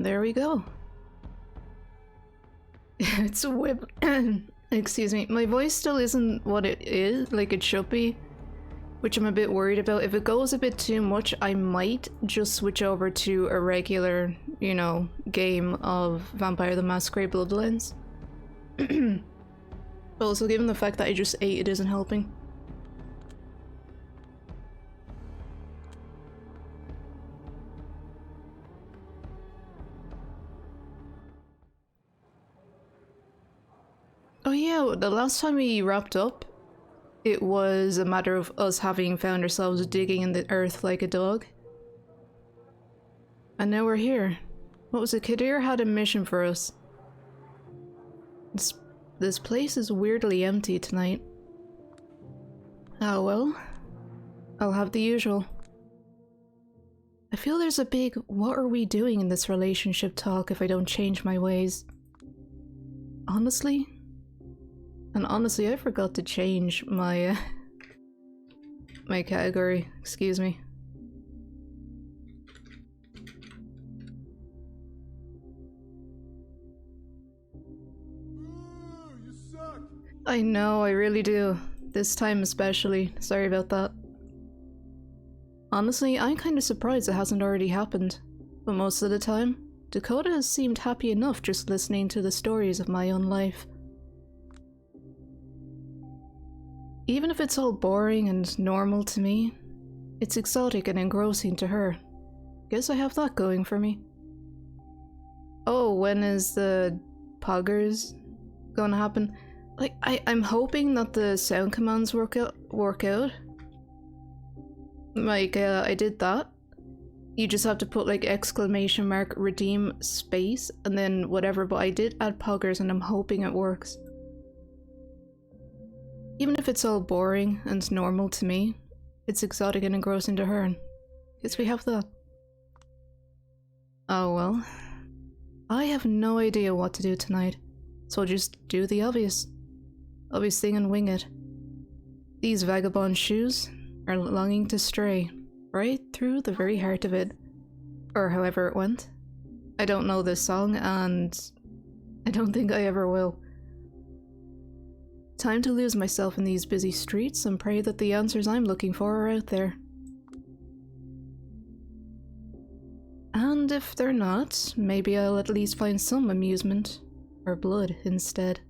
there we go. It's a whip. Excuse me. My voice still isn't what it is, like it should be, which I'm a bit worried about. If it goes a bit too much, I might just switch over to a regular, you know, game of Vampire the Masquerade Bloodlines. But also, given the fact that I just ate, it isn't helping. Oh yeah, the last time we wrapped up, it was a matter of us having found ourselves digging in the earth like a dog. And now we're here. What was it? Kadir had a mission for us. This place is weirdly empty tonight. Oh well. I'll have the usual. I feel there's a big "what are we doing in this relationship" talk if I don't change my ways. Honestly? And honestly, I forgot to change my my category. Excuse me. You suck. I know, I really do. This time especially. Sorry about that. Honestly, I'm kind of surprised it hasn't already happened. But most of the time, Dakota has seemed happy enough just listening to the stories of my own life. Even if it's all boring and normal to me, it's exotic and engrossing to her. Guess I have that going for me. Oh, when is the poggers gonna happen? Like, I'm hoping that the sound commands work out. Like, I did that. You just have to put like exclamation mark redeem space and then whatever, but I did add poggers and I'm hoping it works. Even if it's all boring and normal to me, it's exotic and engrossing to her. Guess we have that. Oh well. I have no idea what to do tonight, so I'll just do the obvious thing and wing it. These vagabond shoes are longing to stray right through the very heart of it. Or however it went. I don't know this song and I don't think I ever will. Time to lose myself in these busy streets and pray that the answers I'm looking for are out there. And if they're not, maybe I'll at least find some amusement, or blood instead.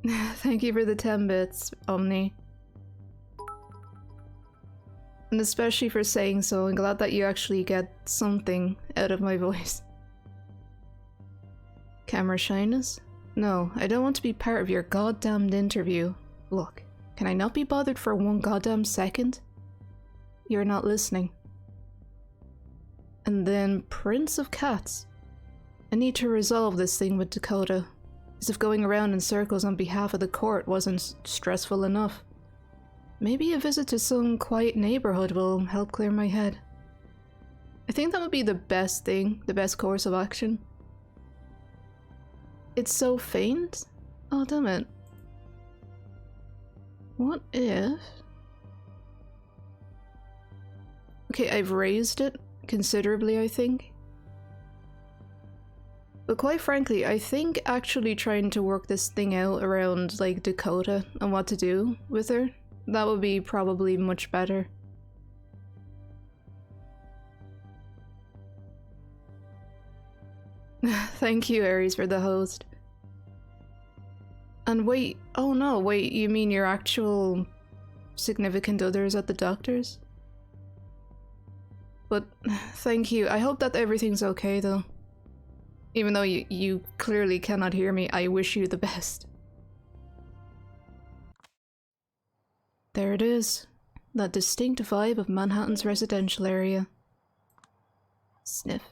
Thank you for the 10 bits, Omni. And especially for saying so. I'm glad that you actually get something out of my voice. Camera shyness? No, I don't want to be part of your goddamned interview. Look, can I not be bothered for one goddamn second? You're not listening. And then Prince of Cats. I need to resolve this thing with Dakota, as if going around in circles on behalf of the court wasn't stressful enough. Maybe a visit to some quiet neighborhood will help clear my head. I think that would be the best thing, the best course of action. It's so faint? Oh, damn it. What if... Okay, I've raised it considerably, I think. But quite frankly, I think actually trying to work this thing out around, like, Dakota and what to do with her, that would be probably much better. Thank you, Aries, for the host. And wait, oh no, wait, you mean your actual significant others at the doctor's? But thank you. I hope that everything's okay though. Even though you clearly cannot hear me, I wish you the best. There it is. That distinct vibe of Manhattan's residential area. Sniff.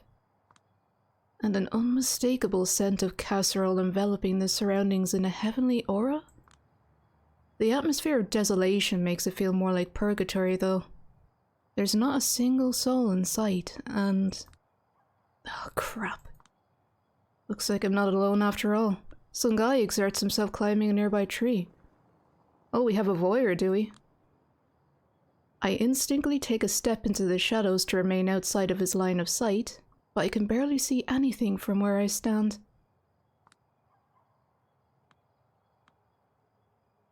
And an unmistakable scent of casserole enveloping the surroundings in a heavenly aura? The atmosphere of desolation makes it feel more like purgatory though. There's not a single soul in sight, and... oh crap. Looks like I'm not alone after all. Some guy exerts himself climbing a nearby tree. Oh, we have a voyeur, do we? I instinctively take a step into the shadows to remain outside of his line of sight, but I can barely see anything from where I stand.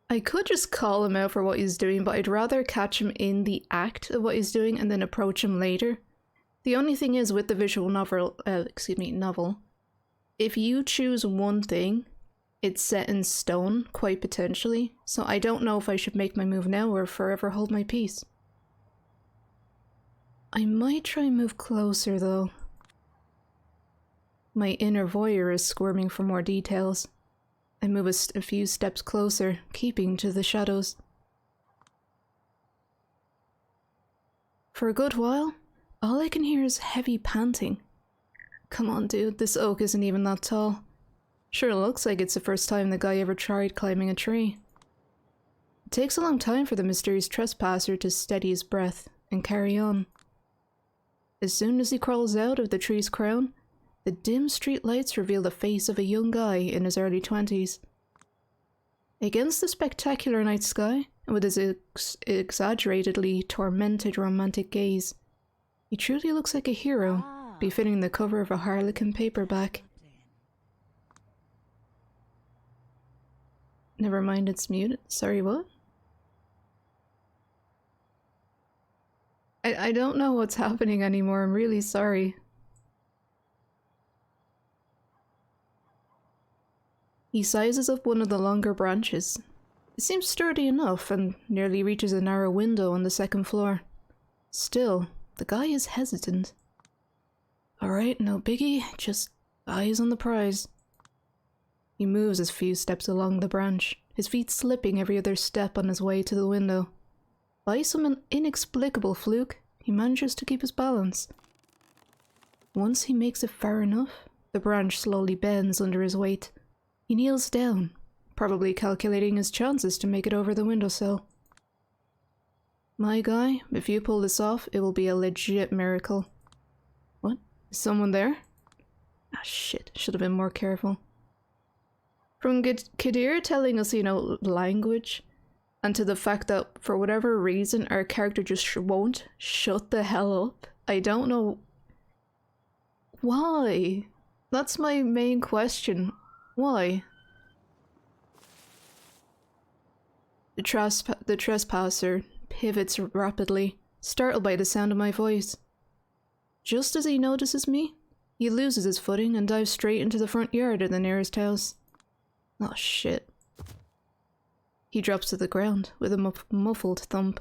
I could just call him out for what he's doing, but I'd rather catch him in the act of what he's doing and then approach him later. The only thing is with the visual novel, if you choose one thing, it's set in stone, quite potentially, so I don't know if I should make my move now or forever hold my peace. I might try and move closer, though. My inner voyeur is squirming for more details. I move a few steps closer, keeping to the shadows. For a good while, all I can hear is heavy panting. Come on, dude, this oak isn't even that tall. Sure looks like it's the first time the guy ever tried climbing a tree. It takes a long time for the mysterious trespasser to steady his breath and carry on. As soon as he crawls out of the tree's crown, the dim street lights reveal the face of a young guy in his early 20s. Against the spectacular night sky, and with his exaggeratedly tormented romantic gaze, he truly looks like a hero, befitting the cover of a Harlequin paperback. Never mind, it's muted. Sorry, what? I don't know what's happening anymore, I'm really sorry. He sizes up one of the longer branches. It seems sturdy enough and nearly reaches a narrow window on the second floor. Still, the guy is hesitant. Alright, no biggie, just eyes on the prize. He moves a few steps along the branch, his feet slipping every other step on his way to the window. By some inexplicable fluke, he manages to keep his balance. Once he makes it far enough, the branch slowly bends under his weight. He kneels down, probably calculating his chances to make it over the windowsill. My guy, if you pull this off, it will be a legit miracle. What? Is someone there? Ah, shit. Should have been more careful. From Kadir telling us, language, and to the fact that for whatever reason our character just won't shut the hell up, I don't know why. That's my main question. Why? The trespasser pivots rapidly, startled by the sound of my voice. Just as he notices me, he loses his footing and dives straight into the front yard of the nearest house. Oh shit. He drops to the ground with a muffled thump.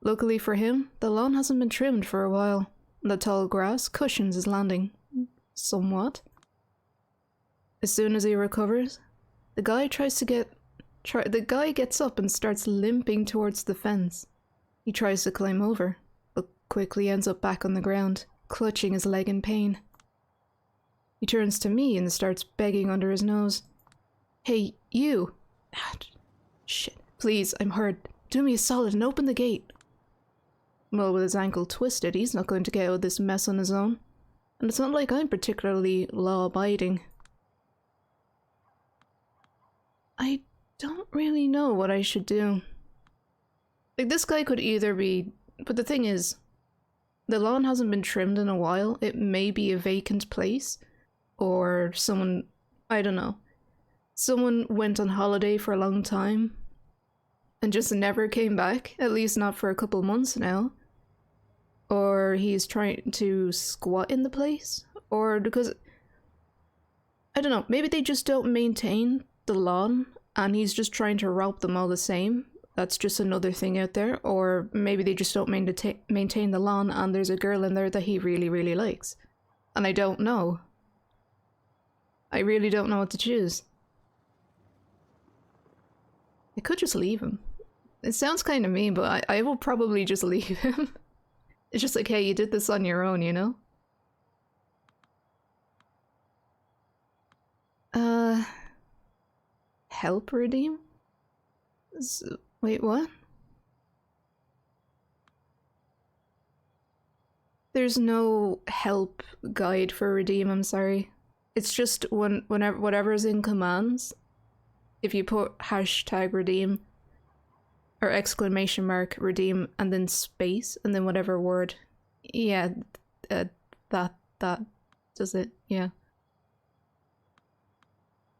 Luckily for him, the lawn hasn't been trimmed for a while, and the tall grass cushions his landing. Somewhat. As soon as he recovers, the guy gets up and starts limping towards the fence. He tries to climb over, but quickly ends up back on the ground, clutching his leg in pain. He turns to me and starts begging under his nose. Hey, you! Shit, please, I'm hurt. Do me a solid and open the gate. Well, with his ankle twisted, he's not going to get out of this mess on his own. And it's not like I'm particularly law-abiding. I don't really know what I should do. Like, this guy could either be... But the thing is, the lawn hasn't been trimmed in a while. It may be a vacant place. Or someone... I don't know. Someone went on holiday for a long time and just never came back, at least not for a couple months now. Or he's trying to squat in the place. Or because... I don't know, maybe they just don't maintain the lawn and he's just trying to rob them all the same. That's just another thing out there. Or maybe they just don't maintain the lawn and there's a girl in there that he really, really likes. And I don't know. I really don't know what to choose. I could just leave him. It sounds kind of mean, but I will probably just leave him. It's just like, hey, you did this on your own, you know? Help redeem? Wait, what? There's no help guide for redeem, I'm sorry. It's just whenever whatever's in commands, if you put hashtag redeem or exclamation mark, redeem, and then space, and then whatever word. Yeah, that does it, yeah.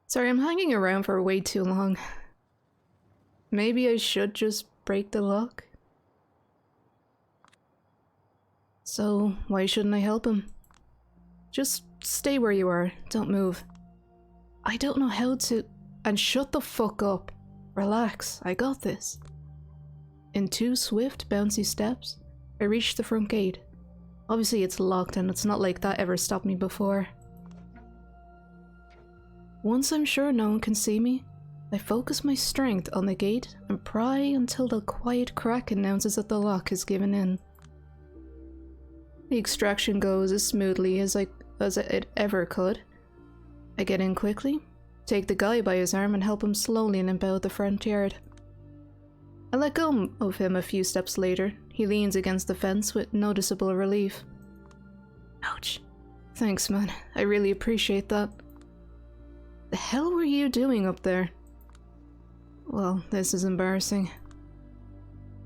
Sorry, I'm hanging around for way too long. Maybe I should just break the lock? So, why shouldn't I help him? Just stay where you are, don't move. I don't know how to... And shut the fuck up. Relax, I got this. In 2 swift, bouncy steps, I reached the front gate. Obviously it's locked and it's not like that ever stopped me before. Once I'm sure no one can see me, I focus my strength on the gate and pry until the quiet crack announces that the lock is given in. The extraction goes as smoothly as it ever could. I get in quickly, take the guy by his arm and help him slowly limp out the front yard. I let go of him a few steps later. He leans against the fence with noticeable relief. Ouch. Thanks, man. I really appreciate that. The hell were you doing up there? Well, this is embarrassing.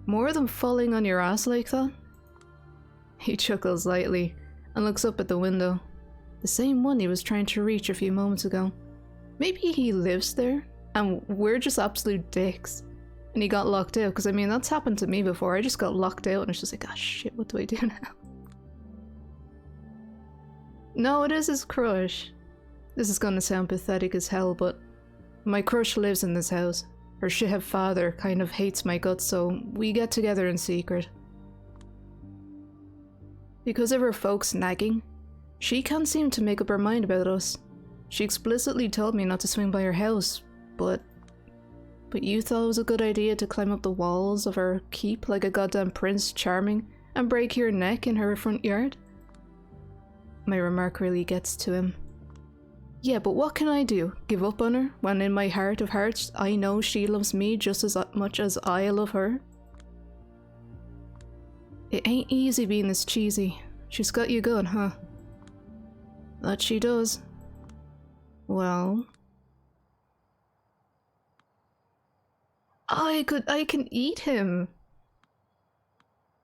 More than falling on your ass like that? He chuckles lightly and looks up at the window. The same one he was trying to reach a few moments ago. Maybe he lives there and we're just absolute dicks. And he got locked out, because I mean that's happened to me before. I just got locked out and it's just like, ah shit, what do I do now? No, it is his crush. This is gonna sound pathetic as hell, but my crush lives in this house. Her shithead father kind of hates my guts, so we get together in secret. Because of her folks nagging, she can't seem to make up her mind about us. She explicitly told me not to swing by her house, but you thought it was a good idea to climb up the walls of her keep like a goddamn Prince Charming and break your neck in her front yard? My remark really gets to him. Yeah, but what can I do? Give up on her when in my heart of hearts I know she loves me just as much as I love her? It ain't easy being this cheesy. She's got you good, huh? That she does. Well... I can eat him!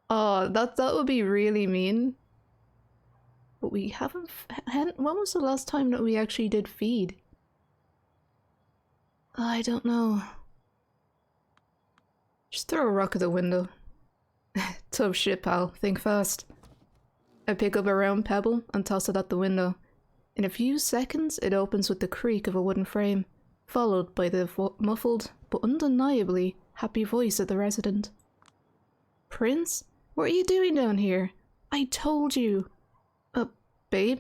Oh, that would be really mean. But we haven't... When was the last time that we actually did feed? I don't know. Just throw a rock at the window. Tough shit, pal. Think fast. I pick up a round pebble and toss it at the window. In a few seconds, it opens with the creak of a wooden frame, followed by the muffled but undeniably happy voice of the resident. Prince? What are you doing down here? I told you! Babe?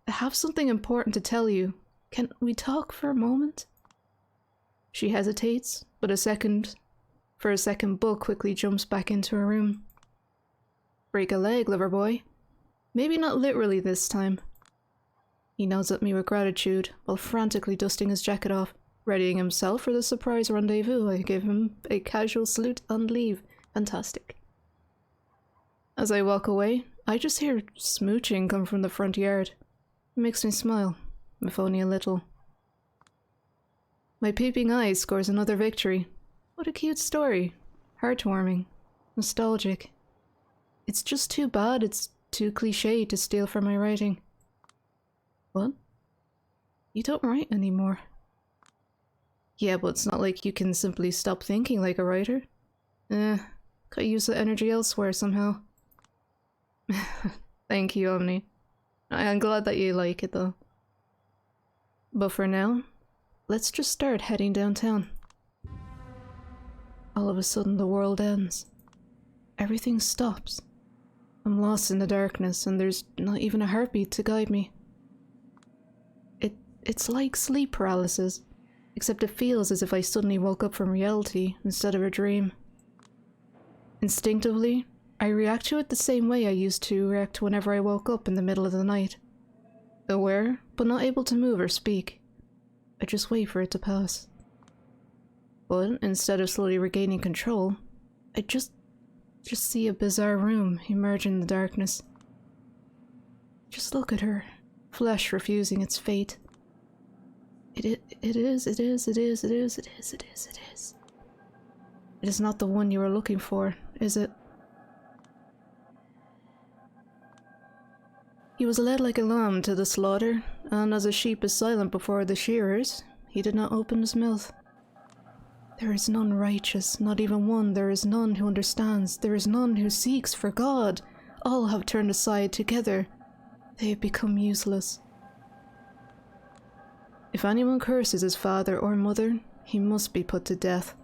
I have something important to tell you. Can we talk for a moment? She hesitates, but for a second Buck quickly jumps back into her room. Break a leg, lover boy. Maybe not literally this time. He nods at me with gratitude, while frantically dusting his jacket off, readying himself for the surprise rendezvous. I give him a casual salute and leave. Fantastic. As I walk away, I just hear smooching come from the front yard. It makes me smile, if only a little. My peeping eye scores another victory. What a cute story. Heartwarming. Nostalgic. It's just too bad it's too cliché to steal from my writing. What? You don't write anymore. Yeah, but it's not like you can simply stop thinking like a writer. Gotta use the energy elsewhere somehow. Thank you, Omni. I'm glad that you like it though. But for now, let's just start heading downtown. All of a sudden the world ends. Everything stops. I'm lost in the darkness and there's not even a heartbeat to guide me. It's like sleep paralysis, except it feels as if I suddenly woke up from reality instead of a dream. Instinctively, I react to it the same way I used to react whenever I woke up in the middle of the night. Aware, but not able to move or speak. I just wait for it to pass. But instead of slowly regaining control, I just see a bizarre room emerge in the darkness. Just look at her, flesh refusing its fate. It is. It is not the one you are looking for, is it? He was led like a lamb to the slaughter, and as a sheep is silent before the shearers, he did not open his mouth. There is none righteous, not even one. There is none who understands. There is none who seeks for God. All have turned aside together. They have become useless. If anyone curses his father or mother, he must be put to death.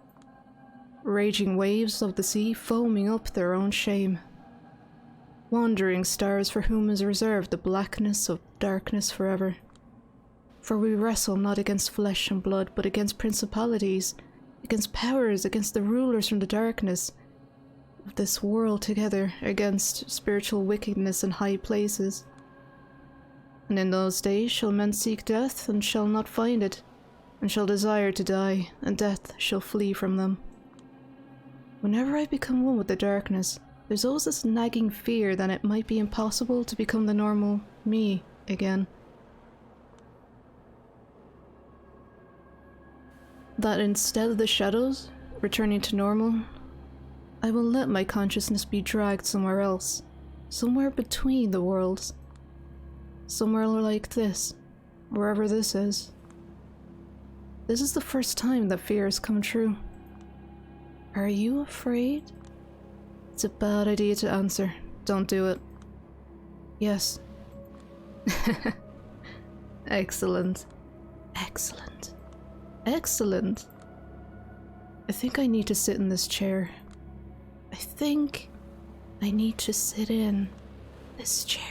Raging waves of the sea foaming up their own shame. Wandering stars for whom is reserved the blackness of darkness forever. For we wrestle not against flesh and blood, but against principalities, against powers, against the rulers from the darkness of this world together, against spiritual wickedness in high places. And in those days shall men seek death, and shall not find it, and shall desire to die, and death shall flee from them. Whenever I become one with the darkness, there's always this nagging fear that it might be impossible to become the normal me again. That instead of the shadows returning to normal, I will let my consciousness be dragged somewhere else, somewhere between the worlds. Somewhere like this, wherever this is. This is the first time that fear has come true. Are you afraid? It's a bad idea to answer. Don't do it. Yes. Excellent. Excellent. Excellent. I think I need to sit in this chair. I think I need to sit in this chair.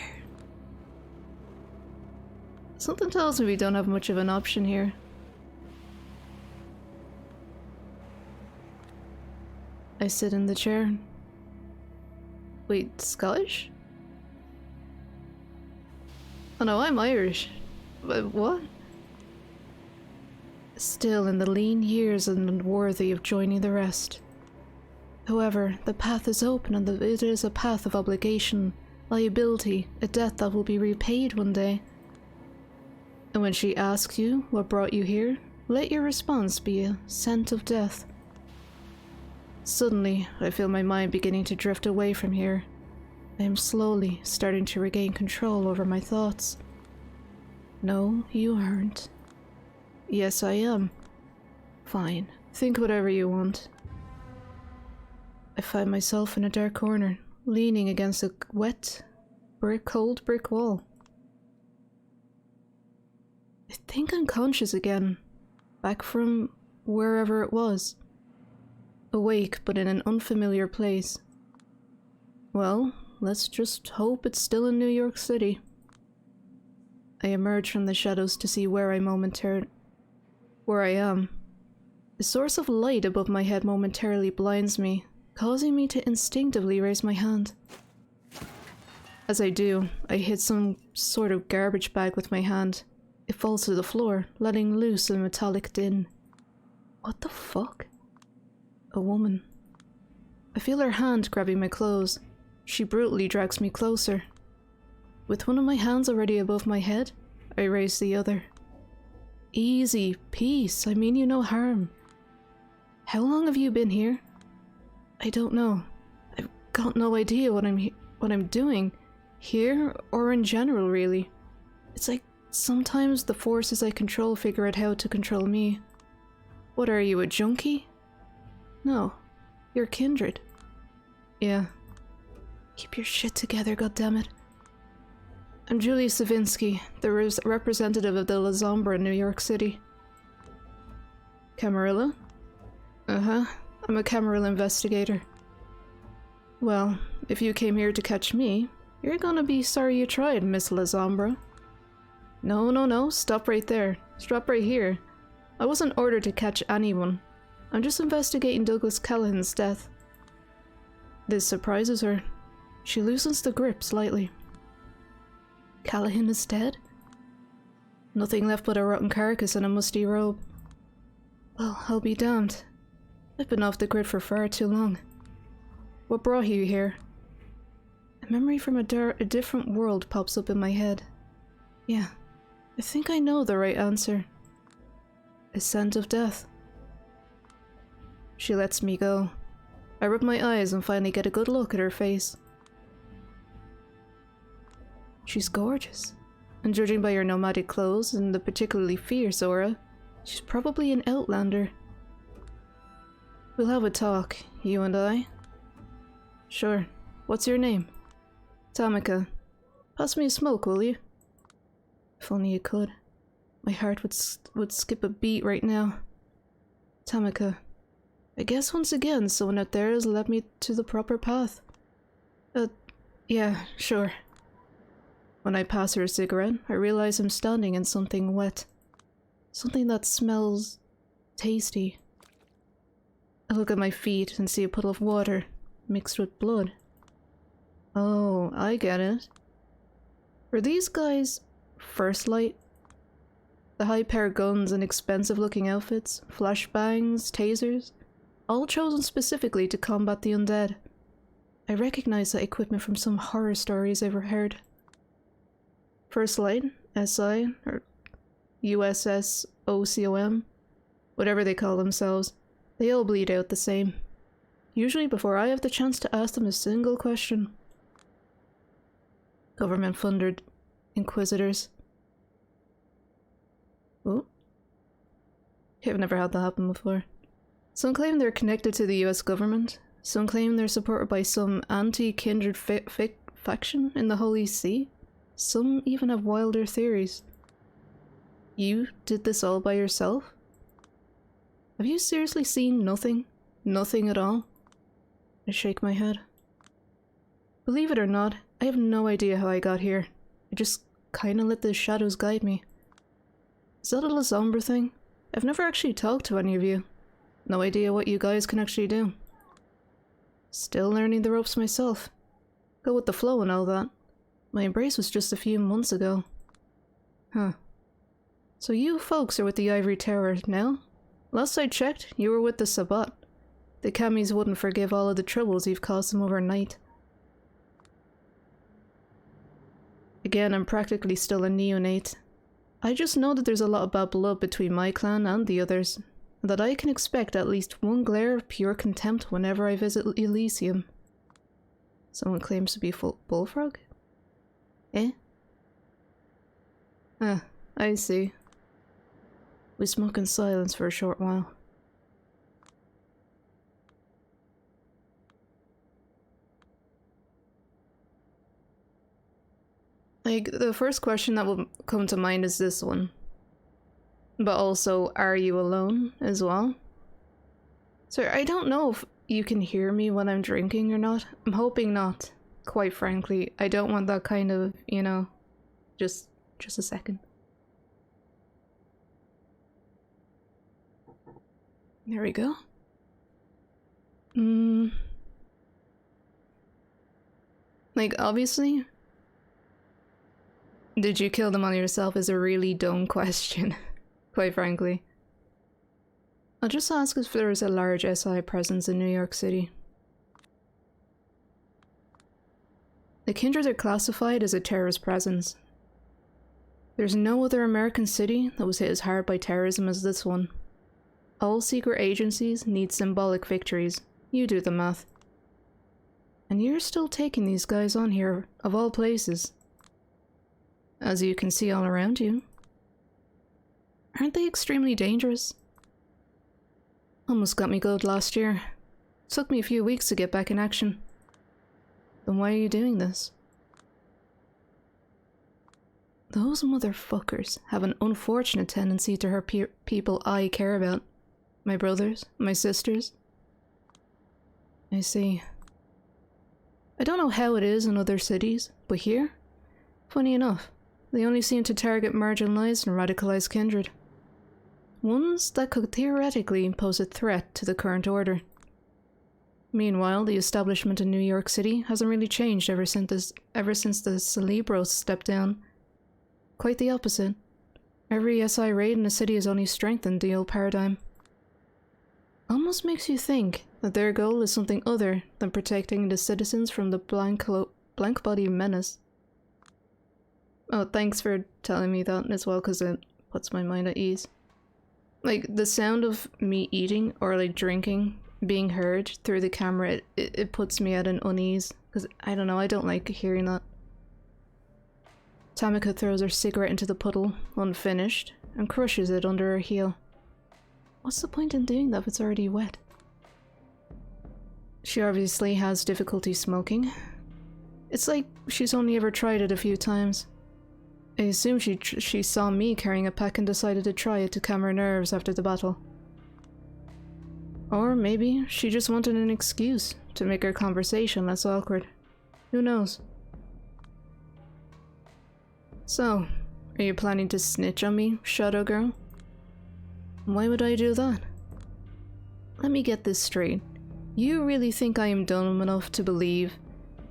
Something tells me we don't have much of an option here. I sit in the chair. Wait, Scottish? Oh no, I'm Irish. But what? Still in the lean years and unworthy of joining the rest. However, the path is open, and it is a path of obligation, liability, a debt that will be repaid one day. And when she asks you what brought you here, let your response be a scent of death. Suddenly, I feel my mind beginning to drift away from here. I am slowly starting to regain control over my thoughts. No, you aren't. Yes, I am. Fine, think whatever you want. I find myself in a dark corner, leaning against a wet, cold brick wall. I think I'm conscious again, back from wherever it was. Awake, but in an unfamiliar place. Well, let's just hope it's still in New York City. I emerge from the shadows to see where I am. A source of light above my head momentarily blinds me, causing me to instinctively raise my hand. As I do, I hit some sort of garbage bag with my hand. It falls to the floor, letting loose a metallic din. What the fuck? A woman. I feel her hand grabbing my clothes. She brutally drags me closer. With one of my hands already above my head, I raise the other. Easy, peace, I mean you no harm. How long have you been here? I don't know. I've got no idea what I'm doing. Here, or in general, really. It's like sometimes the forces I control figure out how to control me. What are you, a junkie? No, you're kindred. Yeah. Keep your shit together, goddammit. I'm Julia Savinsky, the representative of the La Zombra in New York City. Camarilla? Uh-huh, I'm a Camarilla investigator. Well, if you came here to catch me, you're gonna be sorry you tried, Miss La Zombra. No, stop right there. Stop right here. I wasn't ordered to catch anyone. I'm just investigating Douglas Callahan's death. This surprises her. She loosens the grip slightly. Callahan is dead? Nothing left but a rotten carcass and a musty robe. Well, I'll be damned. I've been off the grid for far too long. What brought you here? A memory from a different world pops up in my head. Yeah, I think I know the right answer. A scent of death. She lets me go. I rub my eyes and finally get a good look at her face. She's gorgeous, and judging by her nomadic clothes and the particularly fierce aura, she's probably an outlander. We'll have a talk, you and I. Sure. What's your name? Tamika. Pass me a smoke, will you? If only you could. My heart would skip a beat right now. Tamika. I guess once again someone out there has led me to the proper path. Yeah, sure. When I pass her a cigarette, I realize I'm standing in something wet. Something that smells tasty. I look at my feet and see a puddle of water mixed with blood. Oh, I get it. Were these guys First Light? The high-powered guns and expensive-looking outfits, flashbangs, tasers, all chosen specifically to combat the undead. I recognize that equipment from some horror stories I've heard. First Light, SI, or USS OCOM, whatever they call themselves, they all bleed out the same. Usually before I have the chance to ask them a single question. Government-funded inquisitors. Oh? I've never had that happen before. Some claim they're connected to the US government. Some claim they're supported by some anti-kindred faction in the Holy See. Some even have wilder theories. You did this all by yourself? Have you seriously seen nothing? Nothing at all? I shake my head. Believe it or not, I have no idea how I got here. I just kinda let the shadows guide me. Is that a La Sombra thing? I've never actually talked to any of you. No idea what you guys can actually do. Still learning the ropes myself. Go with the flow and all that. My embrace was just a few months ago. Huh. So you folks are with the Ivory Tower now? Last I checked, you were with the Sabbat. The Camis wouldn't forgive all of the troubles you've caused them overnight. Again, I'm practically still a neonate. I just know that there's a lot of bad blood between my clan and the others, and that I can expect at least one glare of pure contempt whenever I visit Elysium. Someone claims to be Bullfrog? Eh? Ah, I see. We smoke in silence for a short while. Like, the first question that will come to mind is this one. But also, are you alone as well? So I don't know if you can hear me when I'm drinking or not. I'm hoping not. Quite frankly, I don't want that kind of, you know, just a second. There we go. Like, obviously, did you kill them on yourself is a really dumb question, quite frankly. I'll just ask if there is a large SI presence in New York City. The Kindred are classified as a terrorist presence. There's no other American city that was hit as hard by terrorism as this one. All secret agencies need symbolic victories. You do the math. And you're still taking these guys on here, of all places. As you can see all around you. Aren't they extremely dangerous? Almost got me gold last year. Took me a few weeks to get back in action. Then why are you doing this? Those motherfuckers have an unfortunate tendency to hurt people I care about. My brothers, my sisters. I see. I don't know how it is in other cities, but here, funny enough, they only seem to target marginalized and radicalized kindred. Ones that could theoretically pose a threat to the current order. Meanwhile, the establishment in New York City hasn't really changed ever since the Cerebros stepped down. Quite the opposite. Every SI raid in the city has only strengthened the old paradigm. Almost makes you think that their goal is something other than protecting the citizens from the blank body menace. Oh, thanks for telling me that as well, because it puts my mind at ease. Like, the sound of me eating or like drinking being heard through the camera, it puts me at an unease. Because, I don't know, I don't like hearing that. Tamika throws her cigarette into the puddle, unfinished, and crushes it under her heel. What's the point in doing that if it's already wet? She obviously has difficulty smoking. It's like she's only ever tried it a few times. I assume she saw me carrying a pack and decided to try it to calm her nerves after the battle. Or maybe she just wanted an excuse to make her conversation less awkward. Who knows? So, are you planning to snitch on me, Shadow Girl? Why would I do that? Let me get this straight. You really think I am dumb enough to believe,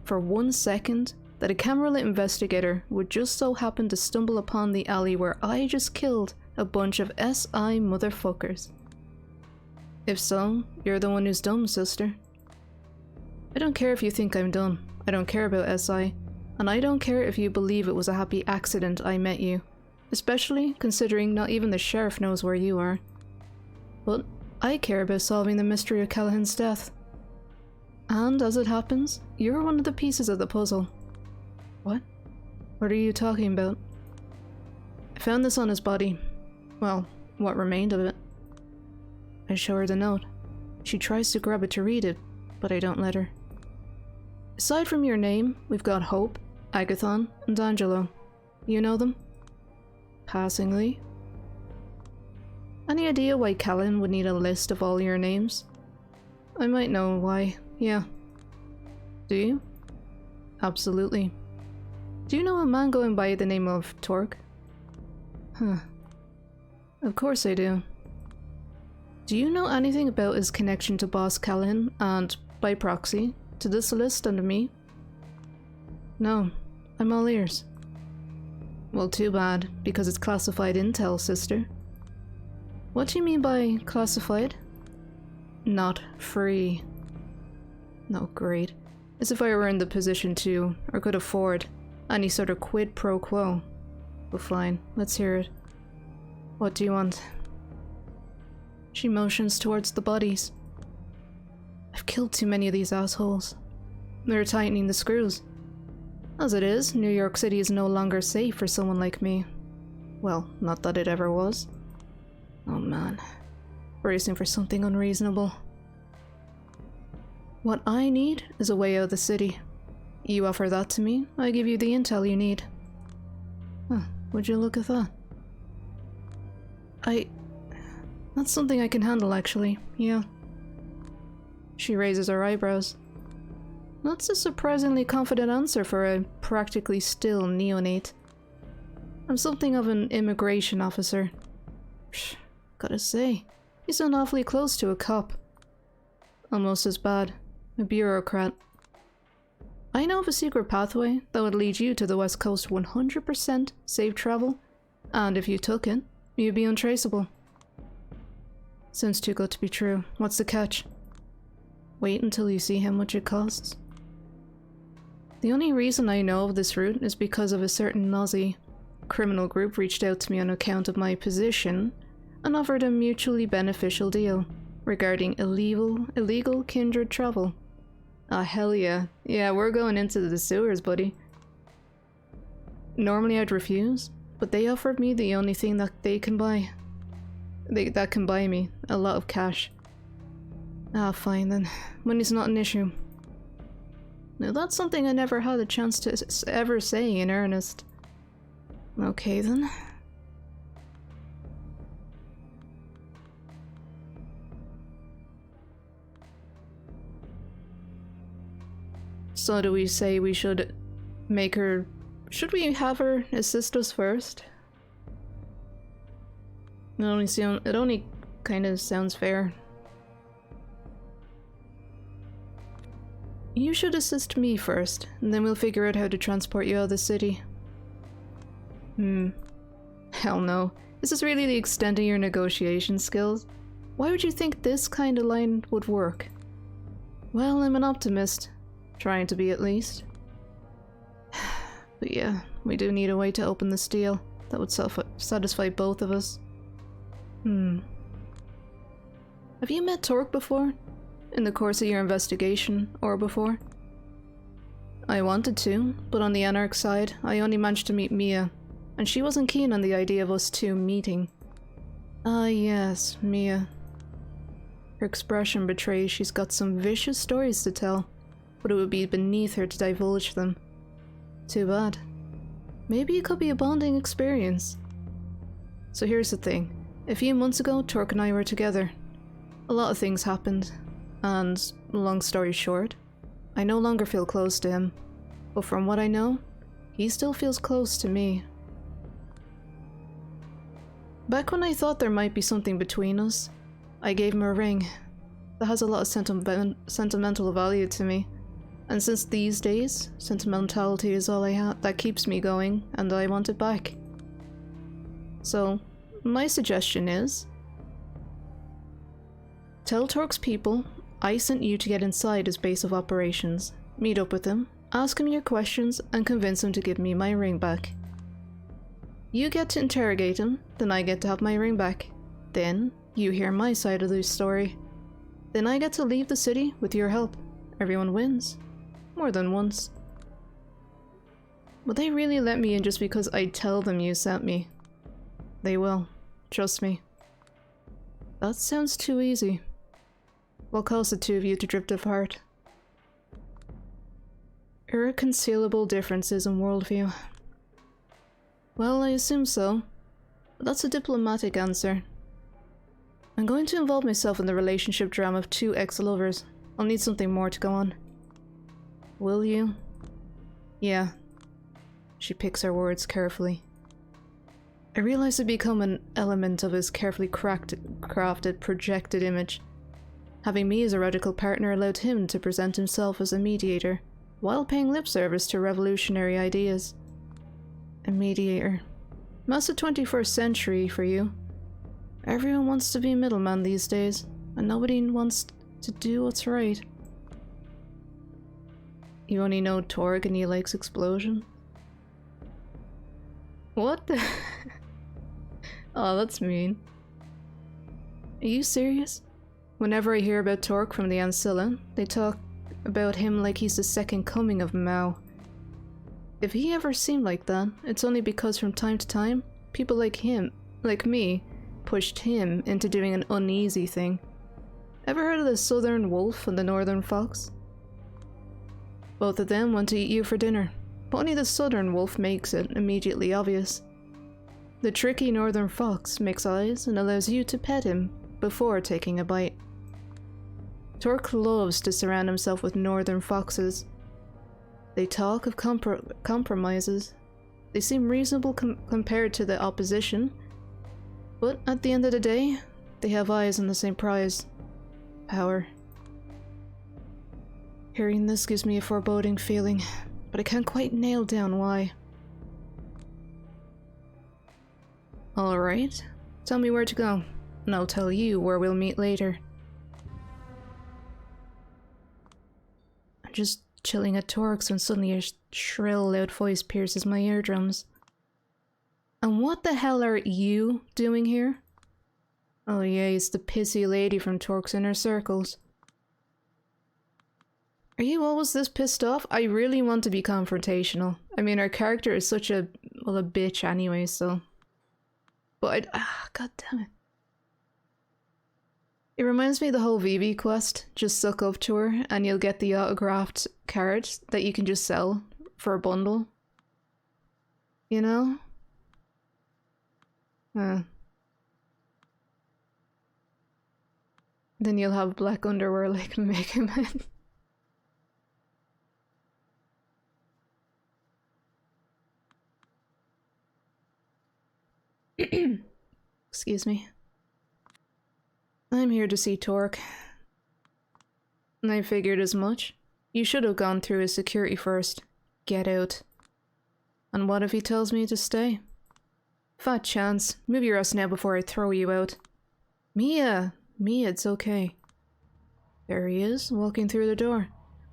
for 1 second, that a camera-lit investigator would just so happen to stumble upon the alley where I just killed a bunch of SI motherfuckers? If so, you're the one who's dumb, sister. I don't care if you think I'm dumb. I don't care about SI. And I don't care if you believe it was a happy accident I met you. Especially considering not even the sheriff knows where you are. But I care about solving the mystery of Callahan's death. And as it happens, you're one of the pieces of the puzzle. What? What are you talking about? I found this on his body. Well, what remained of it. I show her the note. She tries to grab it to read it, but I don't let her. Aside from your name, we've got Hope, Agathon, and Angelo. You know them? Passingly. Any idea why Callan would need a list of all your names? I might know why, yeah. Do you? Absolutely. Do you know a man going by the name of Torque? Huh. Of course I do. Do you know anything about his connection to Boss Callahan and, by proxy, to this list and to me? No. I'm all ears. Well, too bad, because it's classified intel, sister. What do you mean by classified? Not free. No, great. As if I were in the position to, or could afford, any sort of quid pro quo. But fine, let's hear it. What do you want? She motions towards the bodies. I've killed too many of these assholes. They're tightening the screws. As it is, New York City is no longer safe for someone like me. Well, not that it ever was. Oh man. Bracing for something unreasonable. What I need is a way out of the city. You offer that to me, I give you the intel you need. Huh, would you look at that? That's something I can handle, actually, yeah. She raises her eyebrows. That's a surprisingly confident answer for a practically still neonate. I'm something of an immigration officer. Psh, gotta say, you sound awfully close to a cop. Almost as bad. A bureaucrat. I know of a secret pathway that would lead you to the West Coast 100% safe travel, and if you took it, you'd be untraceable. Sounds too good to be true. What's the catch? Wait until you see how much it costs. The only reason I know of this route is because of a certain Nazi criminal group reached out to me on account of my position and offered a mutually beneficial deal regarding illegal kindred travel. Ah, hell yeah. Yeah, we're going into the sewers, buddy. Normally I'd refuse, but they offered me the only thing that they can buy. That can buy me a lot of cash. Ah, fine then. Money's not an issue. Now that's something I never had a chance to ever say in earnest. Okay then. So do we say we should make her... Should we have her assist us first? It only kind of sounds fair. You should assist me first, and then we'll figure out how to transport you out of the city. Hell no. Is this really the extent of your negotiation skills? Why would you think this kind of line would work? Well, I'm an optimist. Trying to be, at least. But yeah, we do need a way to open this deal that would satisfy both of us. Have you met Torque before? in the course of your investigation, or before? I wanted to, but on the Anarch side, I only managed to meet Mia, and she wasn't keen on the idea of us two meeting. Ah yes, Mia. Her expression betrays she's got some vicious stories to tell, but it would be beneath her to divulge them. Too bad. Maybe it could be a bonding experience. So here's the thing. A few months ago, Torque and I were together. A lot of things happened, and long story short, I no longer feel close to him, but from what I know, he still feels close to me. Back when I thought there might be something between us, I gave him a ring that has a lot of sentimental value to me, and since these days, sentimentality is all I have that keeps me going, and I want it back. So, my suggestion is, tell Torque's people I sent you to get inside his base of operations, meet up with him, ask him your questions, and convince him to give me my ring back. You get to interrogate him, then I get to have my ring back. Then, you hear my side of the story. Then I get to leave the city with your help. Everyone wins. More than once. Will they really let me in just because I tell them you sent me? They will. Trust me. That sounds too easy. What caused the two of you to drift apart? Irreconcilable differences in worldview. Well, I assume so. But that's a diplomatic answer. I'm going to involve myself in the relationship drama of two ex-lovers. I'll need something more to go on. Will you? Yeah. She picks her words carefully. I realize it become an element of his carefully crafted, projected image. Having me as a radical partner allowed him to present himself as a mediator, while paying lip service to revolutionary ideas. A mediator. That's the 21st century for you. Everyone wants to be a middleman these days, and nobody wants to do what's right. You only know Torg and he likes explosion? What the? Oh, that's mean. Are you serious? Whenever I hear about Torque from the Ancilla, they talk about him like he's the second coming of Mao. If he ever seemed like that, it's only because from time to time, people like him, like me, pushed him into doing an uneasy thing. Ever heard of the Southern Wolf and the Northern Fox? Both of them want to eat you for dinner, but only the Southern Wolf makes it immediately obvious. The tricky Northern Fox makes eyes and allows you to pet him before taking a bite. Torque loves to surround himself with Northern Foxes. They talk of compromises. They seem reasonable compared to the opposition, but at the end of the day, they have eyes on the same prize. Power. Hearing this gives me a foreboding feeling, but I can't quite nail down why. Alright, tell me where to go, and I'll tell you where we'll meet later. I'm just chilling at Torque's when suddenly a shrill, loud voice pierces my eardrums. And what the hell are you doing here? Oh yeah, it's the pissy lady from Torque's inner circles. Are you always this pissed off? I really want to be confrontational. I mean, our character is such a, well, a bitch anyway, so... But god damn it. It reminds me of the whole Vivi quest. Just suck up to her and you'll get the autographed card that you can just sell for a bundle. You know? Then you'll have black underwear like Mega Man. Excuse me. I'm here to see Torque. I figured as much. You should have gone through his security first. Get out. And what if he tells me to stay? Fat chance. Move your ass now before I throw you out. Mia! Mia, it's okay. There he is, walking through the door.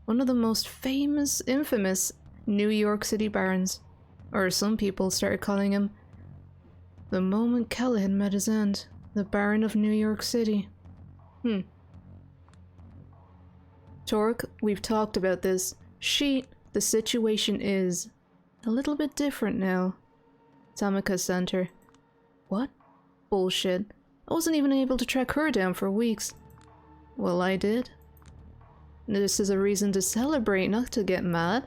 One of the most infamous New York City barons. Or some people started calling him the moment Callahan met his end. The Baron of New York City. Torque, we've talked about this. The situation is a little bit different now. Tamika sent her. What? Bullshit. I wasn't even able to track her down for weeks. Well, I did. This is a reason to celebrate, not to get mad.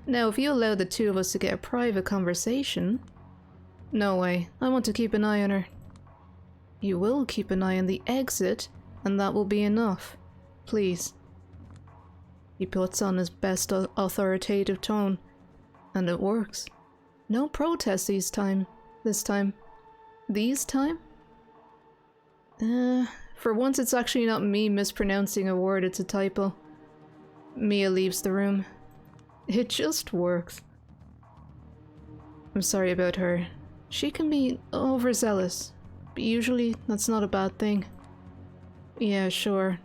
Now, if you allow the two of us to get a private conversation... No way. I want to keep an eye on her. You will keep an eye on the exit, and that will be enough. Please. He puts on his best authoritative tone, and it works. No protest this time. These time? For once it's actually not me mispronouncing a word, it's a typo. Mia leaves the room. It just works. I'm sorry about her. She can be overzealous, but usually that's not a bad thing. Yeah, sure.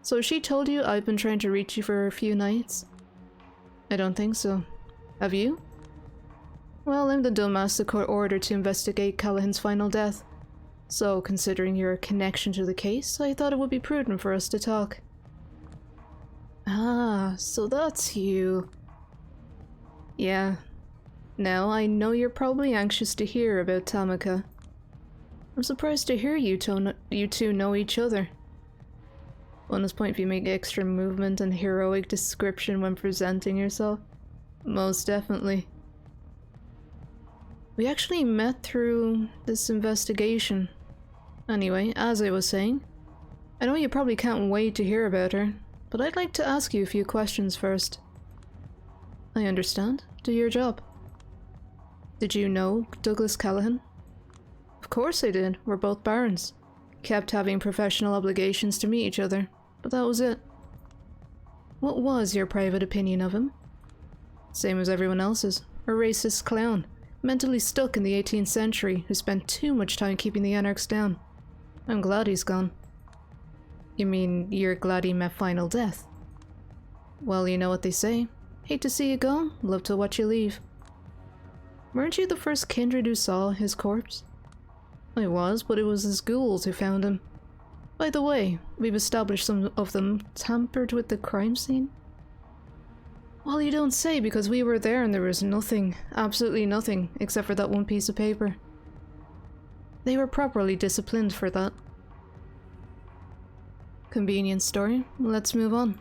So she told you I've been trying to reach you for a few nights? I don't think so. Have you? Well, I'm the dumbass the court ordered to investigate Callahan's final death. So, considering your connection to the case, I thought it would be prudent for us to talk. Ah, so that's you. Yeah. Now, I know you're probably anxious to hear about Tamika. I'm surprised to hear you two know each other. Bonus point if you make extra movement and heroic description when presenting yourself. Most definitely. We actually met through this investigation. Anyway, as I was saying, I know you probably can't wait to hear about her, but I'd like to ask you a few questions first. I understand. Do your job. Did you know Douglas Callahan? Of course I did. We're both barons. Kept having professional obligations to meet each other, but that was it. What was your private opinion of him? Same as everyone else's. A racist clown, mentally stuck in the 18th century, who spent too much time keeping the anarchs down. I'm glad he's gone. You mean you're glad he met final death? Well, you know what they say. Hate to see you go, love to watch you leave. Weren't you the first kindred who saw his corpse? I was, but it was his ghouls who found him. By the way, we've established some of them tampered with the crime scene. Well, you don't say, because we were there and there was nothing, absolutely nothing, except for that one piece of paper. They were properly disciplined for that. Convenient story. Let's move on.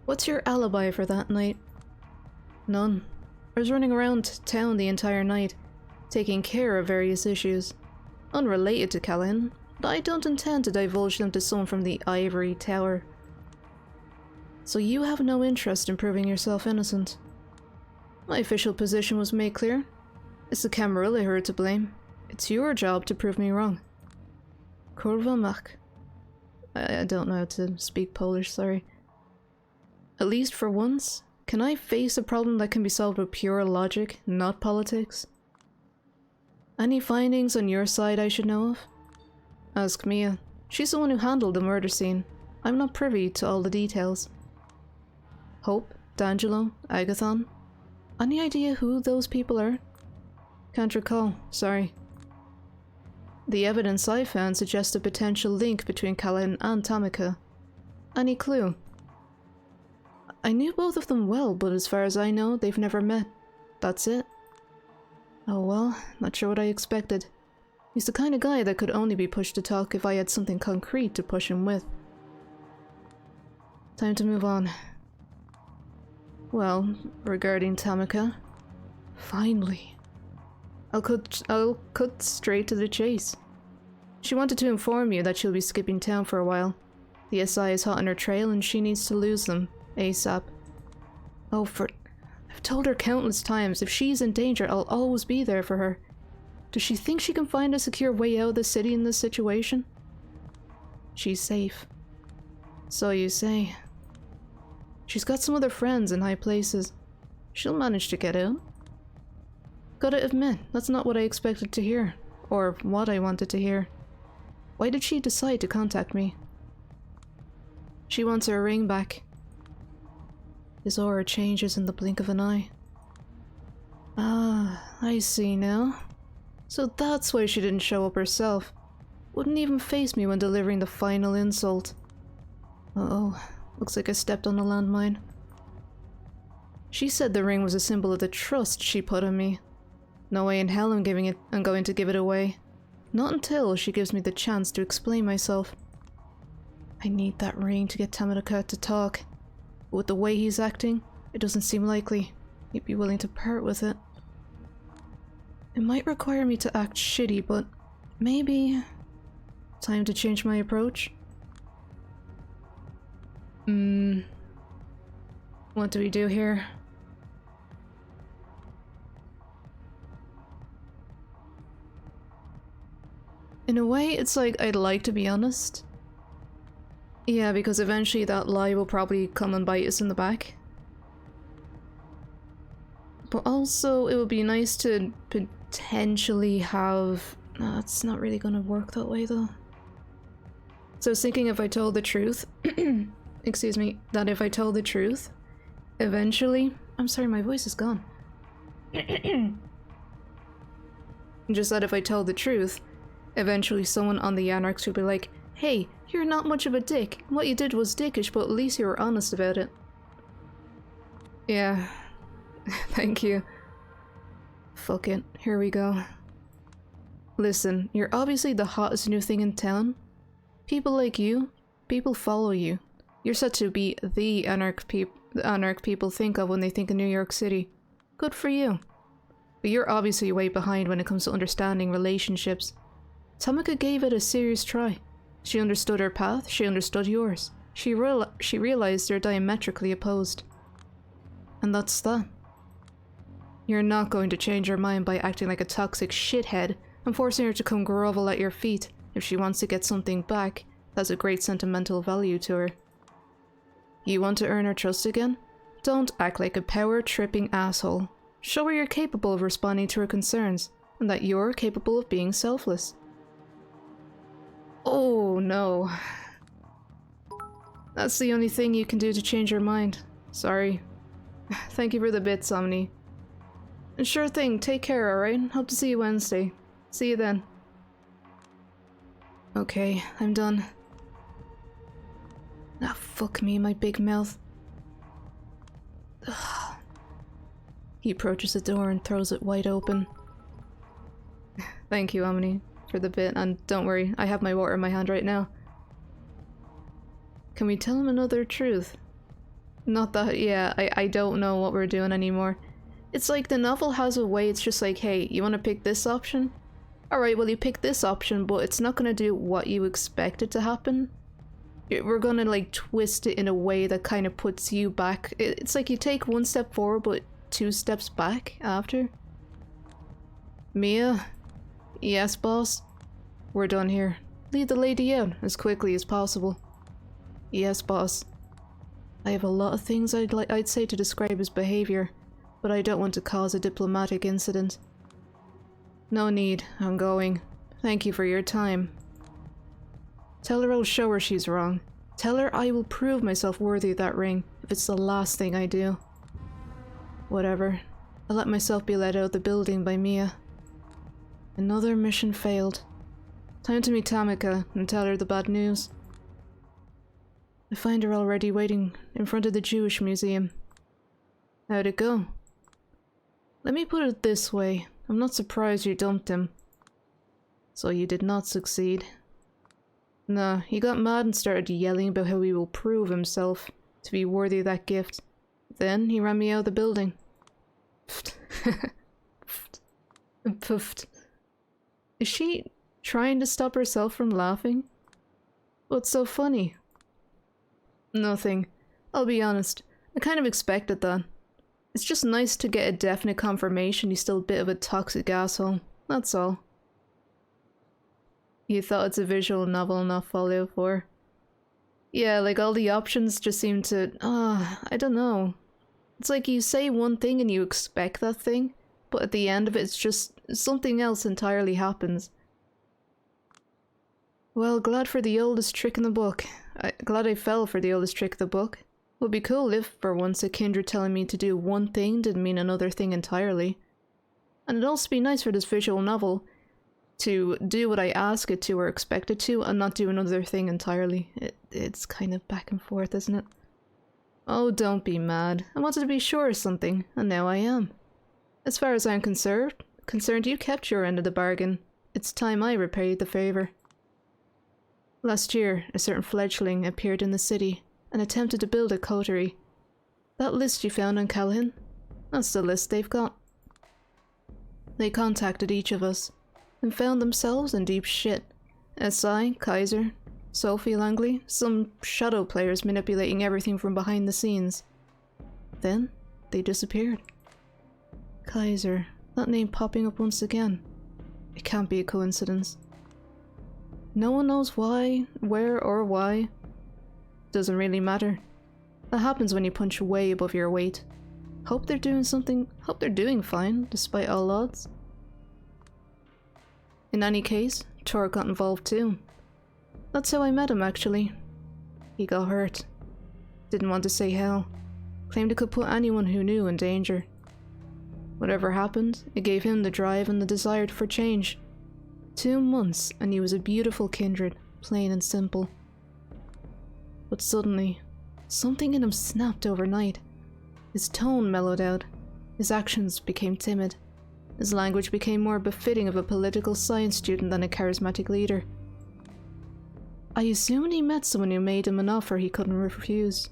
What's your alibi for that night? None. I was running around town the entire night, taking care of various issues. Unrelated to Callahan, but I don't intend to divulge them to someone from the Ivory Tower. So you have no interest in proving yourself innocent. My official position was made clear. It's the Camarilla who are to blame. It's your job to prove me wrong. Kurwa mach. I don't know how to speak Polish, sorry. At least for once, can I face a problem that can be solved with pure logic, not politics? Any findings on your side I should know of? Ask Mia. She's the one who handled the murder scene. I'm not privy to all the details. Hope, D'Angelo, Agathon. Any idea who those people are? Can't recall, sorry. The evidence I found suggests a potential link between Callahan and Tamika. Any clue? I knew both of them well, but as far as I know, they've never met. That's it. Oh well, not sure what I expected. He's the kind of guy that could only be pushed to talk if I had something concrete to push him with. Time to move on. Well, regarding Tamika... Finally. I'll cut straight to the chase. She wanted to inform you that she'll be skipping town for a while. The SI is hot on her trail and she needs to lose them, ASAP. Oh, I've told her countless times, if she's in danger, I'll always be there for her. Does she think she can find a secure way out of the city in this situation? She's safe. So you say. She's got some other friends in high places. She'll manage to get out. Gotta admit, that's not what I expected to hear. Or what I wanted to hear. Why did she decide to contact me? She wants her ring back. His aura changes in the blink of an eye. Ah, I see now. So that's why she didn't show up herself. Wouldn't even face me when delivering the final insult. Uh-oh, Looks like I stepped on a landmine. She said the ring was a symbol of the trust she put in me. No way in hell I'm going to give it away. Not until she gives me the chance to explain myself. I need that ring to get Tamaraka to talk. But with the way he's acting, it doesn't seem likely he'd be willing to part with it. It might require me to act shitty, but maybe... time to change my approach? What do we do here? In a way, it's like I'd like to be honest. Yeah, because eventually that lie will probably come and bite us in the back. But also, it would be nice to potentially have... No, it's not really gonna work that way though. So I was thinking if I told the truth... excuse me, that if I told the truth, eventually... I'm sorry, my voice is gone. Just that if I told the truth, eventually someone on the Anarchs would be like, hey, you're not much of a dick. What you did was dickish, but at least you were honest about it. Yeah. Thank you. Fuck it. Here we go. Listen, you're obviously the hottest new thing in town. People like you, people follow you. You're said to be the anarch people think of when they think of New York City. Good for you. But you're obviously way behind when it comes to understanding relationships. Tamika gave it a serious try. She understood her path, she understood yours. She realized they're diametrically opposed. And that's that. You're not going to change her mind by acting like a toxic shithead and forcing her to come grovel at your feet if she wants to get something back that's a great sentimental value to her. You want to earn her trust again? Don't act like a power-tripping asshole. Show her you're capable of responding to her concerns, and that you're capable of being selfless. Oh no. That's the only thing you can do to change her mind. Sorry. Thank you for the bits, Omni. Sure thing, take care, alright? Hope to see you Wednesday. See you then. Okay, I'm done. Ah, fuck me, my big mouth. Ugh. He approaches the door and throws it wide open. Thank you, Omni, for the bit, and don't worry, I have my water in my hand right now. Can we tell him another truth? Not that, yeah, I don't know what we're doing anymore. It's like the novel has a way, it's just like, hey, you want to pick this option? Alright, well you pick this option, but it's not gonna do what you expect it to happen. We're gonna like twist it in a way that kind of puts you back. It's like you take one step forward, but 2 steps back after. Mia? Yes, boss? We're done here. Lead the lady out as quickly as possible. Yes, boss. I have a lot of things I'd say to describe his behavior, but I don't want to cause a diplomatic incident. No need, I'm going. Thank you for your time. Tell her I'll show her she's wrong. Tell her I will prove myself worthy of that ring, if it's the last thing I do. Whatever. I let myself be led out of the building by Mia. Another mission failed. Time to meet Tamika and tell her the bad news. I find her already waiting in front of the Jewish Museum. How'd it go? Let me put it this way. I'm not surprised you dumped him. So you did not succeed. No, he got mad and started yelling about how he will prove himself to be worthy of that gift. Then he ran me out of the building. Puffed. Is she trying to stop herself from laughing? What's so funny? Nothing. I'll be honest. I kind of expected that. It's just nice to get a definite confirmation he's still a bit of a toxic asshole. That's all. You thought it's a visual novel, not Fallout 4. Yeah, like all the options just seem to... I don't know. It's like you say one thing and you expect that thing, but at the end of it it's just something else entirely happens. Well, glad for the oldest trick in the book. Glad I fell for the oldest trick of the book. Would be cool if, for once, a kindred telling me to do one thing didn't mean another thing entirely. And it'd also be nice for this visual novel to do what I ask it to or expect it to, and not do another thing entirely. It's kind of back and forth, isn't it? Oh, don't be mad. I wanted to be sure of something, and now I am. As far as I'm concerned you kept your end of the bargain. It's time I repaid the favour. Last year, a certain fledgling appeared in the city and attempted to build a coterie. That list you found on Callahan? That's the list they've got. They contacted each of us and found themselves in deep shit. SI, Kaiser, Sophie Langley, some shadow players manipulating everything from behind the scenes. Then, they disappeared. Kaiser, that name popping up once again. It can't be a coincidence. No one knows why, where, or why. Doesn't really matter. That happens when you punch way above your weight. Hope they're doing fine, despite all odds. In any case, Tor got involved too. That's how I met him, actually. He got hurt. Didn't want to say how. Claimed it could put anyone who knew in danger. Whatever happened, it gave him the drive and the desire for change. 2 months, and he was a beautiful kindred, plain and simple. But suddenly, something in him snapped overnight. His tone mellowed out. His actions became timid. His language became more befitting of a political science student than a charismatic leader. I assumed he met someone who made him an offer he couldn't refuse,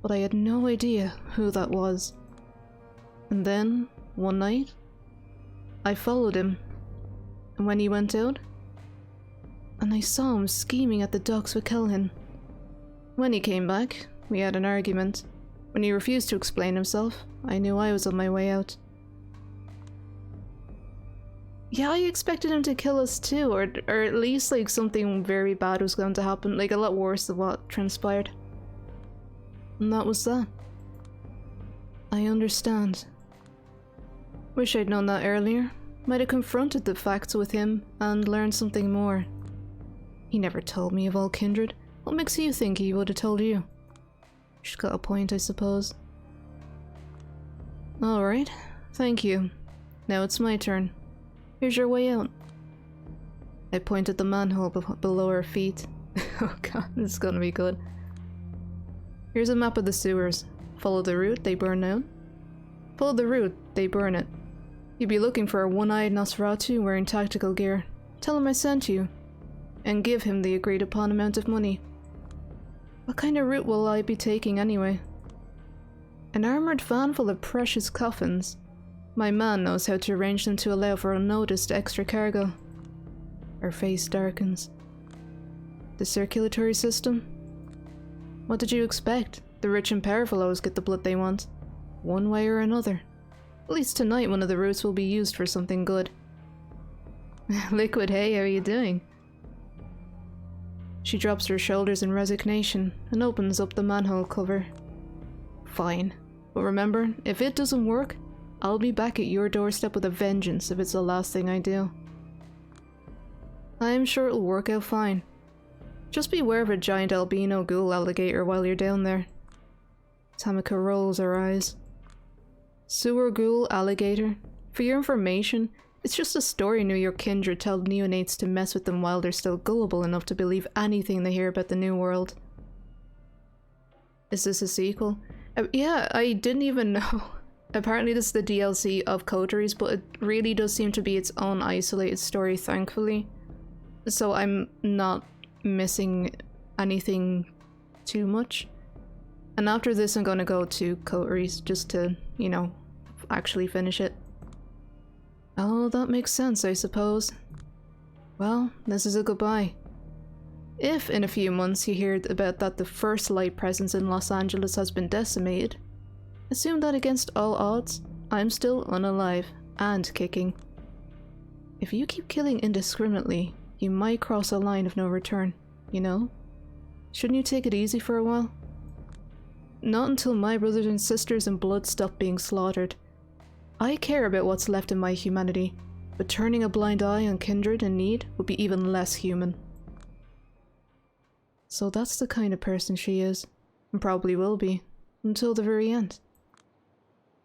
but I had no idea who that was. And then, one night, I followed him, and when he went out, and I saw him scheming at the docks with Callahan. When he came back, we had an argument. When he refused to explain himself, I knew I was on my way out. Yeah, I expected him to kill us too, or at least like something very bad was going to happen, like a lot worse than what transpired. And that was that. I understand. Wish I'd known that earlier. Might have confronted the facts with him and learned something more. He never told me of all kindred. What makes you think he would have told you? She's got a point, I suppose. Alright, thank you. Now it's my turn. Here's your way out. I pointed the manhole below our feet. Oh god, this is gonna be good. Here's a map of the sewers. Follow the route, they burn out. Follow the route, they burn it. You'd be looking for a one-eyed Nosferatu wearing tactical gear. Tell him I sent you. And give him the agreed upon amount of money. What kind of route will I be taking anyway? An armoured van full of precious coffins. My man knows how to arrange them to allow for unnoticed extra cargo. Her face darkens. The circulatory system? What did you expect? The rich and powerful always get the blood they want. One way or another. At least tonight one of the routes will be used for something good. Liquid, hey, how are you doing? She drops her shoulders in resignation and opens up the manhole cover. Fine. But remember, if it doesn't work, I'll be back at your doorstep with a vengeance if it's the last thing I do. I am sure it'll work out fine. Just beware of a giant albino ghoul alligator while you're down there. Tamika rolls her eyes. Sewer ghoul alligator? For your information, it's just a story New York kindred tell neonates to mess with them while they're still gullible enough to believe anything they hear about the new world. Is this a sequel? Yeah, I didn't even know. Apparently this is the DLC of Coteries, but it really does seem to be its own isolated story, thankfully. So I'm not missing anything too much. And after this I'm gonna go to Coteries just to, you know, actually finish it. Oh, that makes sense, I suppose. Well, this is a goodbye. If in a few months you hear about that the first light presence in Los Angeles has been decimated, assume that against all odds, I'm still unalive and kicking. If you keep killing indiscriminately, you might cross a line of no return, you know? Shouldn't you take it easy for a while? Not until my brothers and sisters in blood stop being slaughtered. I care about what's left in my humanity, but turning a blind eye on kindred in need would be even less human. So that's the kind of person she is, and probably will be, until the very end.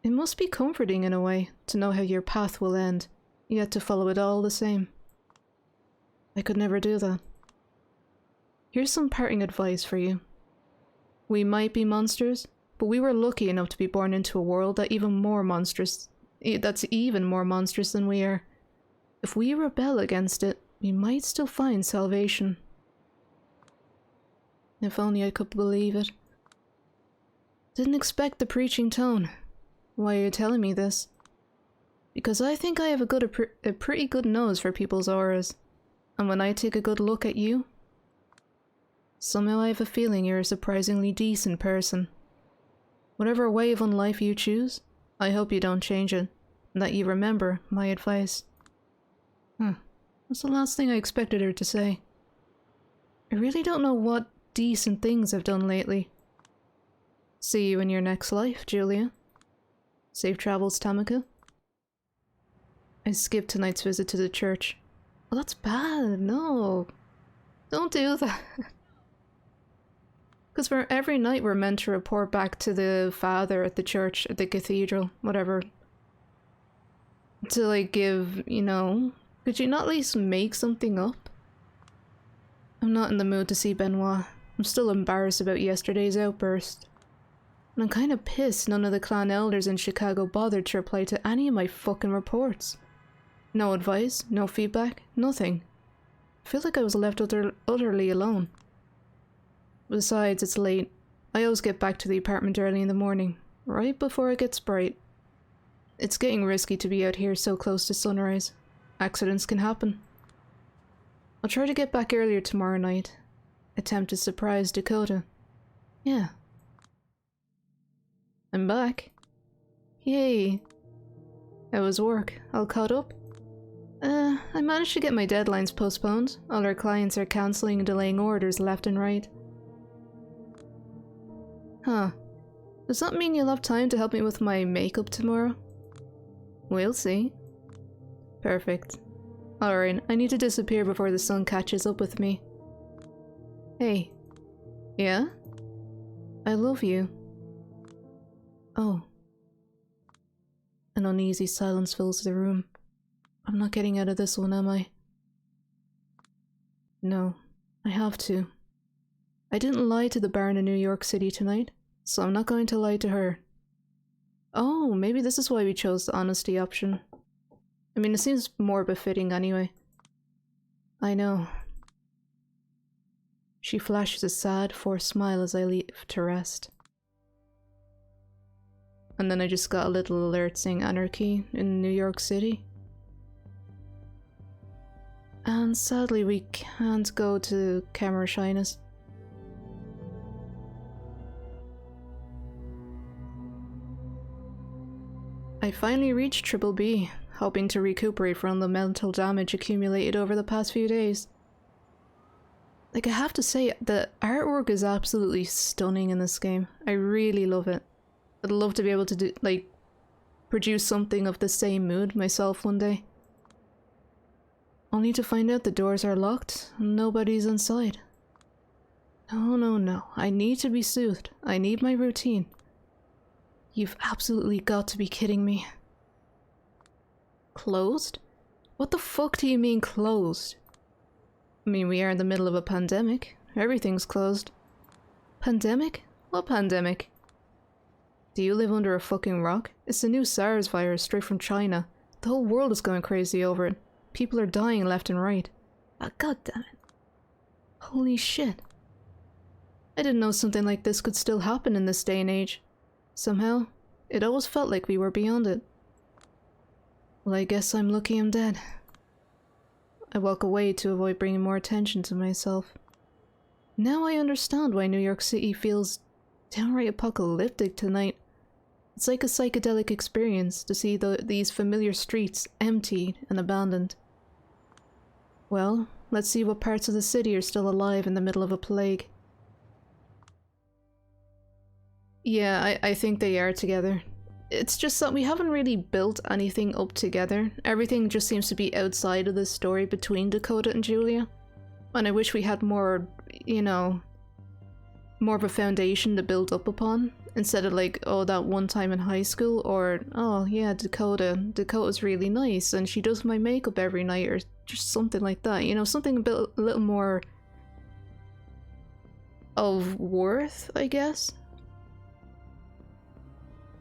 It must be comforting in a way, to know how your path will end, yet to follow it all the same. I could never do that. Here's some parting advice for you. We might be monsters, but we were lucky enough to be born into a world that's even more monstrous than we are. If we rebel against it, we might still find salvation. If only I could believe it. Didn't expect the preaching tone. Why are you telling me this? Because I think I have a pretty good nose for people's auras. And when I take a good look at you, somehow I have a feeling you're a surprisingly decent person. Whatever wave on life you choose, I hope you don't change it, and that you remember my advice. That's the last thing I expected her to say. I really don't know what decent things I've done lately. See you in your next life, Julia. Safe travels, Tamika. I skipped tonight's visit to the church. Oh, that's bad. No. Don't do that. Because for every night we're meant to report back to the father at the church, at the cathedral, whatever. To like give, you know, could you not at least make something up? I'm not in the mood to see Benoit. I'm still embarrassed about yesterday's outburst. And I'm kinda pissed none of the clan elders in Chicago bothered to reply to any of my fucking reports. No advice, no feedback, nothing. I feel like I was left utterly alone. Besides, it's late. I always get back to the apartment early in the morning, right before it gets bright. It's getting risky to be out here so close to sunrise. Accidents can happen. I'll try to get back earlier tomorrow night. Attempt to surprise Dakota. Yeah. I'm back. Yay. How was work? All caught up? I managed to get my deadlines postponed. All our clients are cancelling and delaying orders left and right. Huh. Does that mean you'll have time to help me with my makeup tomorrow? We'll see. Perfect. Alright, I need to disappear before the sun catches up with me. Hey. Yeah? I love you. Oh. An uneasy silence fills the room. I'm not getting out of this one, am I? No, I have to. I didn't lie to the Baron in New York City tonight, so I'm not going to lie to her. Oh, maybe this is why we chose the honesty option. I mean, it seems more befitting anyway. I know. She flashes a sad, forced smile as I leave to rest. And then I just got a little alert saying anarchy in New York City. And sadly we can't go to Camera Shyness. I finally reached Triple B, hoping to recuperate from the mental damage accumulated over the past few days. Like, I have to say, the artwork is absolutely stunning in this game. I really love it. I'd love to be able to produce something of the same mood myself one day. Only to find out the doors are locked and nobody's inside. No, no, no. I need to be soothed. I need my routine. You've absolutely got to be kidding me. Closed? What the fuck do you mean closed? I mean, we are in the middle of a pandemic. Everything's closed. Pandemic? What pandemic? Do you live under a fucking rock? It's the new SARS virus straight from China. The whole world is going crazy over it. People are dying left and right. Ah, god damn it. Holy shit. I didn't know something like this could still happen in this day and age. Somehow, it always felt like we were beyond it. Well, I guess I'm lucky I'm dead. I walk away to avoid bringing more attention to myself. Now I understand why New York City feels downright apocalyptic tonight. It's like a psychedelic experience to see these familiar streets emptied and abandoned. Well, let's see what parts of the city are still alive in the middle of a plague. Yeah, I think they are together. It's just that we haven't really built anything up together. Everything just seems to be outside of the story between Dakota and Julia. And I wish we had more, you know, more of a foundation to build up upon. Instead of like, oh, that one time in high school, or, oh yeah, Dakota's really nice and she does my makeup every night, or just something like that. You know, something a little more of worth, I guess.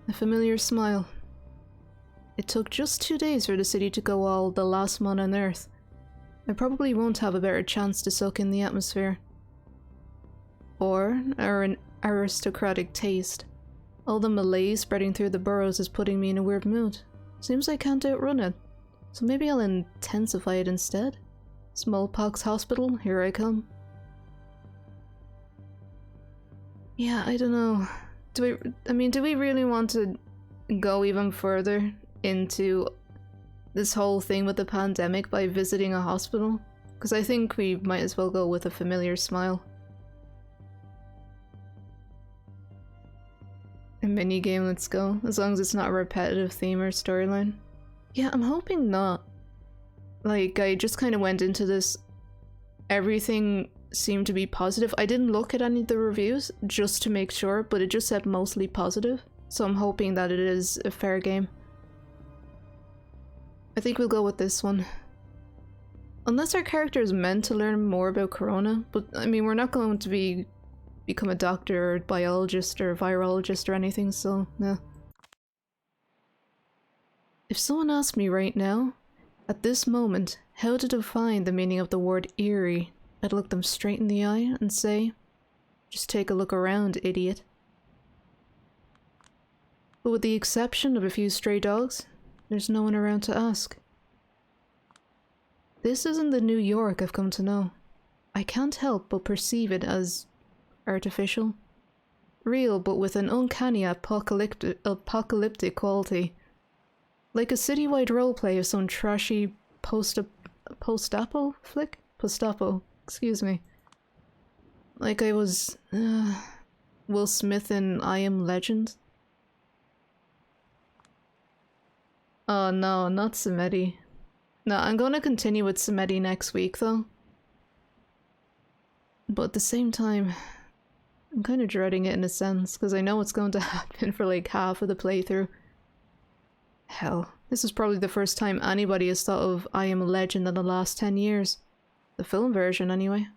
A familiar smile. It took just 2 days for the city to go all the last man on Earth. I probably won't have a better chance to soak in the atmosphere. Or an aristocratic taste. All the malaise spreading through the boroughs is putting me in a weird mood. Seems I can't outrun it. So maybe I'll intensify it instead? Smallpox hospital, here I come. Yeah, I don't know. Do we really want to go even further into this whole thing with the pandemic by visiting a hospital? Because I think we might as well go with a familiar smile. A minigame, let's go. As long as it's not a repetitive theme or storyline. Yeah, I'm hoping not. Like, I just kind of went into this. Everything seemed to be positive. I didn't look at any of the reviews just to make sure, but it just said mostly positive. So I'm hoping that it is a fair game. I think we'll go with this one. Unless our character is meant to learn more about Corona, but I mean, we're not going to become a doctor or biologist or virologist or anything, so no. If someone asked me right now, at this moment, how to define the meaning of the word eerie, I'd look them straight in the eye and say, just take a look around, idiot. But with the exception of a few stray dogs, there's no one around to ask. This isn't the New York I've come to know. I can't help but perceive it as artificial. Real, but with an uncanny apocalyptic quality. Like a citywide roleplay of some trashy post-apo flick? Post-apo, excuse me. Like I was Will Smith in I Am Legend. Oh no, not Samedi. No, I'm gonna continue with Samedi next week though. But at the same time, I'm kind of dreading it in a sense, because I know it's going to happen for like half of the playthrough. Hell, this is probably the first time anybody has thought of I Am a Legend in the last 10 years. The film version, anyway.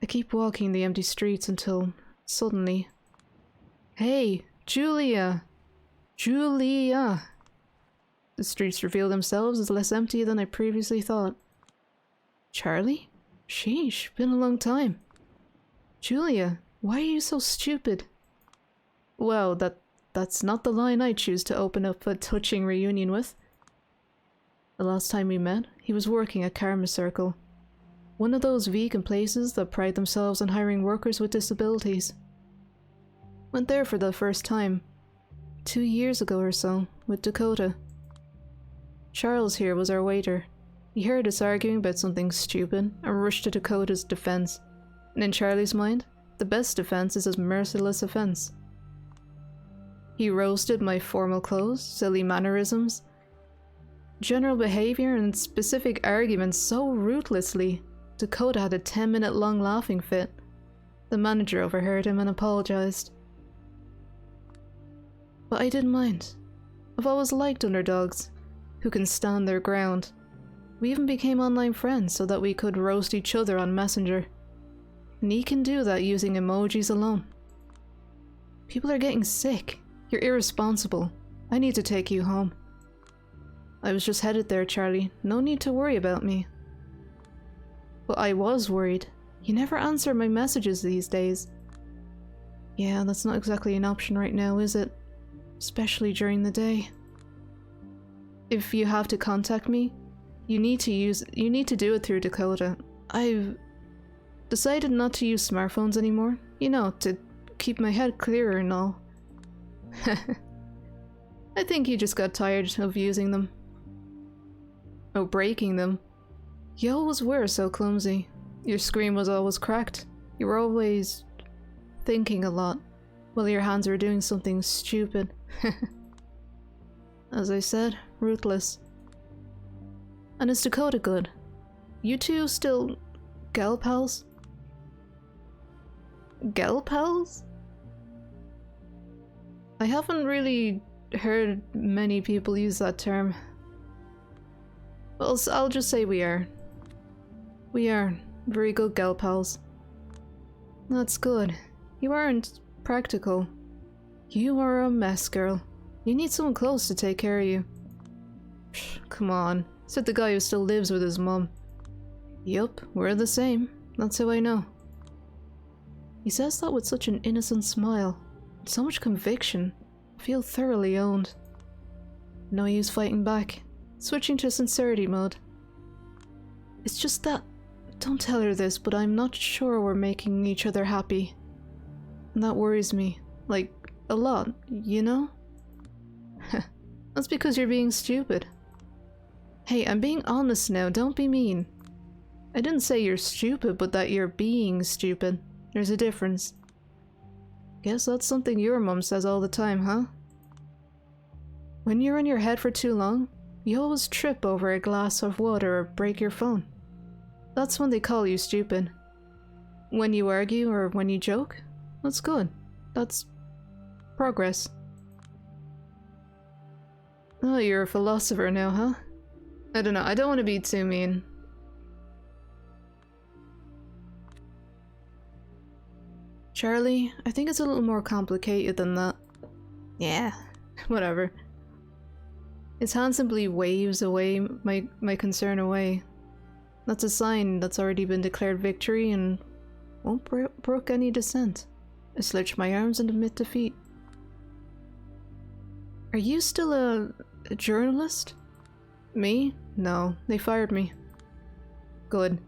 I keep walking the empty streets until, suddenly... Hey, Julia! Julia! The streets reveal themselves as less empty than I previously thought. Charlie? Sheesh, been a long time. Julia, why are you so stupid? Well, that's not the line I choose to open up a touching reunion with. The last time we met, he was working at Karma Circle, one of those vegan places that pride themselves on hiring workers with disabilities. Went there for the first time, 2 years ago or so, with Dakota. Charles here was our waiter. He heard us arguing about something stupid and rushed to Dakota's defense. And in Charlie's mind, the best defense is a merciless offense. He roasted my formal clothes, silly mannerisms, general behavior, and specific arguments so ruthlessly, Dakota had a 10-minute long laughing fit. The manager overheard him and apologized. But I didn't mind. I've always liked underdogs, who can stand their ground. We even became online friends so that we could roast each other on Messenger. And he can do that using emojis alone. People are getting sick. You're irresponsible. I need to take you home. I was just headed there, Charlie. No need to worry about me. But I was worried. You never answer my messages these days. Yeah, that's not exactly an option right now, is it? Especially during the day. If you have to contact me, you need to do it through Dakota. I've decided not to use smartphones anymore. You know, to keep my head clearer and all. I think you just got tired of using them. Oh, breaking them. You always were so clumsy. Your screen was always cracked. You were always thinking a lot while your hands were doing something stupid. As I said, ruthless. And is Dakota good? You two still gal pals? Gal pals? I haven't really heard many people use that term. Well, I'll just say we are. We are very good gal pals. That's good. You aren't practical. You are a mess, girl. You need someone close to take care of you. Psh, come on, said the guy who still lives with his mum. Yup, we're the same. That's how I know. He says that with such an innocent smile, with so much conviction. I feel thoroughly owned. No use fighting back. Switching to sincerity mode. It's just that, don't tell her this, but I'm not sure we're making each other happy. And that worries me. Like, a lot, you know? That's because you're being stupid. Hey, I'm being honest now, don't be mean. I didn't say you're stupid, but that you're being stupid. There's a difference. Guess that's something your mum says all the time, huh? When you're in your head for too long, you always trip over a glass of water or break your phone. That's when they call you stupid. When you argue or when you joke, that's good. That's progress. Oh, you're a philosopher now, huh? I don't know, I don't want to be too mean. Charlie, I think it's a little more complicated than that. Yeah, whatever. His hand simply waves away my concern away. That's a sign that's already been declared victory and won't brook any dissent. I slouch my arms and admit defeat. Are you still a journalist? Me? No, they fired me. Good.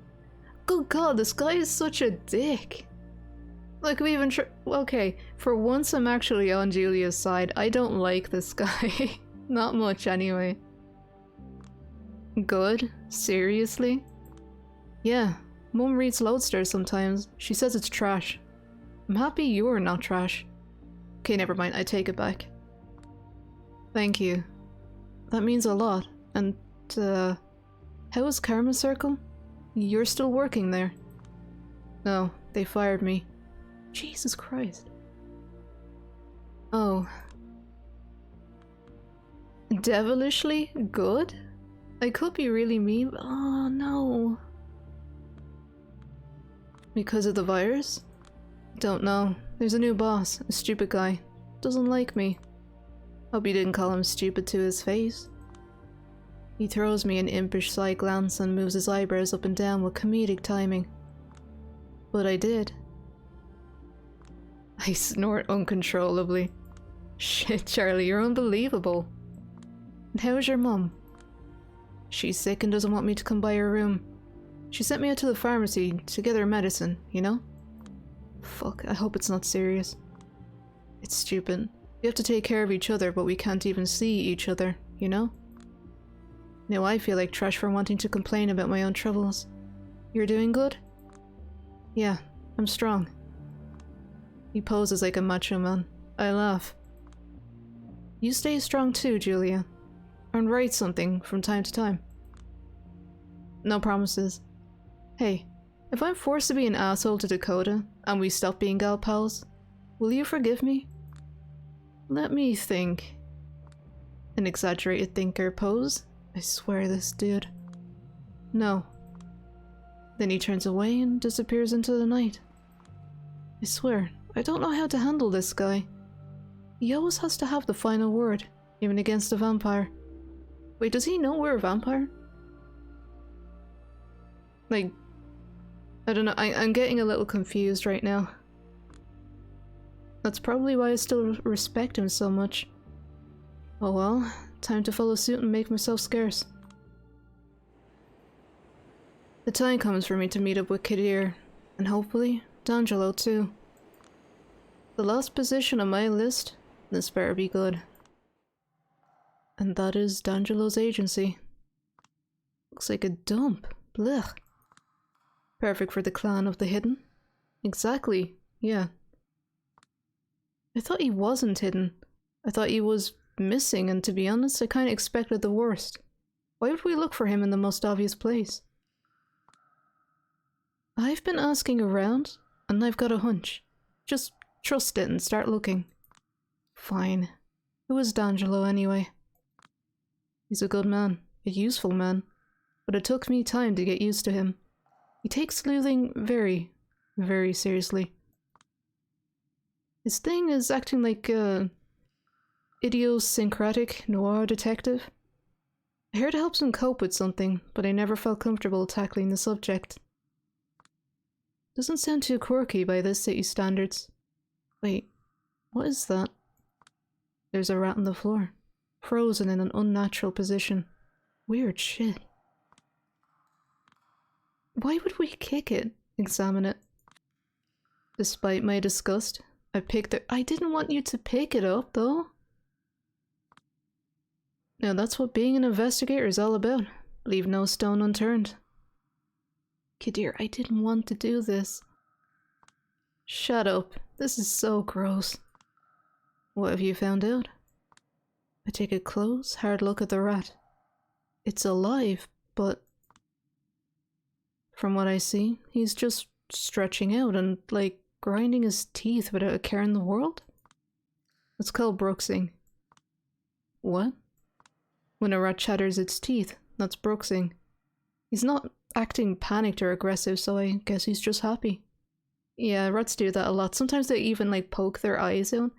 Good God, this guy is such a dick. Like, we even okay, for once I'm actually on Julia's side. I don't like this guy. Not much, anyway. Good? Seriously? Yeah, Mum reads Lodestar sometimes. She says it's trash. I'm happy you're not trash. Okay, never mind, I take it back. Thank you. That means a lot. And, how is Karma Circle? You're still working there? No, they fired me. Jesus Christ. Oh. Devilishly good? I could be really mean, but oh no. Because of the virus? Don't know. There's a new boss, a stupid guy. Doesn't like me. Hope you didn't call him stupid to his face. He throws me an impish side glance and moves his eyebrows up and down with comedic timing. But I did. I snort uncontrollably. Shit, Charlie, you're unbelievable. And how's your mum? She's sick and doesn't want me to come by her room. She sent me out to the pharmacy to get her medicine, you know? Fuck, I hope it's not serious. It's stupid. We have to take care of each other, but we can't even see each other, you know? Now I feel like trash for wanting to complain about my own troubles. You're doing good? Yeah, I'm strong. He poses like a macho man. I laugh. You stay strong too, Julia. And write something from time to time. No promises. Hey, if I'm forced to be an asshole to Dakota, and we stop being gal pals, will you forgive me? Let me think. An exaggerated thinker pose? I swear this dude. No. Then he turns away and disappears into the night. I swear, I don't know how to handle this guy. He always has to have the final word, even against a vampire. Wait, does he know we're a vampire? Like, I don't know, I'm getting a little confused right now. That's probably why I still respect him so much. Oh well, time to follow suit and make myself scarce. The time comes for me to meet up with Kadir, and hopefully, D'Angelo too. The last position on my list, this better be good. And that is D'Angelo's agency. Looks like a dump. Blech. Perfect for the clan of the hidden. Exactly, yeah. I thought he wasn't hidden. I thought he was missing, and to be honest, I kinda expected the worst. Why would we look for him in the most obvious place? I've been asking around, and I've got a hunch. Just trust it and start looking. Fine. Who is D'Angelo anyway? He's a good man, a useful man, but it took me time to get used to him. He takes sleuthing very, very seriously. His thing is acting like a idiosyncratic noir detective. I heard it helps him cope with something, but I never felt comfortable tackling the subject. Doesn't sound too quirky by this city standards. Wait, what is that? There's a rat on the floor, frozen in an unnatural position. Weird shit. Why would we kick it? Examine it. Despite my disgust, I picked it. I didn't want you to pick it up, though. Now that's what being an investigator is all about. Leave no stone unturned. Kadir, I didn't want to do this. Shut up. This is so gross. What have you found out? I take a close, hard look at the rat. It's alive, but from what I see, he's just stretching out and, like, grinding his teeth without a care in the world? It's called bruxing. What? When a rat chatters its teeth, that's bruxing. He's not acting panicked or aggressive, so I guess he's just happy. Yeah, rats do that a lot. Sometimes they even, like, poke their eyes out,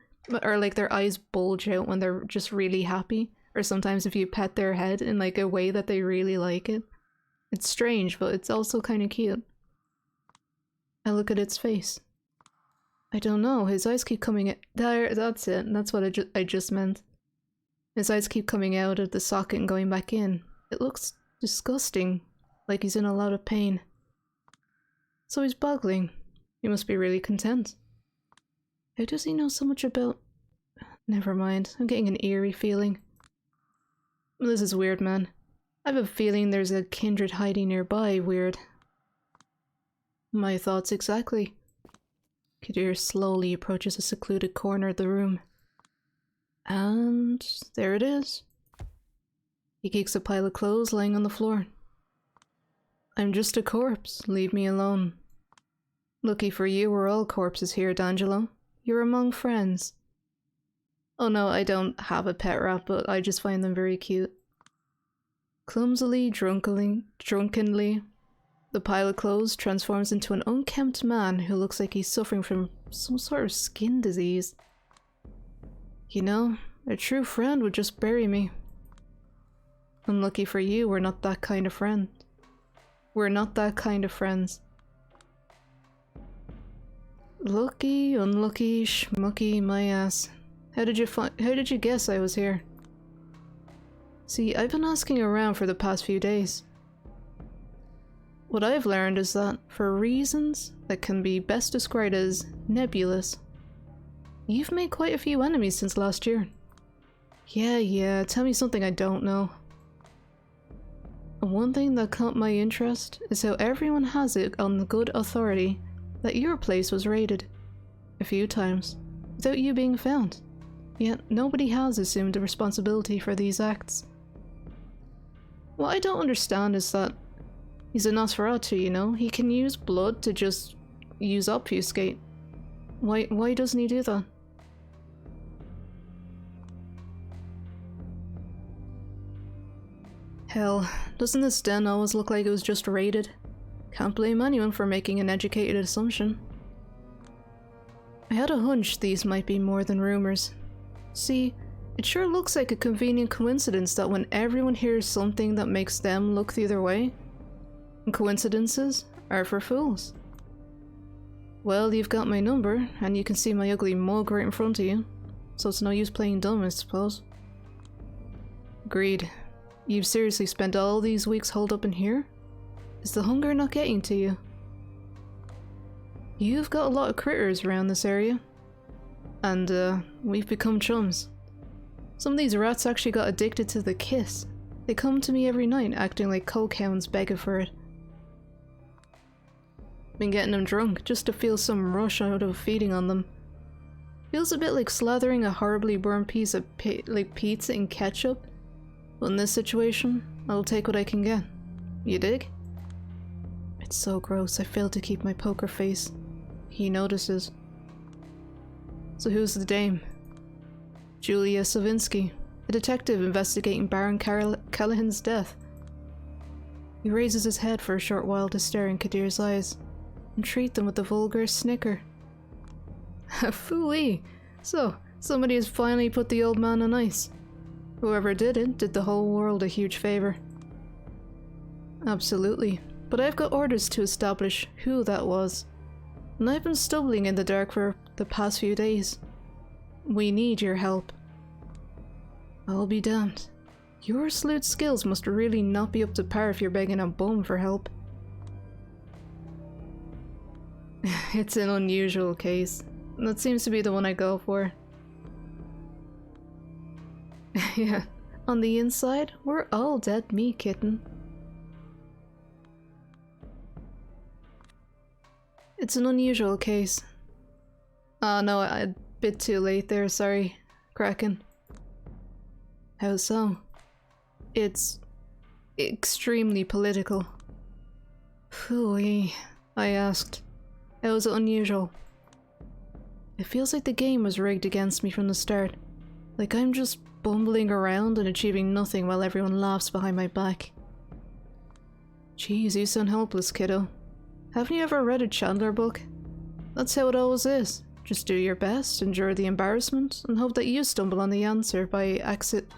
or, like, their eyes bulge out when they're just really happy. Or sometimes if you pet their head in, like, a way that they really like it. It's strange, but it's also kind of cute. I look at its face. I don't know, his eyes keep coming out. There, that's it. That's what I just meant. His eyes keep coming out of the socket and going back in. It looks disgusting, like he's in a lot of pain. So he's boggling. He must be really content. How does he know so much about... Never mind, I'm getting an eerie feeling. This is weird, man. I have a feeling there's a kindred hiding nearby. Weird. My thoughts exactly. Kadir slowly approaches a secluded corner of the room. And there it is. He kicks a pile of clothes lying on the floor. I'm just a corpse. Leave me alone. Lucky for you, we're all corpses here, D'Angelo. You're among friends. Oh no, I don't have a pet rat, but I just find them very cute. Clumsily, drunkenly, the pile of clothes transforms into an unkempt man who looks like he's suffering from some sort of skin disease. You know, a true friend would just bury me. Unlucky for you, we're not that kind of friend. We're not that kind of friends. Lucky, unlucky, schmucky, my ass. How did you guess I was here? See, I've been asking around for the past few days. What I've learned is that, for reasons that can be best described as nebulous, you've made quite a few enemies since last year. Yeah, tell me something I don't know. One thing that caught my interest is how everyone has it on the good authority that your place was raided a few times, without you being found. Yet nobody has assumed the responsibility for these acts. What I don't understand is that he's a Nosferatu, you know? He can use blood to just use obfuscate. Why doesn't he do that? Hell, doesn't this den always look like it was just raided? Can't blame anyone for making an educated assumption. I had a hunch these might be more than rumors. See, it sure looks like a convenient coincidence that when everyone hears something that makes them look the other way, coincidences are for fools. Well, you've got my number, and you can see my ugly mug right in front of you, so it's no use playing dumb, I suppose. Agreed. You've seriously spent all these weeks holed up in here? Is the hunger not getting to you? You've got a lot of critters around this area, and we've become chums. Some of these rats actually got addicted to the kiss. They come to me every night acting like cokehounds begging for it. Been getting them drunk just to feel some rush out of feeding on them. Feels a bit like slathering a horribly burned piece of pizza in ketchup. But in this situation, I'll take what I can get. You dig? It's so gross, I failed to keep my poker face. He notices. So who's the dame? Julia Savinsky, a detective investigating Baron Callahan's death. He raises his head for a short while to stare in Kadir's eyes, and treat them with a vulgar snicker. Phooey! So, somebody has finally put the old man on ice. Whoever did it did the whole world a huge favor. Absolutely, but I've got orders to establish who that was. And I've been stumbling in the dark for the past few days. We need your help. I'll be damned. Your sleuth skills must really not be up to par if you're begging a bum for help. It's an unusual case. That seems to be the one I go for. Yeah, on the inside, we're all dead meat, kitten. It's an unusual case. Oh no, a bit too late there, sorry. Kraken. How so? It's extremely political. Phooey, I asked. How is it unusual? It feels like the game was rigged against me from the start. Like I'm just bumbling around and achieving nothing while everyone laughs behind my back. Jeez, you sound helpless, kiddo. Haven't you ever read a Chandler book? That's how it always is. Just do your best, endure the embarrassment, and hope that you stumble on the answer by accident.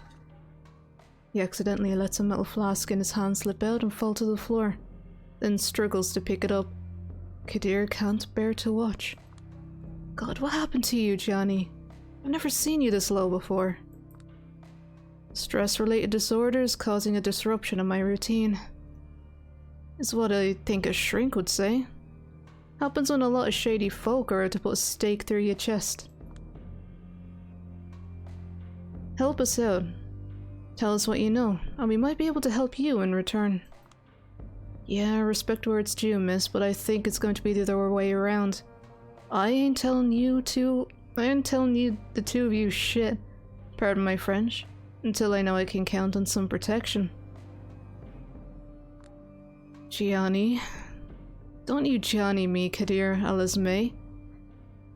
He accidentally lets a metal flask in his hand slip out and fall to the floor, then struggles to pick it up. Kadir can't bear to watch. God, what happened to you, Johnny? I've never seen you this low before. Stress-related disorders causing a disruption in my routine. Is what I think a shrink would say. Happens when a lot of shady folk are out to put a stake through your chest. Help us out. Tell us what you know, and we might be able to help you in return. Yeah, respect where it's due, miss, but I think it's going to be the other way around. I ain't telling the two of you shit, pardon my French, until I know I can count on some protection. Gianni. Don't you Johnny me, Kadir Alismay.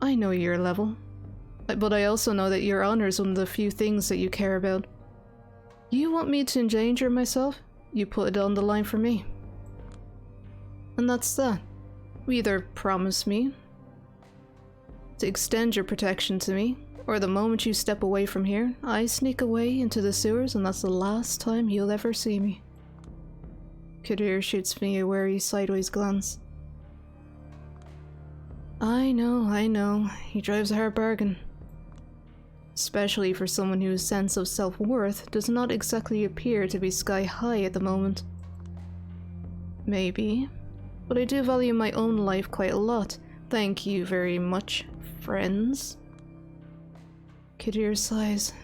I know your level. But I also know that your honor is one of the few things that you care about. You want me to endanger myself? You put it on the line for me. And that's that. You either promise me to extend your protection to me, or the moment you step away from here, I sneak away into the sewers and that's the last time you'll ever see me. Kadir shoots me a wary sideways glance. I know, he drives a hard bargain. Especially for someone whose sense of self-worth does not exactly appear to be sky-high at the moment. Maybe, but I do value my own life quite a lot. Thank you very much, friends. Kadir sighs.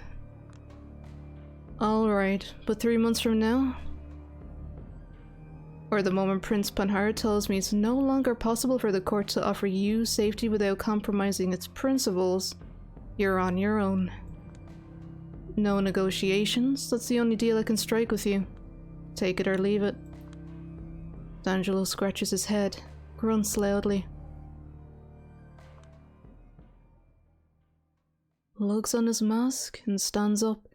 Alright, but 3 months from now? Or the moment Prince Panhard tells me it's no longer possible for the court to offer you safety without compromising its principles, you're on your own. No negotiations, that's the only deal I can strike with you. Take it or leave it. D'Angelo scratches his head, grunts loudly. Lugs on his mask and stands up.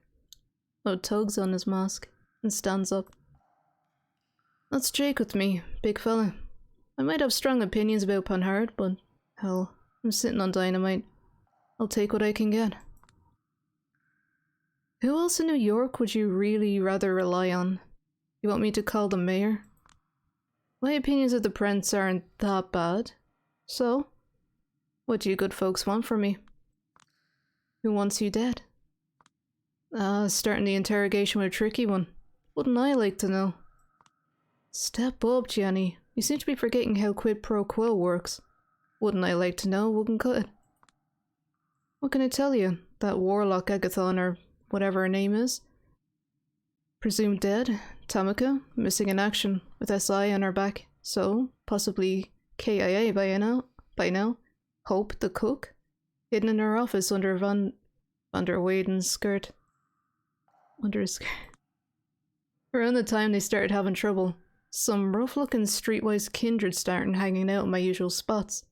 Oh, tugs on his mask and stands up. That's Jake with me, big fella. I might have strong opinions about Panhard, but hell, I'm sitting on dynamite. I'll take what I can get. Who else in New York would you really rather rely on? You want me to call the mayor? My opinions of the prince aren't that bad. So, what do you good folks want from me? Who wants you dead? Starting the interrogation with a tricky one. Wouldn't I like to know? Step up, Gianni. You seem to be forgetting how quid pro quo works. Wouldn't I like to know, wouldn't cut it? What can I tell you? That warlock Agathon, or whatever her name is. Presumed dead. Tamika, missing in action, with SI on her back. So, possibly KIA by now. Hope, the cook, hidden in her office under Van der Weyden's skirt. Under his skirt. Around the time they started having trouble, some rough-looking streetwise kindred started hanging out in my usual spots.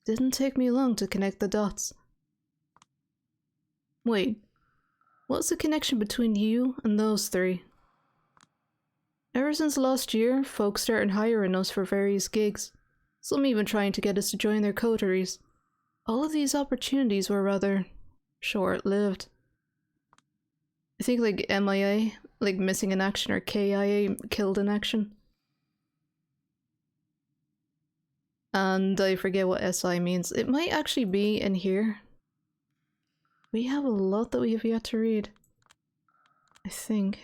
Didn't take me long to connect the dots. Wait, what's the connection between you and those three? Ever since last year, folks started hiring us for various gigs. Some even trying to get us to join their coteries. all of these opportunities were rather short-lived. I think like MIA, like missing in action, or KIA, killed in action. And I forget what SI means. It might actually be in here. We have a lot that we have yet to read, I think.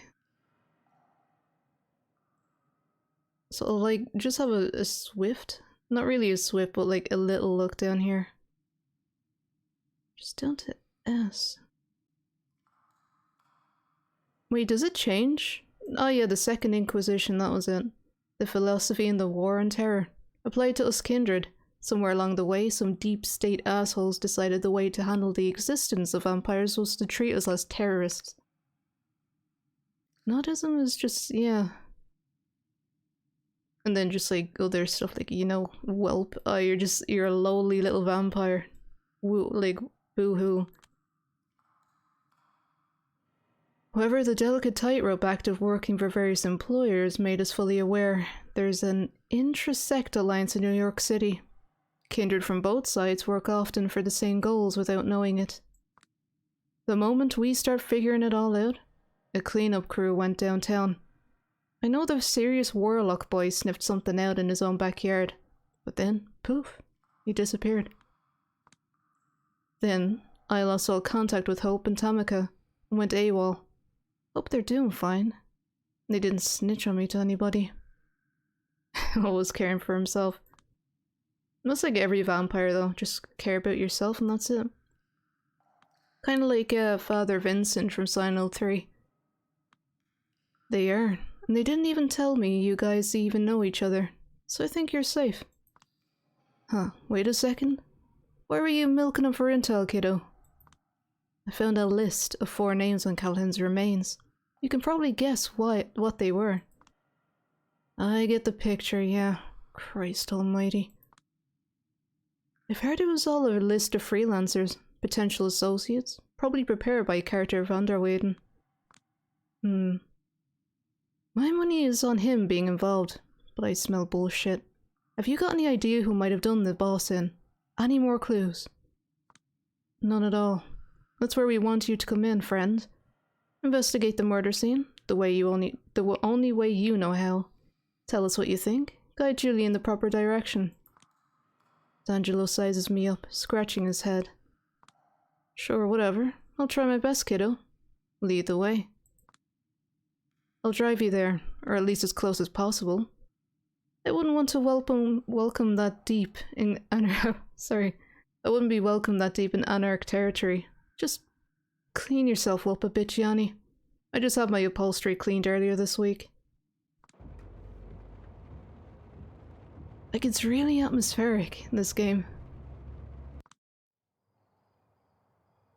So I'll like just have a swift, not really a swift, but like a little look down here. Just down to S. Wait, does it change? Oh yeah, the Second Inquisition, that was it. The philosophy and the war and terror. Applied to us kindred. Somewhere along the way, some deep state assholes decided the way to handle the existence of vampires was to treat us as terrorists. Nodism is just, yeah. And then just like other stuff like, you know, whelp. Oh, you're a lowly little vampire. Woo, like, boo-hoo. However, the delicate tightrope act of working for various employers made us fully aware there's an intra-sect alliance in New York City. Kindred from both sides work often for the same goals without knowing it. The moment we start figuring it all out, a cleanup crew went downtown. I know the serious warlock boy sniffed something out in his own backyard, but then, poof, he disappeared. Then, I lost all contact with Hope and Tamika, and went AWOL. Hope they're doing fine. They didn't snitch on me to anybody. Always caring for himself. That's like every vampire though, just care about yourself and that's it. Kinda like Father Vincent from Silent 3. They are, and they didn't even tell me you guys even know each other, so I think you're safe. Huh, wait a second. Why were you milking him for intel, kiddo? I found a list of 4 names on Calhoun's remains. You can probably guess what they were. I get the picture, yeah. Christ almighty. I've heard it was all a list of freelancers, potential associates, probably prepared by Carter van der Weyden. My money is on him being involved, but I smell bullshit. Have you got any idea who might have done the boss in? Any more clues? None at all. That's where we want you to come in, friend. Investigate the murder scene, the only way you know how. Tell us what you think. Guide Julie in the proper direction. D'Angelo sizes me up, scratching his head. Sure, whatever. I'll try my best, kiddo. Lead the way. I'll drive you there, or at least as close as possible. I wouldn't want to welcome that deep in sorry. I wouldn't be welcome that deep in Anarch territory. Just clean yourself up a bit, Gianni. I just had my upholstery cleaned earlier this week. Like, it's really atmospheric in this game.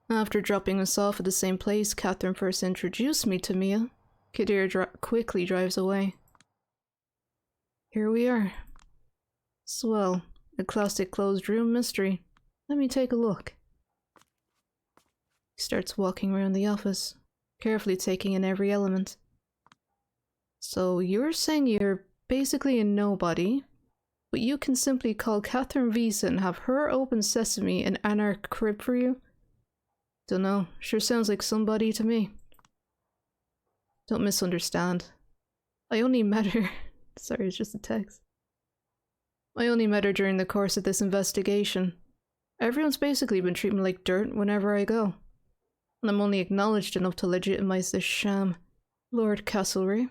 After dropping us off at the same place Catherine first introduced me to Mia, Kadir quickly drives away. Here we are. Swell, a classic closed room mystery. Let me take a look. He starts walking around the office, carefully taking in every element. So you're saying you're basically a nobody, but you can simply call Catherine Visa and have her open sesame and Anarch crib for you? Dunno, sure sounds like somebody to me. Don't misunderstand. I only met her... Sorry, it's just a text. I only met her during the course of this investigation. Everyone's basically been treating me like dirt whenever I go. And I'm only acknowledged enough to legitimize this sham. Lord Castlereagh.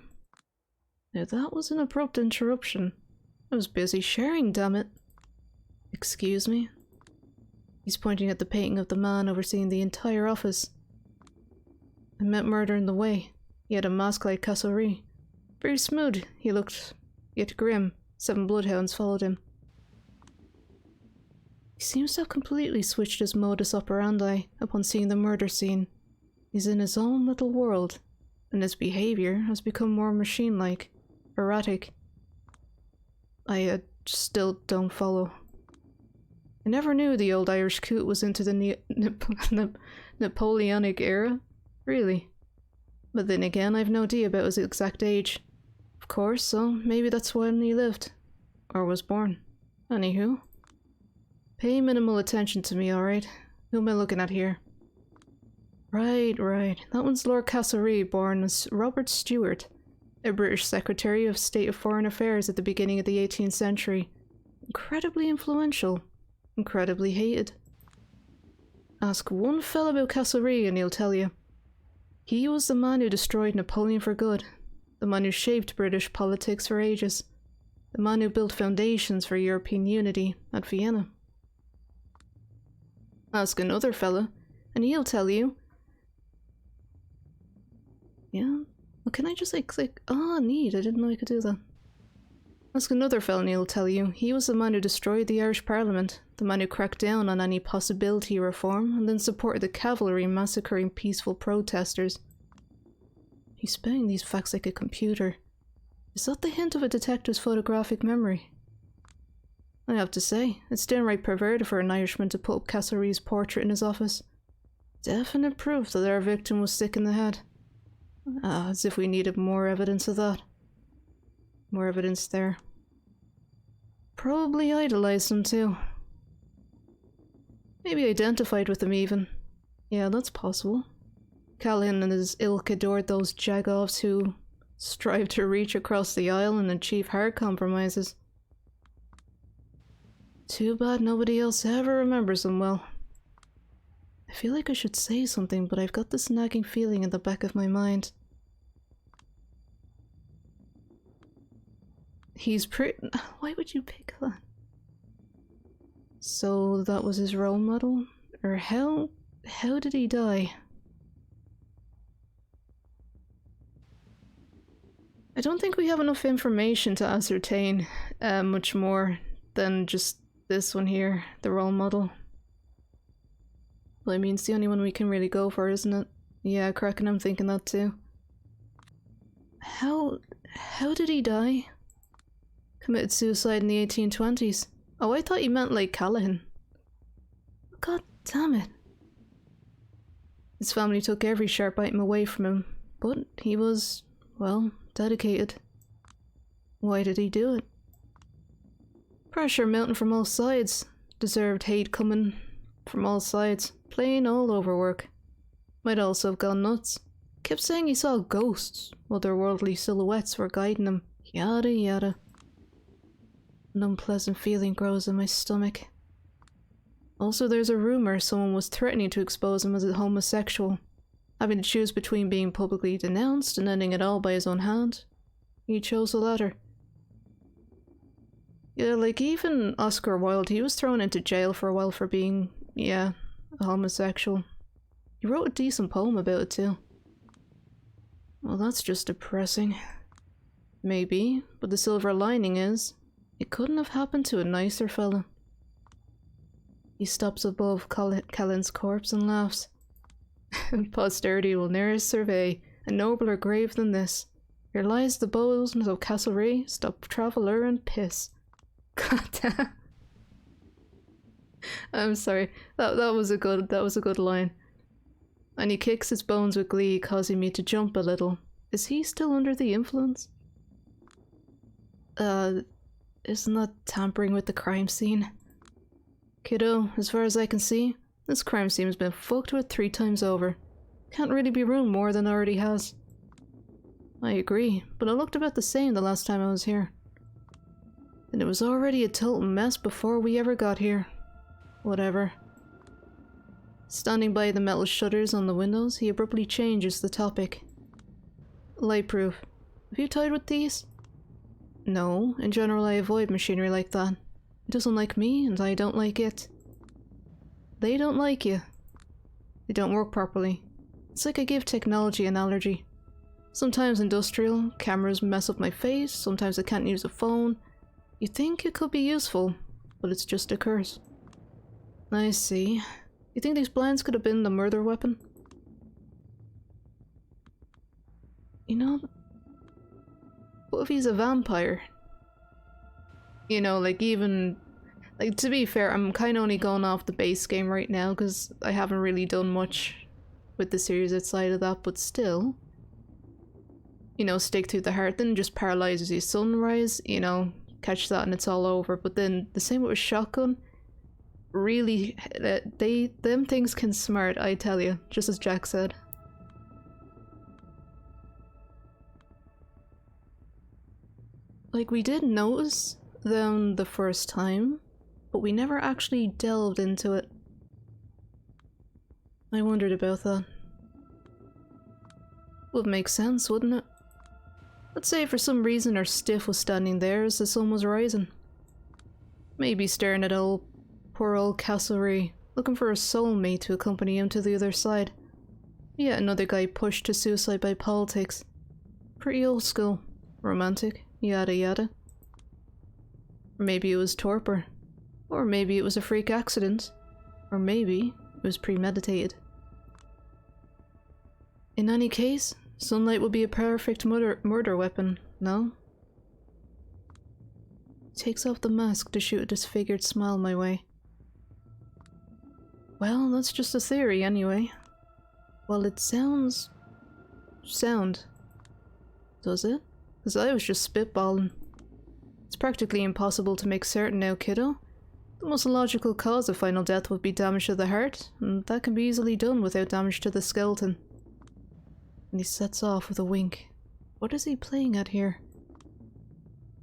Now that was an abrupt interruption. I was busy sharing, damn it. Excuse me? He's pointing at the painting of the man overseeing the entire office. I met Murder in the way. He had a mask like Castlereagh. Very smooth, he looked, yet grim. 7 bloodhounds followed him. He seems to have completely switched his modus operandi upon seeing the murder scene. He's in his own little world, and his behaviour has become more machine-like, erratic. I still don't follow. I never knew the old Irish coot was into the Napoleonic era, really. But then again, I've no idea about his exact age. Of course, so maybe that's when he lived. Or was born. Anywho. Pay minimal attention to me, alright? Who am I looking at here? Right. That one's Lord Castlereagh, born as Robert Stewart, a British Secretary of State of Foreign Affairs at the beginning of the 18th century. Incredibly influential. Incredibly hated. Ask one fella about Castlereagh and he'll tell you. He was the man who destroyed Napoleon for good. The man who shaped British politics for ages. The man who built foundations for European unity at Vienna. Ask another fella, and he'll tell you. Yeah? Well, can I just like click? Oh, neat, I didn't know I could do that. Ask another fella and he'll tell you he was the man who destroyed the Irish Parliament, the man who cracked down on any possibility of reform, and then supported the cavalry massacring peaceful protesters. He's spelling these facts like a computer. Is that the hint of a detective's photographic memory? I have to say, it's downright perverted for an Irishman to put up Castlereagh's portrait in his office. Definite proof that our victim was sick in the head. Ah, as if we needed more evidence of that. More evidence there. Probably idolized him too. Maybe identified with him even. Yeah, that's possible. Callahan and his ilk adored those jagoffs who strive to reach across the aisle and achieve hard compromises. Too bad nobody else ever remembers them well. I feel like I should say something, but I've got this nagging feeling in the back of my mind. He's pretty... Why would you pick that? So that was his role model? Or how did he die? I don't think we have enough information to ascertain much more than just this one here, the role model. Well, I mean, it's the only one we can really go for, isn't it? Yeah, cracking, I'm thinking that too. How did he die? Committed suicide in the 1820s. Oh, I thought you meant like Callahan. God damn it. His family took every sharp item away from him, but he was, well, dedicated. Why did he do it? Pressure mounting from all sides. Deserved hate coming from all sides. Plain all over work. Might also have gone nuts. Kept saying he saw ghosts. Otherworldly silhouettes were guiding him. Yada yada. An unpleasant feeling grows in my stomach. Also, there's a rumor someone was threatening to expose him as a homosexual. Having to choose between being publicly denounced and ending it all by his own hand. He chose the latter. Yeah, like even Oscar Wilde, he was thrown into jail for a while for being, yeah, a homosexual. He wrote a decent poem about it too. Well, that's just depressing. Maybe, but the silver lining is, it couldn't have happened to a nicer fella. He stops above Callan's corpse and laughs. Posterity will ne'er survey a nobler grave than this. Here lies the bones of Castlereagh, stop traveller and piss. God damn. I'm sorry. That was a good line. And he kicks his bones with glee, causing me to jump a little. Is he still under the influence? Isn't that tampering with the crime scene? Kiddo, as far as I can see, this crime scene has been fucked with 3 times over. Can't really be ruined more than it already has. I agree, but it looked about the same the last time I was here. And it was already a total mess before we ever got here. Whatever. Standing by the metal shutters on the windows, he abruptly changes the topic. Lightproof. Have you tied with these? No, in general I avoid machinery like that. It doesn't like me, and I don't like it. They don't like you. They don't work properly. It's like I give technology an allergy. Sometimes industrial, cameras mess up my face, sometimes I can't use a phone. You think it could be useful, but it's just a curse. I see. You think these blinds could have been the murder weapon? You know, what if he's a vampire? You know, like even... Like, to be fair, I'm kind of only going off the base game right now because I haven't really done much with the series outside of that, but still. You know, stick through the heart, then just paralyzes you. Sunrise, you know, catch that and it's all over. But then, the same with a shotgun. really, them things can smart, I tell you, just as Jack said. Like, we did notice them the first time, but we never actually delved into it. I wondered about that. Would make sense, wouldn't it? Let's say for some reason our stiff was standing there as the sun was rising. Maybe staring at poor old Castlereagh, looking for a soulmate to accompany him to the other side. Yet another guy pushed to suicide by politics. Pretty old school. Romantic. Yada yada. Or maybe it was torpor. Or maybe it was a freak accident. Or maybe it was premeditated. In any case, sunlight would be a perfect murder weapon, no? He takes off the mask to shoot a disfigured smile my way. Well, that's just a theory anyway. Well, it sounds... sound. Does it? Because I was just spitballing. It's practically impossible to make certain now, kiddo. The most logical cause of final death would be damage to the heart, and that can be easily done without damage to the skeleton. And he sets off with a wink. What is he playing at here?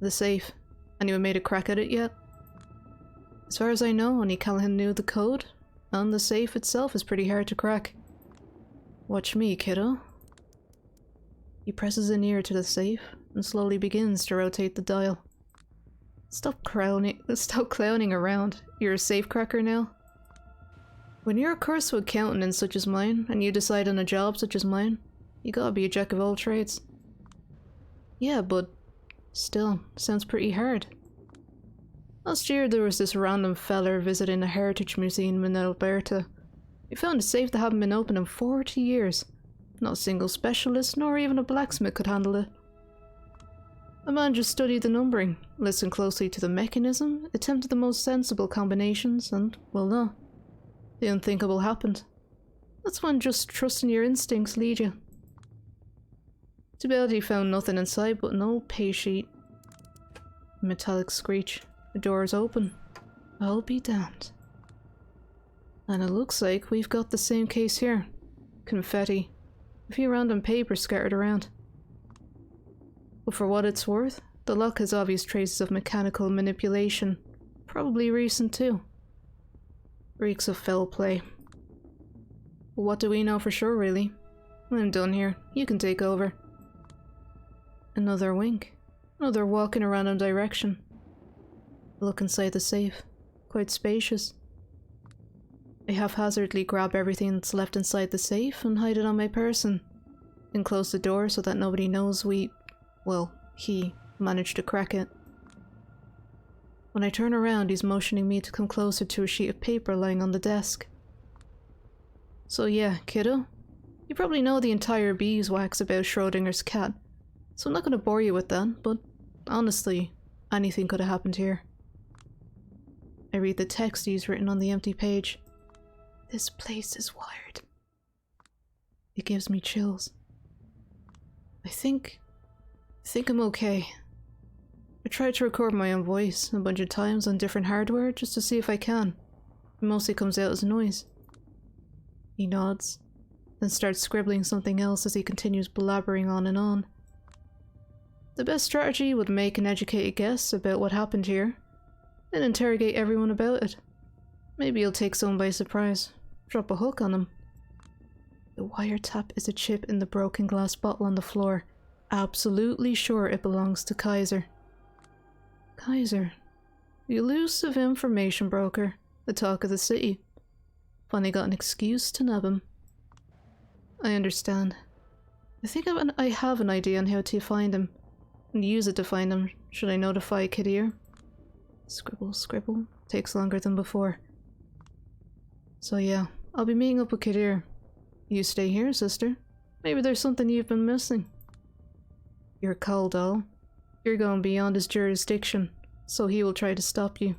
The safe. Anyone made a crack at it yet? As far as I know, only Callahan knew the code, and the safe itself is pretty hard to crack. Watch me, kiddo. He presses an ear to the safe and slowly begins to rotate the dial. Stop clowning around. You're a safe cracker now? When you're a curse with countenance such as mine, and you decide on a job such as mine, you gotta be a jack of all trades. Yeah, but still, sounds pretty hard. Last year there was this random feller visiting a heritage museum in Alberta. He found a safe that hadn't been opened in 40 years. Not a single specialist, nor even a blacksmith could handle it. The man just studied the numbering, listened closely to the mechanism, attempted the most sensible combinations, and, well no. The unthinkable happened. That's when just trusting your instincts lead you. Too bad he found nothing inside but an old pay sheet. A metallic screech. The door is open. I'll be damned. And it looks like we've got the same case here. Confetti. A few random papers scattered around. But for what it's worth, the lock has obvious traces of mechanical manipulation. Probably recent too. Reeks of foul play. But what do we know for sure, really? I'm done here. You can take over. Another wink. Another walk in a random direction. Look inside the safe. Quite spacious. I haphazardly grab everything that's left inside the safe and hide it on my person. Then close the door so that nobody knows he managed to crack it. When I turn around, he's motioning me to come closer to a sheet of paper lying on the desk. So yeah, kiddo. You probably know the entire beeswax about Schrodinger's cat, so I'm not going to bore you with that, but honestly, anything could have happened here. I read the text he's written on the empty page. This place is wired. It gives me chills. I think I'm okay. I tried to record my own voice a bunch of times on different hardware just to see if I can. It mostly comes out as noise. He nods, then starts scribbling something else as he continues blabbering on and on. The best strategy would make an educated guess about what happened here, then interrogate everyone about it. Maybe he'll take someone by surprise. Drop a hook on him. The wiretap is a chip in the broken glass bottle on the floor. Absolutely sure it belongs to Kaiser. Kaiser. The elusive information broker. The talk of the city. Finally got an excuse to nab him. I understand. I think I have an idea on how to find him. And use it to find him. Should I notify Kadir? Scribble, scribble. Takes longer than before. So yeah, I'll be meeting up with Kadir. You stay here, sister. Maybe there's something you've been missing. You're cold, doll. You're going beyond his jurisdiction, so he will try to stop you.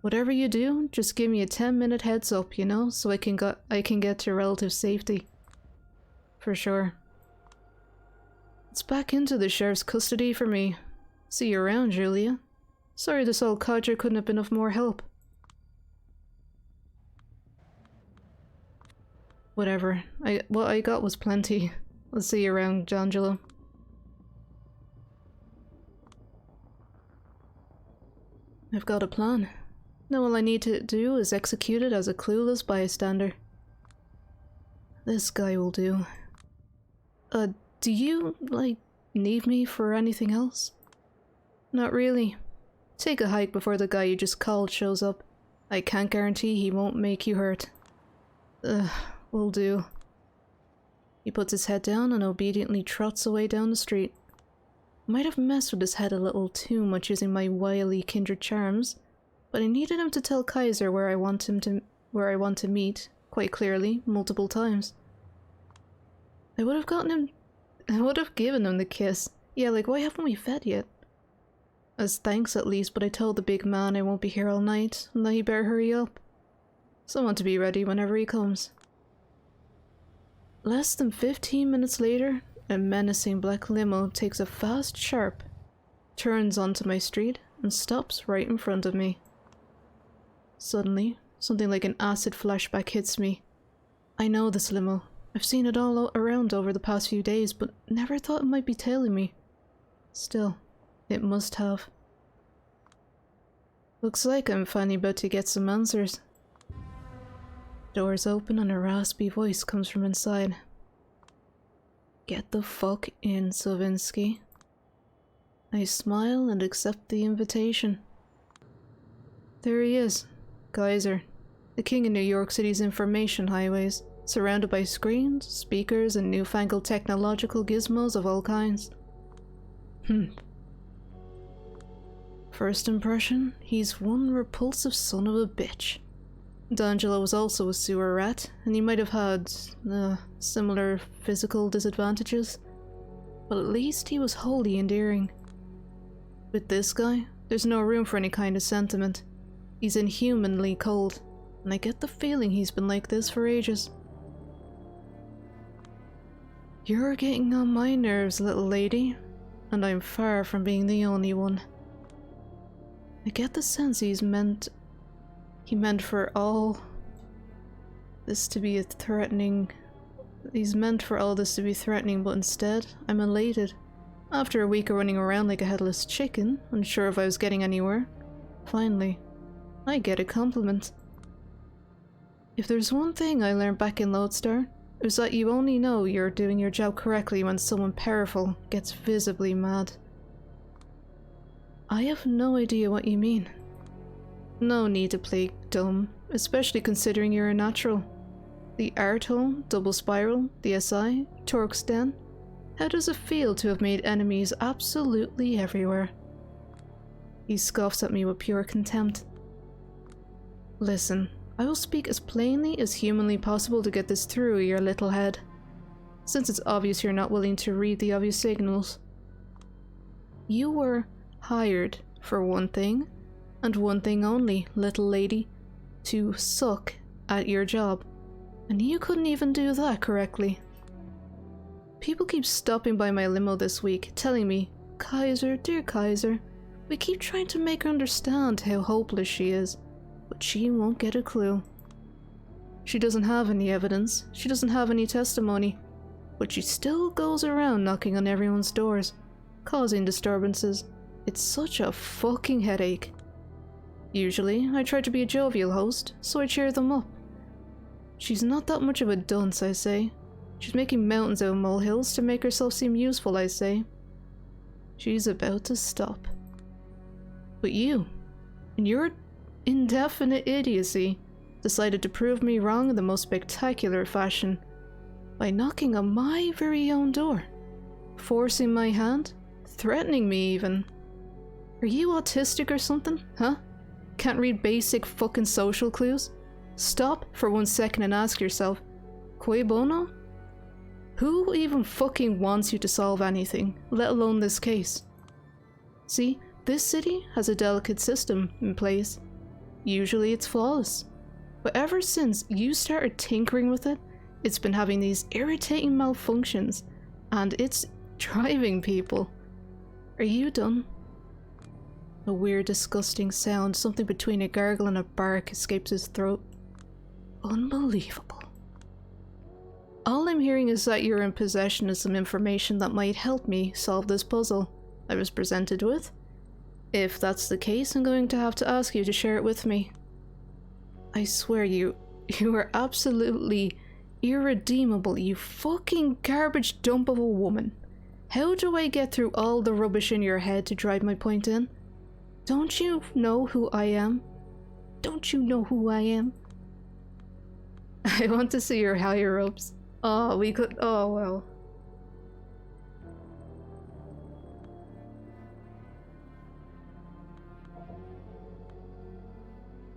Whatever you do, just give me a 10-minute heads up, you know, so I can get to relative safety. For sure. It's back into the sheriff's custody for me. See you around, Julia. Sorry this old codger couldn't have been of more help. Whatever. What I got was plenty. I'll see you around, Angelo. I've got a plan. Now all I need to do is execute it as a clueless bystander. This guy will do. Do you, like, need me for anything else? Not really. Take a hike before the guy you just called shows up. I can't guarantee he won't make you hurt. Will do. He puts his head down and obediently trots away down the street. Might have messed with his head a little too much using my wily kindred charms, but I needed him to tell Kaiser where I want to meet, quite clearly, multiple times. I would have given him the kiss. Yeah, like, why haven't we fed yet? As thanks at least, but I told the big man I won't be here all night, and that he better hurry up. So I want to be ready whenever he comes. Less than 15 minutes later, a menacing black limo takes a fast sharp, turns onto my street, and stops right in front of me. Suddenly, something like an acid flashback hits me. I know this limo. I've seen it all around over the past few days, but never thought it might be tailing me. Still, it must have. Looks like I'm finally about to get some answers. Doors open and a raspy voice comes from inside. Get the fuck in, Savinsky. I smile and accept the invitation. There he is, Kaiser, the king of New York City's information highways, surrounded by screens, speakers, and newfangled technological gizmos of all kinds. First impression, he's one repulsive son of a bitch. D'Angelo was also a sewer rat, and he might have had, similar physical disadvantages, but at least he was wholly endearing. With this guy, there's no room for any kind of sentiment. He's inhumanly cold, and I get the feeling he's been like this for ages. You're getting on my nerves, little lady, and I'm far from being the only one. I get the sense he meant for all this to be threatening, but instead, I'm elated. After a week of running around like a headless chicken, unsure if I was getting anywhere, finally, I get a compliment. If there's one thing I learned back in Lodestar, it was that you only know you're doing your job correctly when someone powerful gets visibly mad. I have no idea what you mean. No need to play dumb, especially considering you're a natural. The art hole, double spiral, the SI, Torque's Den. How does it feel to have made enemies absolutely everywhere? He scoffs at me with pure contempt. Listen, I will speak as plainly as humanly possible to get this through your little head, since it's obvious you're not willing to read the obvious signals. You were hired for one thing, and one thing only, little lady, to suck at your job, and you couldn't even do that correctly. People keep stopping by my limo this week, telling me, Kaiser, dear Kaiser, we keep trying to make her understand how hopeless she is, but she won't get a clue. She doesn't have any evidence, she doesn't have any testimony, but she still goes around knocking on everyone's doors, causing disturbances. It's such a fucking headache. Usually, I try to be a jovial host, so I cheer them up. She's not that much of a dunce, I say. She's making mountains out of molehills to make herself seem useful, I say. She's about to stop. But you, in your indefinite idiocy, decided to prove me wrong in the most spectacular fashion by knocking on my very own door, forcing my hand, threatening me even. Are you autistic or something, huh? Can't read basic fucking social clues? Stop for 1 second and ask yourself, cui bono? Who even fucking wants you to solve anything, let alone this case? See, this city has a delicate system in place. Usually it's flawless. But ever since you started tinkering with it, it's been having these irritating malfunctions, and it's driving people. Are you done? A weird, disgusting sound, something between a gargle and a bark, escapes his throat. Unbelievable. All I'm hearing is that you're in possession of some information that might help me solve this puzzle I was presented with. If that's the case, I'm going to have to ask you to share it with me. I swear you are absolutely irredeemable, you fucking garbage dump of a woman. How do I get through all the rubbish in your head to drive my point in? Don't you know who I am? Don't you know who I am? I want to see your higher-ups. Oh, we could- oh well.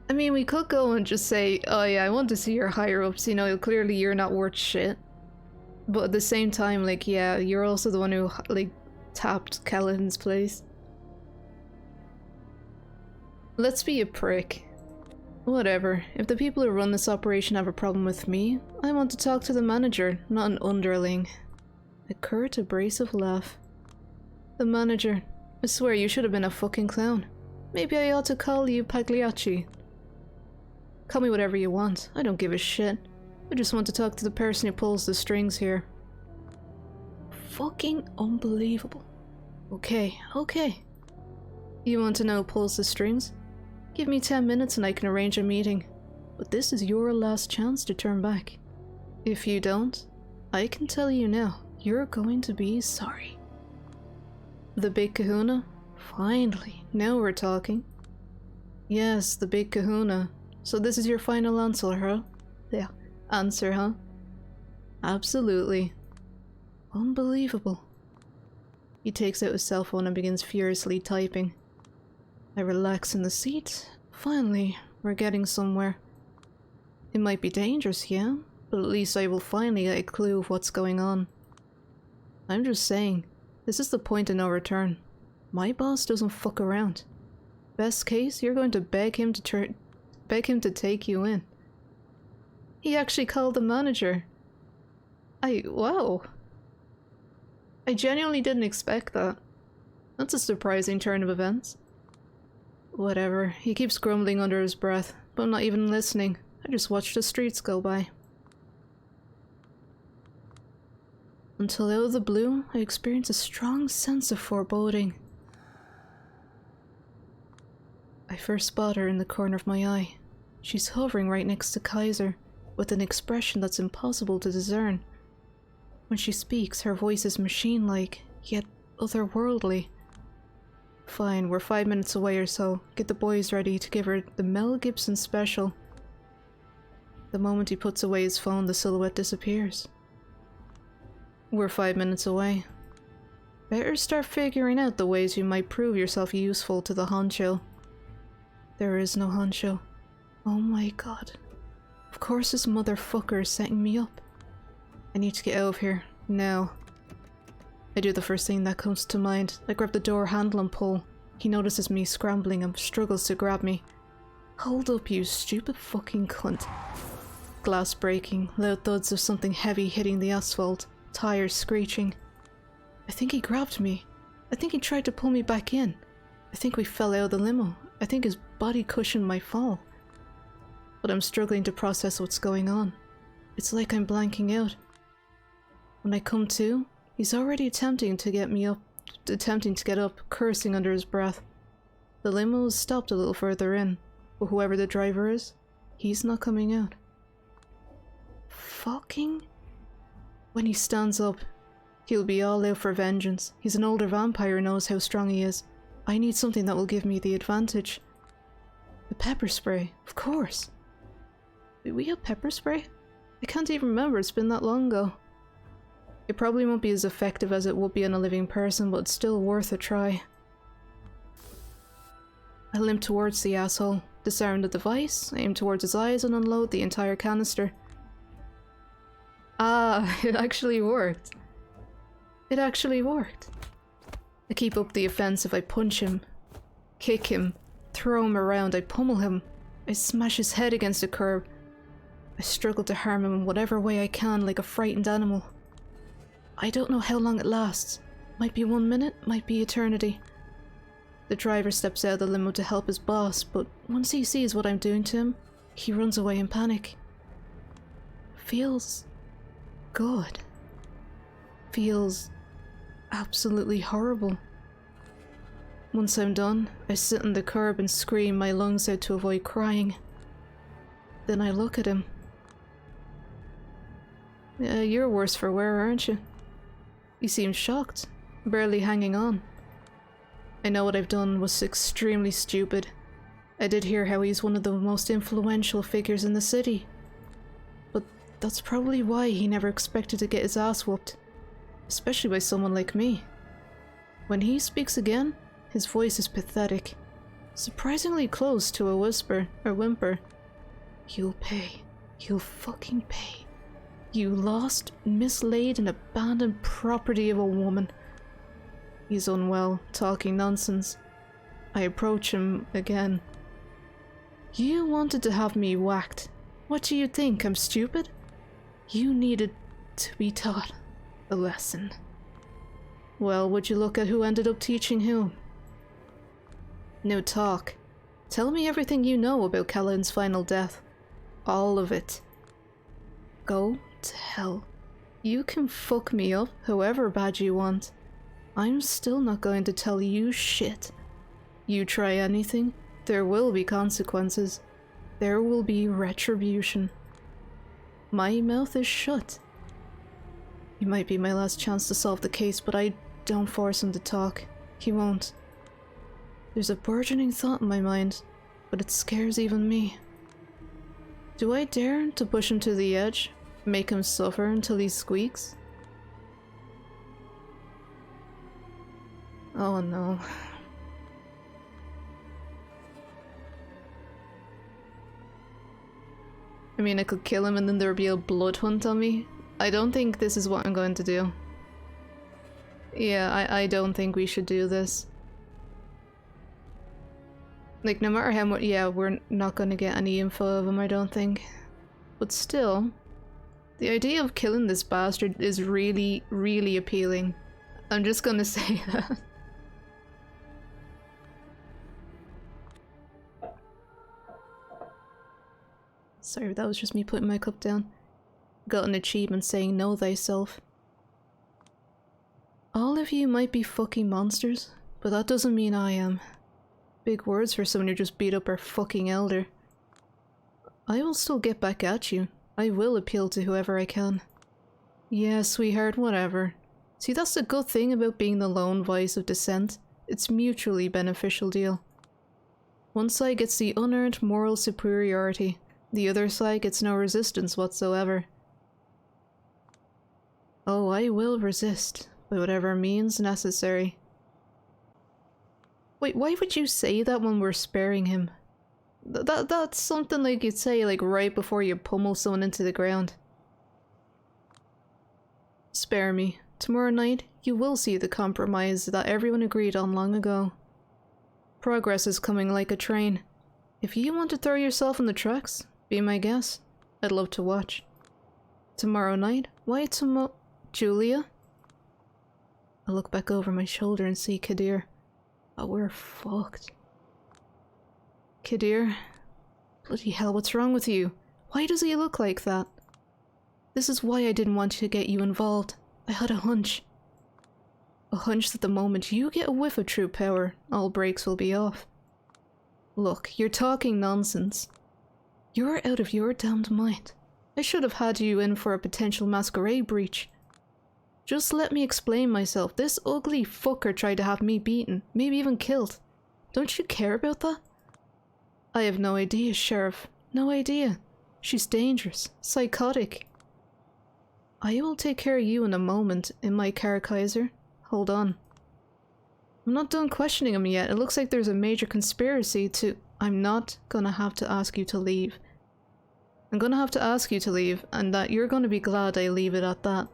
I mean, we could go and just say, oh yeah, I want to see your higher-ups, you know, clearly you're not worth shit. But at the same time, like, yeah, you're also the one who, like, tapped Callahan's place. Let's be a prick. Whatever, if the people who run this operation have a problem with me, I want to talk to the manager, not an underling. A curt, abrasive laugh. The manager. I swear you should have been a fucking clown. Maybe I ought to call you Pagliacci. Call me whatever you want, I don't give a shit. I just want to talk to the person who pulls the strings here. Fucking unbelievable. Okay, okay. You want to know who pulls the strings? Give me 10 minutes and I can arrange a meeting. But this is your last chance to turn back. If you don't, I can tell you now, you're going to be sorry. The big kahuna? Finally, now we're talking. Yes, the big kahuna. So this is your final answer, huh? Yeah, answer, huh? Absolutely. Unbelievable. He takes out his cell phone and begins furiously typing. I relax in the seat. Finally, we're getting somewhere. It might be dangerous, yeah, but at least I will finally get a clue of what's going on. I'm just saying, this is the point of no return. My boss doesn't fuck around. Best case, you're going to beg him to take you in. He actually called the manager. Wow. I genuinely didn't expect that. That's a surprising turn of events. Whatever, he keeps grumbling under his breath, but I'm not even listening. I just watch the streets go by. Until out of the blue, I experience a strong sense of foreboding. I first spot her in the corner of my eye. She's hovering right next to Kaiser, with an expression that's impossible to discern. When she speaks, her voice is machine-like, yet otherworldly. Fine, we're 5 minutes away or so. Get the boys ready to give her the Mel Gibson special. The moment he puts away his phone, the silhouette disappears. We're 5 minutes away. Better start figuring out the ways you might prove yourself useful to the honcho. There is no honcho. Oh my god. Of course this motherfucker is setting me up. I need to get out of here, now. I do the first thing that comes to mind. I grab the door handle and pull. He notices me scrambling and struggles to grab me. Hold up, you stupid fucking cunt. Glass breaking, loud thuds of something heavy hitting the asphalt, tires screeching. I think he grabbed me. I think he tried to pull me back in. I think we fell out of the limo. I think his body cushioned my fall. But I'm struggling to process what's going on. It's like I'm blanking out. When I come to, he's already attempting to get up, cursing under his breath. The limo is stopped a little further in, but whoever the driver is, he's not coming out. Fucking... When he stands up, he'll be all out for vengeance. He's an older vampire and knows how strong he is. I need something that will give me the advantage. The pepper spray, of course. Did we have pepper spray? I can't even remember, it's been that long ago. It probably won't be as effective as it would be on a living person, but it's still worth a try. I limp towards the asshole, disarm the device, aim towards his eyes and unload the entire canister. Ah, it actually worked. It actually worked. I keep up the offensive. I punch him, kick him, throw him around, I pummel him, I smash his head against a curb. I struggle to harm him in whatever way I can, like a frightened animal. I don't know how long it lasts. Might be 1 minute, might be eternity. The driver steps out of the limo to help his boss, but once he sees what I'm doing to him, he runs away in panic. Feels god. Feels absolutely horrible. Once I'm done, I sit on the curb and scream my lungs out to avoid crying. Then I look at him. Yeah, you're worse for wear, aren't you? You seem shocked, barely hanging on. I know what I've done was extremely stupid. I did hear how he's one of the most influential figures in the city. But that's probably why he never expected to get his ass whooped. Especially by someone like me. When he speaks again, his voice is pathetic. Surprisingly close to a whisper or whimper. You'll pay. You'll fucking pay. You lost, mislaid, and abandoned property of a woman. He's unwell, talking nonsense. I approach him again. You wanted to have me whacked. What do you think, I'm stupid? You needed to be taught a lesson. Well, would you look at who ended up teaching who? No talk. Tell me everything you know about Callan's final death. All of it. Go to hell. You can fuck me up however bad you want. I'm still not going to tell you shit. You try anything, there will be consequences. There will be retribution. My mouth is shut. It might be my last chance to solve the case, but I don't force him to talk. He won't. There's a burgeoning thought in my mind, but it scares even me. Do I dare to push him to the edge? Make him suffer until he squeaks? Oh no. I mean, I could kill him and then there'd be a blood hunt on me. I don't think this is what I'm going to do. Yeah, I don't think we should do this. Like, no matter how much— yeah, we're not going to get any info of him, I don't think. But still, the idea of killing this bastard is really, really appealing. I'm just gonna say that. Sorry, that was just me putting my cup down. Got an achievement saying know thyself. All of you might be fucking monsters, but that doesn't mean I am. Big words for someone who just beat up our fucking elder. I will still get back at you. I will appeal to whoever I can. Yeah, sweetheart, whatever. See, that's the good thing about being the lone voice of dissent. It's mutually beneficial deal. One side gets the unearned moral superiority. The other side gets no resistance whatsoever. Oh, I will resist, by whatever means necessary. Wait, why would you say that when we're sparing him? That's something like you'd say like right before you pummel someone into the ground. Spare me. Tomorrow night, you will see the compromise that everyone agreed on long ago. Progress is coming like a train. If you want to throw yourself on the tracks, be my guest. I'd love to watch. Tomorrow night? Why Julia? I look back over my shoulder and see Kadir. Oh, we're fucked. Kadir? Bloody hell, what's wrong with you? Why does he look like that? This is why I didn't want to get you involved. I had a hunch. A hunch that the moment you get a whiff of true power, all brakes will be off. Look, you're talking nonsense. You're out of your damned mind. I should have had you in for a potential masquerade breach. Just let me explain myself. This ugly fucker tried to have me beaten, maybe even killed. Don't you care about that? I have no idea, Sheriff. No idea. She's dangerous, psychotic. I will take care of you in a moment, in my car, Kaiser. Hold on. I'm not done questioning him yet. It looks like there's a major conspiracy to— I'm not gonna have to ask you to leave. I'm gonna have to ask you to leave, and that you're gonna be glad I leave it at that.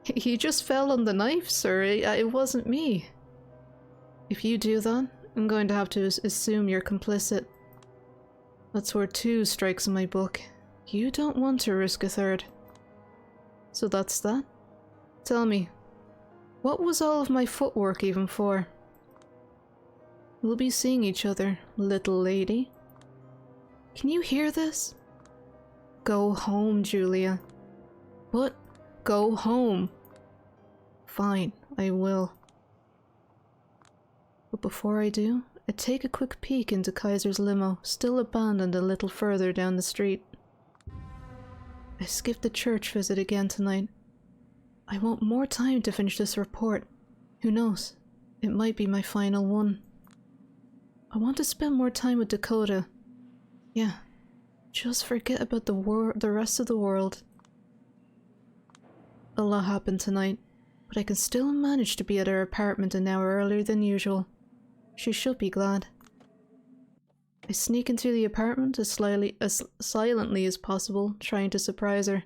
He just fell on the knife, sir. It wasn't me. If you do that, I'm going to have to assume you're complicit. That's where 2 strikes in my book. You don't want to risk a third. So that's that? Tell me, what was all of my footwork even for? We'll be seeing each other, little lady. Can you hear this? Go home, Julia. What? Go home. Fine, I will. But before I do, I take a quick peek into Kaiser's limo, still abandoned a little further down the street. I skipped the church visit again tonight. I want more time to finish this report. Who knows? It might be my final one. I want to spend more time with Dakota. Yeah, just forget about the rest of the world. A lot happened tonight, but I can still manage to be at her apartment an hour earlier than usual. She should be glad. I sneak into the apartment as silently as possible, trying to surprise her.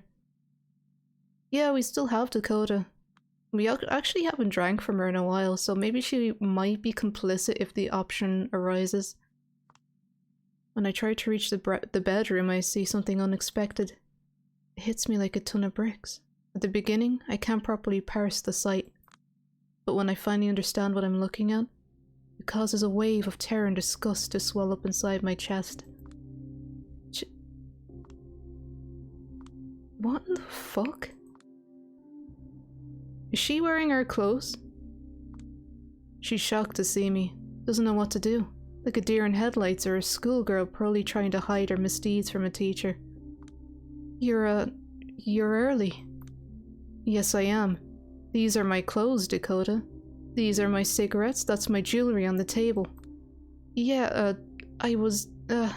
Yeah, we still have Dakota. We actually haven't drank from her in a while, so maybe she might be complicit if the option arises. When I try to reach the bedroom, I see something unexpected. It hits me like a ton of bricks. At the beginning, I can't properly parse the sight, but when I finally understand what I'm looking at, it causes a wave of terror and disgust to swell up inside my chest. What in the fuck? Is she wearing our clothes? She's shocked to see me, doesn't know what to do, like a deer in headlights or a schoolgirl probably trying to hide her misdeeds from a teacher. You're early. Yes, I am. These are my clothes, Dakota. These are my cigarettes, that's my jewelry on the table. Yeah, and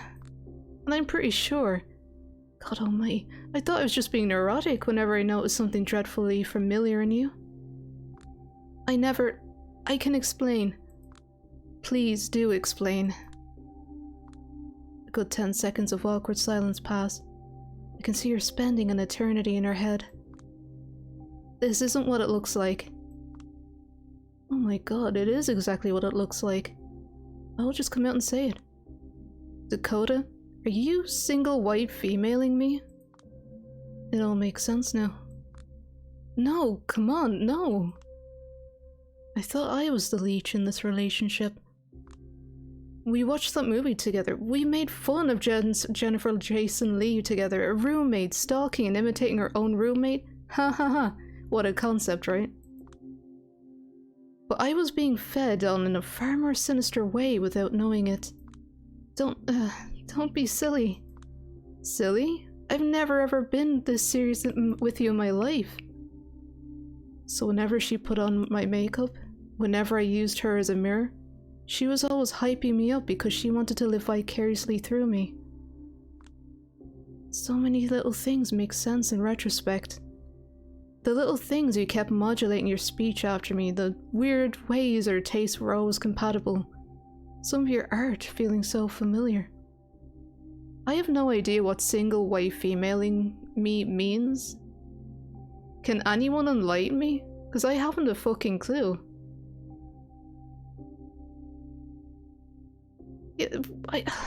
I'm pretty sure. God almighty, I thought I was just being neurotic whenever I noticed something dreadfully familiar in you. I can explain. Please do explain. A good 10 seconds of awkward silence pass. I can see her spending an eternity in her head. This isn't what it looks like. Oh my god, it is exactly what it looks like. I'll just come out and say it. Dakota, are you single white femaling me? It all makes sense now. No, come on, no. I thought I was the leech in this relationship. We watched that movie together. We made fun of Jennifer Jason Leigh together, a roommate stalking and imitating her own roommate. Ha ha ha. What a concept, right? But I was being fed on in a far more sinister way without knowing it. Don't be silly. Silly? I've never ever been this serious with you in my life. So whenever she put on my makeup, whenever I used her as a mirror, she was always hyping me up because she wanted to live vicariously through me. So many little things make sense in retrospect. The little things you kept modulating your speech after me, the weird ways our tastes were always compatible, some of your art feeling so familiar. I have no idea what single white femaling me means. Can anyone enlighten me? Because I haven't a fucking clue. Yeah,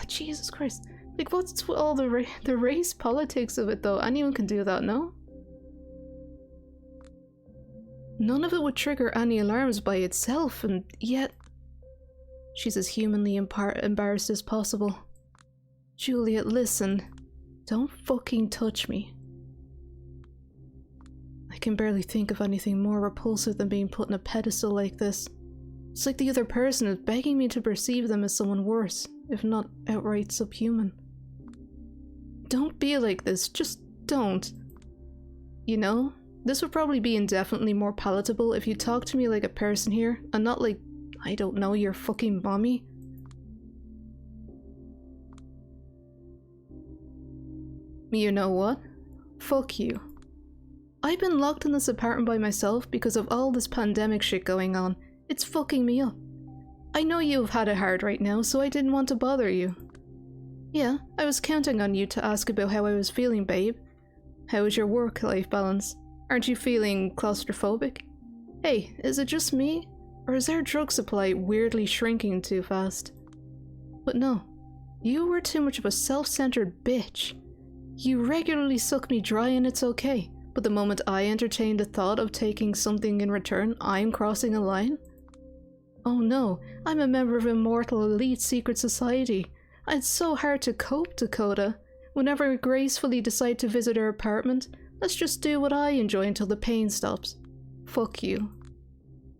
Jesus Christ. Like, what's all the race politics of it though? Anyone can do that, no? None of it would trigger any alarms by itself, and yet... She's as humanly embarrassed as possible. Juliet, listen. Don't fucking touch me. I can barely think of anything more repulsive than being put on a pedestal like this. It's like the other person is begging me to perceive them as someone worse, if not outright subhuman. Don't be like this, just don't. You know, this would probably be indefinitely more palatable if you talk to me like a person here, and not like, I don't know, your fucking mommy. You know what? Fuck you. I've been locked in this apartment by myself because of all this pandemic shit going on. It's fucking me up. I know you've had it hard right now, so I didn't want to bother you. Yeah, I was counting on you to ask about how I was feeling, babe. How is your work-life balance? Aren't you feeling claustrophobic? Hey, is it just me? Or is our drug supply weirdly shrinking too fast? But no, you were too much of a self-centered bitch. You regularly suck me dry and it's okay, but the moment I entertain the thought of taking something in return, I'm crossing a line? Oh no, I'm a member of immortal elite secret society. It's so hard to cope, Dakota. whenever I gracefully decide to visit her apartment, let's just do what I enjoy until the pain stops. Fuck you.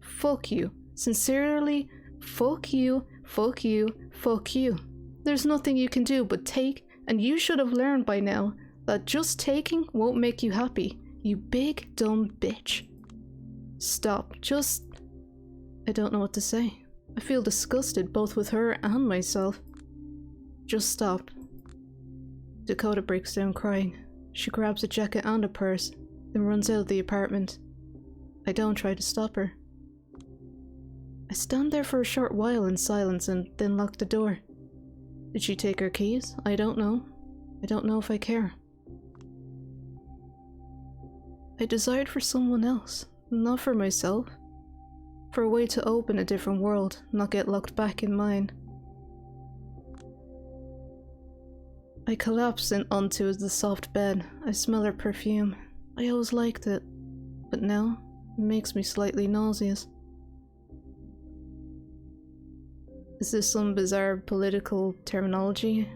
Fuck you. Sincerely, fuck you, fuck you, fuck you. There's nothing you can do but take, and you should have learned by now that just taking won't make you happy, you big dumb bitch. Stop. Just... I don't know what to say. I feel disgusted both with her and myself. Just stop. Dakota breaks down crying. She grabs a jacket and a purse, then runs out of the apartment. I don't try to stop her. I stand there for a short while in silence and then lock the door. Did she take her keys? I don't know. I don't know if I care. I desired for someone else, not for myself. For a way to open a different world, not get locked back in mine. I collapse onto the soft bed. I smell her perfume. I always liked it, but now it makes me slightly nauseous. Is this some bizarre political terminology?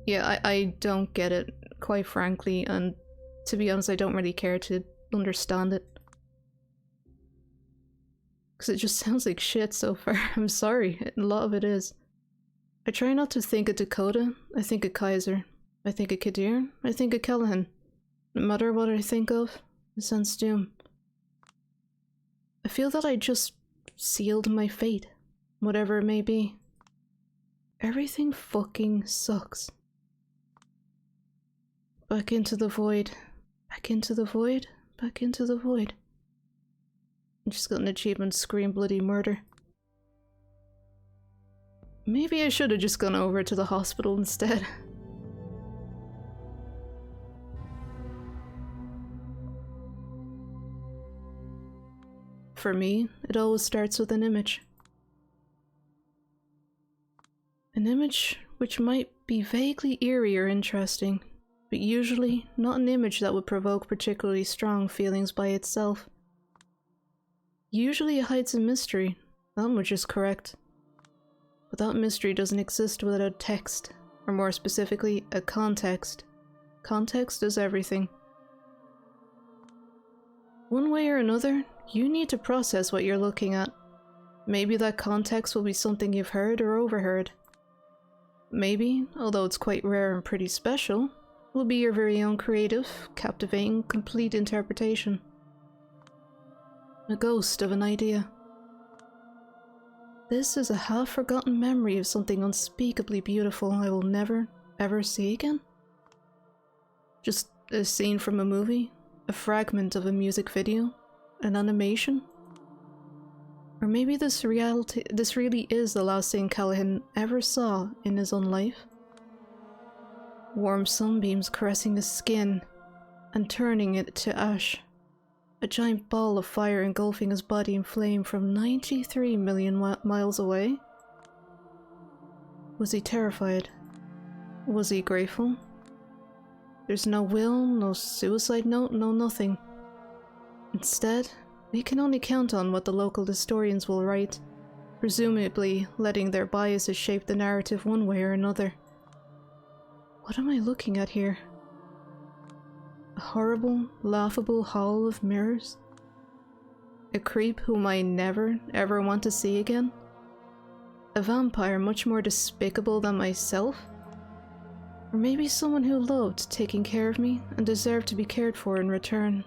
Yeah, I don't get it, quite frankly, and to be honest, I don't really care to understand it. Because it just sounds like shit so far. I'm sorry, a lot of it is. I try not to think of Dakota. I think of Kaiser. I think of Kadir. I think of Callahan. No matter what I think of, I sense doom. I feel that I just sealed my fate, whatever it may be. Everything fucking sucks. Back into the void. Back into the void. Back into the void. I just got an achievement, scream bloody murder. Maybe I should have just gone over to the hospital instead. For me, it always starts with an image. An image which might be vaguely eerie or interesting, but usually not an image that would provoke particularly strong feelings by itself. Usually it hides a mystery, that much is correct. But that mystery doesn't exist without text, or more specifically, a context. Context is everything. One way or another, you need to process what you're looking at. Maybe that context will be something you've heard or overheard. Maybe, although it's quite rare and pretty special, will be your very own creative, captivating, complete interpretation. A ghost of an idea. This is a half-forgotten memory of something unspeakably beautiful I will never, ever see again. Just a scene from a movie, a fragment of a music video, an animation. Or maybe this really is the last thing Callahan ever saw in his own life. Warm sunbeams caressing his skin and turning it to ash. A giant ball of fire engulfing his body in flame from 93 million miles away. Was he terrified? Was he grateful? There's no will, no suicide note, no nothing. Instead, we can only count on what the local historians will write, presumably letting their biases shape the narrative one way or another. What am I looking at here? A horrible, laughable hall of mirrors? A creep whom I never, ever want to see again? A vampire much more despicable than myself? Or maybe someone who loved taking care of me and deserved to be cared for in return?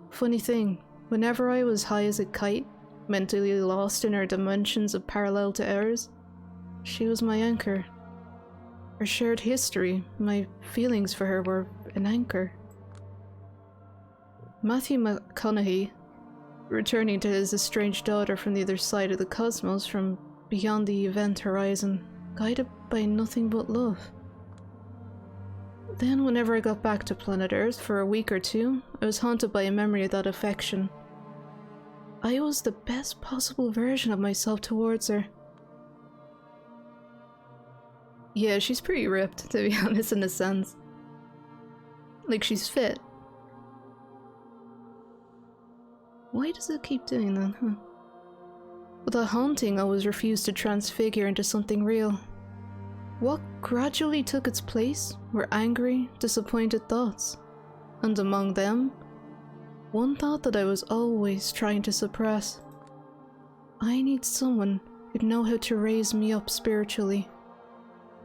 Funny thing, whenever I was high as a kite, mentally lost in her dimensions of parallel to ours, she was my anchor. Our shared history, my feelings for her were an anchor. Matthew McConaughey, returning to his estranged daughter from the other side of the cosmos, from beyond the event horizon, guided by nothing but love. Then whenever I got back to planet Earth for a week or two, I was haunted by a memory of that affection. I was the best possible version of myself towards her. Yeah, she's pretty ripped, to be honest, in a sense. Like, she's fit. Why does it keep doing that, huh? But that haunting always refused to transfigure into something real. What gradually took its place were angry, disappointed thoughts, and among them, one thought that I was always trying to suppress. I need someone who'd know how to raise me up spiritually.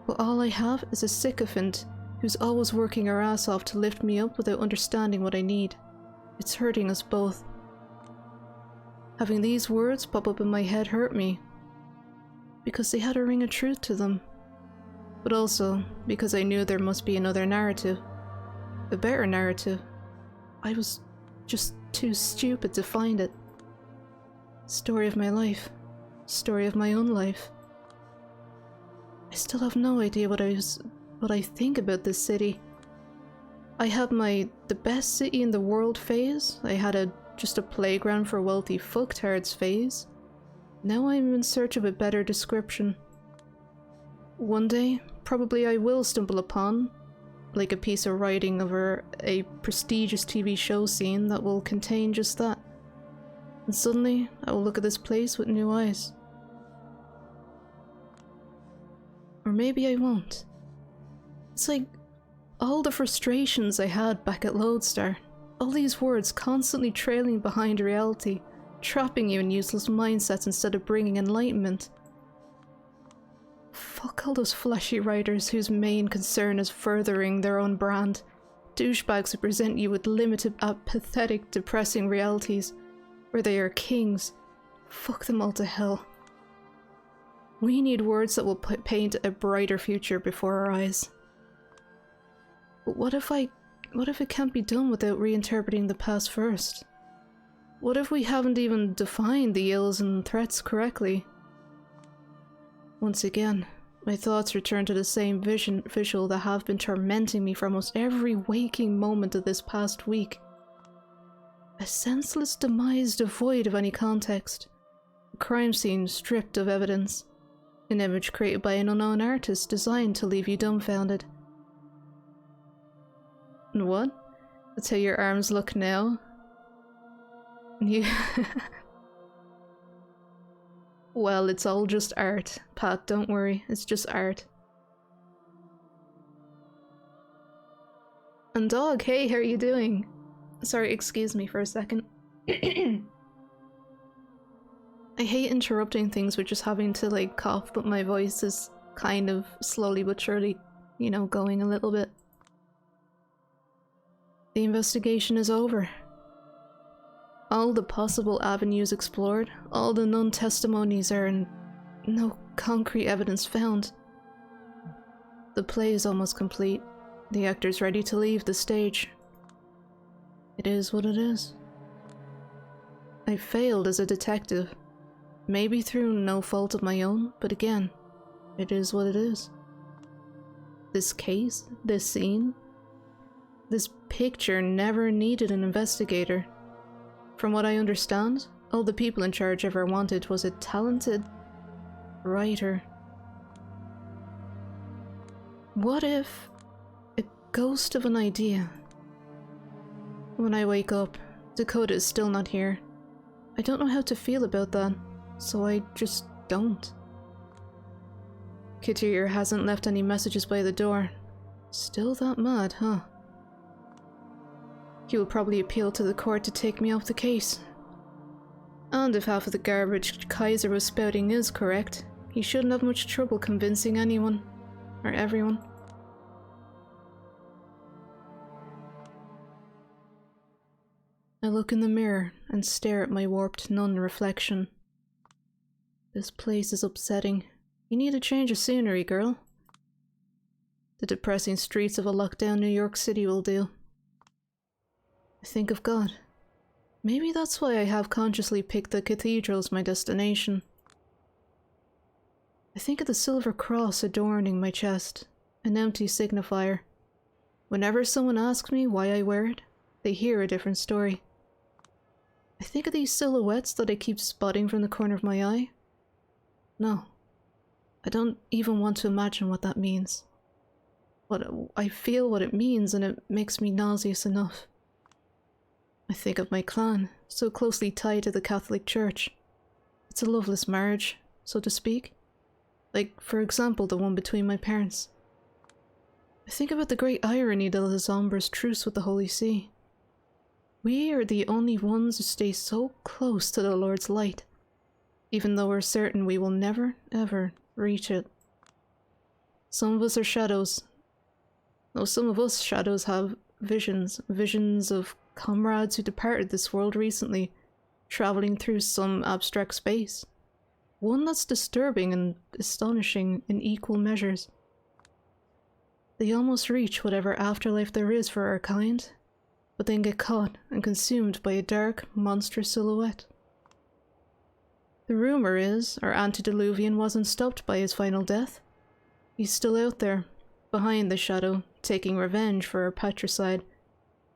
But all I have is a sycophant who's always working her ass off to lift me up without understanding what I need. It's hurting us both. Having these words pop up in my head hurt me, because they had a ring of truth to them. But also because I knew there must be another narrative. A better narrative. I was just too stupid to find it. Story of my life. Story of my own life. I still have no idea what I think about this city. I had the best city in the world phase. I had just a playground for wealthy fucktards phase. Now I'm in search of a better description. One day, probably I will stumble upon, like a piece of writing over a prestigious TV show scene that will contain just that. And suddenly, I will look at this place with new eyes. Or maybe I won't. It's like all the frustrations I had back at Lodestar. All these words constantly trailing behind reality, trapping you in useless mindsets instead of bringing enlightenment. Fuck all those flashy writers whose main concern is furthering their own brand. Douchebags who present you with limited, pathetic, depressing realities, where they are kings. Fuck them all to hell. We need words that will paint a brighter future before our eyes. But what if it can't be done without reinterpreting the past first? What if we haven't even defined the ills and threats correctly? Once again, my thoughts return to the same visual that have been tormenting me for almost every waking moment of this past week. A senseless demise devoid of any context. A crime scene stripped of evidence. An image created by an unknown artist designed to leave you dumbfounded. And what? That's how your arms look now? You... Well, it's all just art, Pat, don't worry, it's just art. And dog, hey, how are you doing? Sorry, excuse me for a second. I hate interrupting things with just having to, like, cough, but my voice is kind of slowly but surely, you know, going a little bit. The investigation is over. All the possible avenues explored, all the known testimonies are in no concrete evidence found. The play is almost complete. The actor's ready to leave the stage. It is what it is. I failed as a detective. Maybe through no fault of my own, but again, it is what it is. This case, this scene, this picture never needed an investigator. From what I understand, all the people in charge ever wanted was a talented writer. What if a ghost of an idea? When I wake up, Dakota is still not here. I don't know how to feel about that, so I just don't. Coteries hasn't left any messages by the door. Still that mad, huh? He will probably appeal to the court to take me off the case. And if half of the garbage Kaiser was spouting is correct, he shouldn't have much trouble convincing anyone. Or everyone. I look in the mirror and stare at my warped nun reflection. This place is upsetting. You need a change of scenery, girl. The depressing streets of a lockdown New York City will do. I think of God. Maybe that's why I have consciously picked the cathedral as my destination. I think of the silver cross adorning my chest, an empty signifier. Whenever someone asks me why I wear it, they hear a different story. I think of these silhouettes that I keep spotting from the corner of my eye. No, I don't even want to imagine what that means. I feel what it means and it makes me nauseous enough. I think of my clan, so closely tied to the Catholic Church. It's a loveless marriage, so to speak. Like, for example, the one between my parents. I think about the great irony that is Umbra's truce with the Holy See. We are the only ones who stay so close to the Lord's light, even though we're certain we will never, ever reach it. Some of us are shadows. Though some of us shadows have visions of comrades who departed this world recently, travelling through some abstract space. One that's disturbing and astonishing in equal measures. They almost reach whatever afterlife there is for our kind, but then get caught and consumed by a dark, monstrous silhouette. The rumour is our antediluvian wasn't stopped by his final death. He's still out there, behind the shadow, taking revenge for our patricide,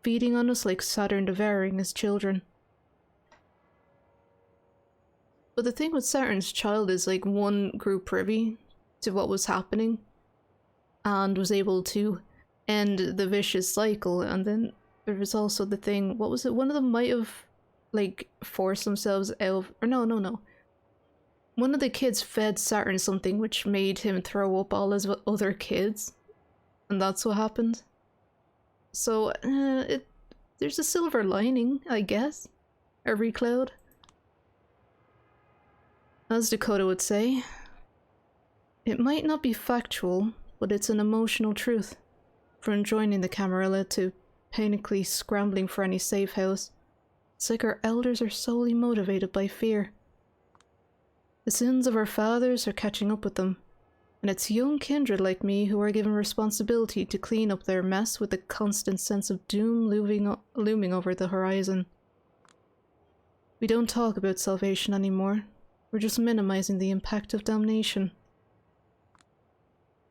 feeding on us like Saturn devouring his children. But the thing with Saturn's child is, like, one grew privy to what was happening and was able to end the vicious cycle, and then there was also the thing, what was it, one of them might have, like, forced themselves out of, or no. One of the kids fed Saturn something which made him throw up all his other kids, and that's what happened. So, there's a silver lining, I guess. Every cloud. As Dakota would say, it might not be factual, but it's an emotional truth. From joining the Camarilla to panically scrambling for any safe house, it's like our elders are solely motivated by fear. The sins of our fathers are catching up with them, and it's young kindred like me who are given responsibility to clean up their mess with the constant sense of doom looming over the horizon. We don't talk about salvation anymore. We're just minimizing the impact of damnation.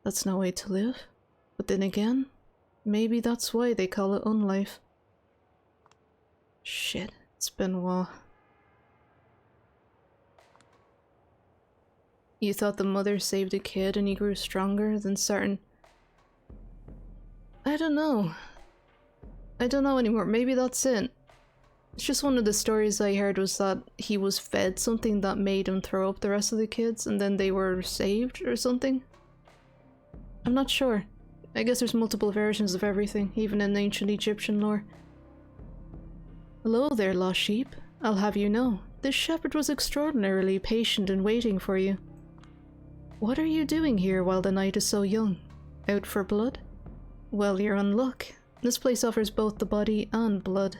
That's no way to live. But then again, maybe that's why they call it unlife. Shit, it's been a while. You thought the mother saved a kid and he grew stronger than certain... I don't know. I don't know anymore. Maybe that's it. It's just one of the stories I heard was that he was fed something that made him throw up the rest of the kids and then they were saved or something. I'm not sure. I guess there's multiple versions of everything, even in ancient Egyptian lore. Hello there, lost sheep. I'll have you know, this shepherd was extraordinarily patient in waiting for you. What are you doing here while the night is so young? Out for blood? Well, you're in luck. This place offers both the body and blood.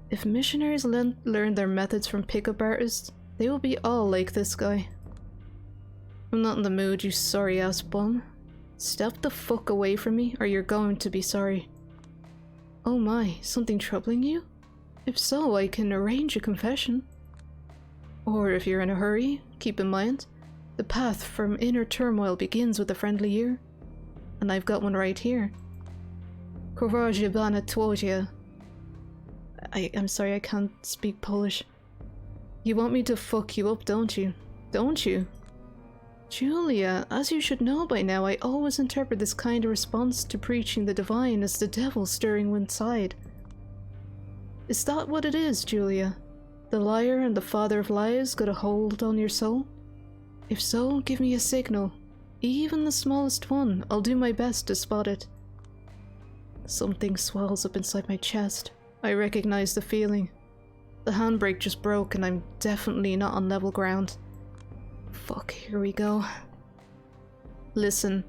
If missionaries learn their methods from pickup artists, they will be all like this guy. I'm not in the mood, you sorry-ass bum. Step the fuck away from me, or you're going to be sorry. Oh my, something troubling you? If so, I can arrange a confession. Or if you're in a hurry, keep in mind, the path from inner turmoil begins with a friendly ear. And I've got one right here. Korajibana Twoja. I'm sorry, I can't speak Polish. You want me to fuck you up, don't you? Don't you? Julia, as you should know by now, I always interpret this kind of response to preaching the divine as the devil stirring inside. Is that what it is, Julia? The liar and the father of lies got a hold on your soul? If so, give me a signal. Even the smallest one, I'll do my best to spot it. Something swells up inside my chest. I recognize the feeling. The handbrake just broke and I'm definitely not on level ground. Fuck, here we go. Listen,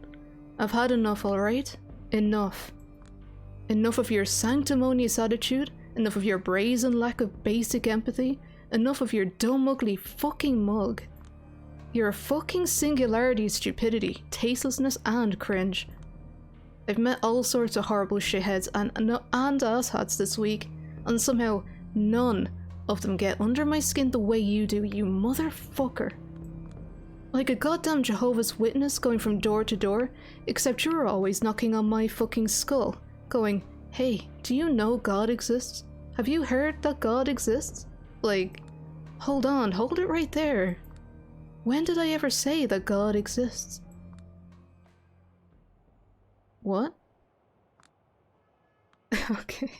I've had enough, alright? Enough. Enough of your sanctimonious attitude, enough of your brazen lack of basic empathy, enough of your dumb ugly fucking mug. You're a fucking singularity of stupidity, tastelessness and cringe. I've met all sorts of horrible shitheads and asshats this week, and somehow none of them get under my skin the way you do, you motherfucker. Like a goddamn Jehovah's Witness going from door to door, except you're always knocking on my fucking skull, going, hey, do you know God exists? Have you heard that God exists? Like, hold on, hold it right there. When did I ever say that God exists? What? Okay.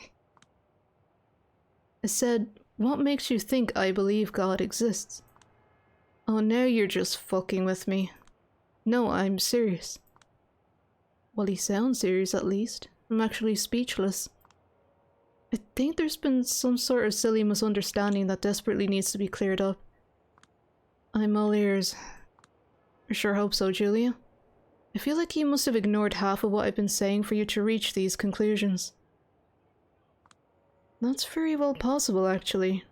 I said, what makes you think I believe God exists? Oh, now you're just fucking with me. No, I'm serious. Well, he sounds serious at least. I'm actually speechless. I think there's been some sort of silly misunderstanding that desperately needs to be cleared up. I'm all ears. I sure hope so, Julia. I feel like you must have ignored half of what I've been saying for you to reach these conclusions. That's very well possible, actually.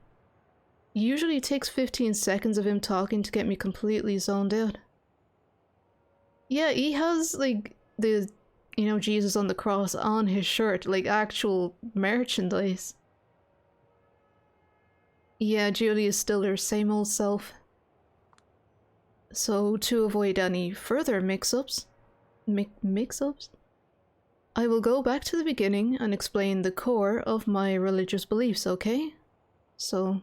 Usually it takes 15 seconds of him talking to get me completely zoned out. Yeah, he has, like, the, Jesus on the cross on his shirt, like actual merchandise. Yeah, Julie is still her same old self. So, to avoid any further mix-ups, I will go back to the beginning and explain the core of my religious beliefs, okay? So,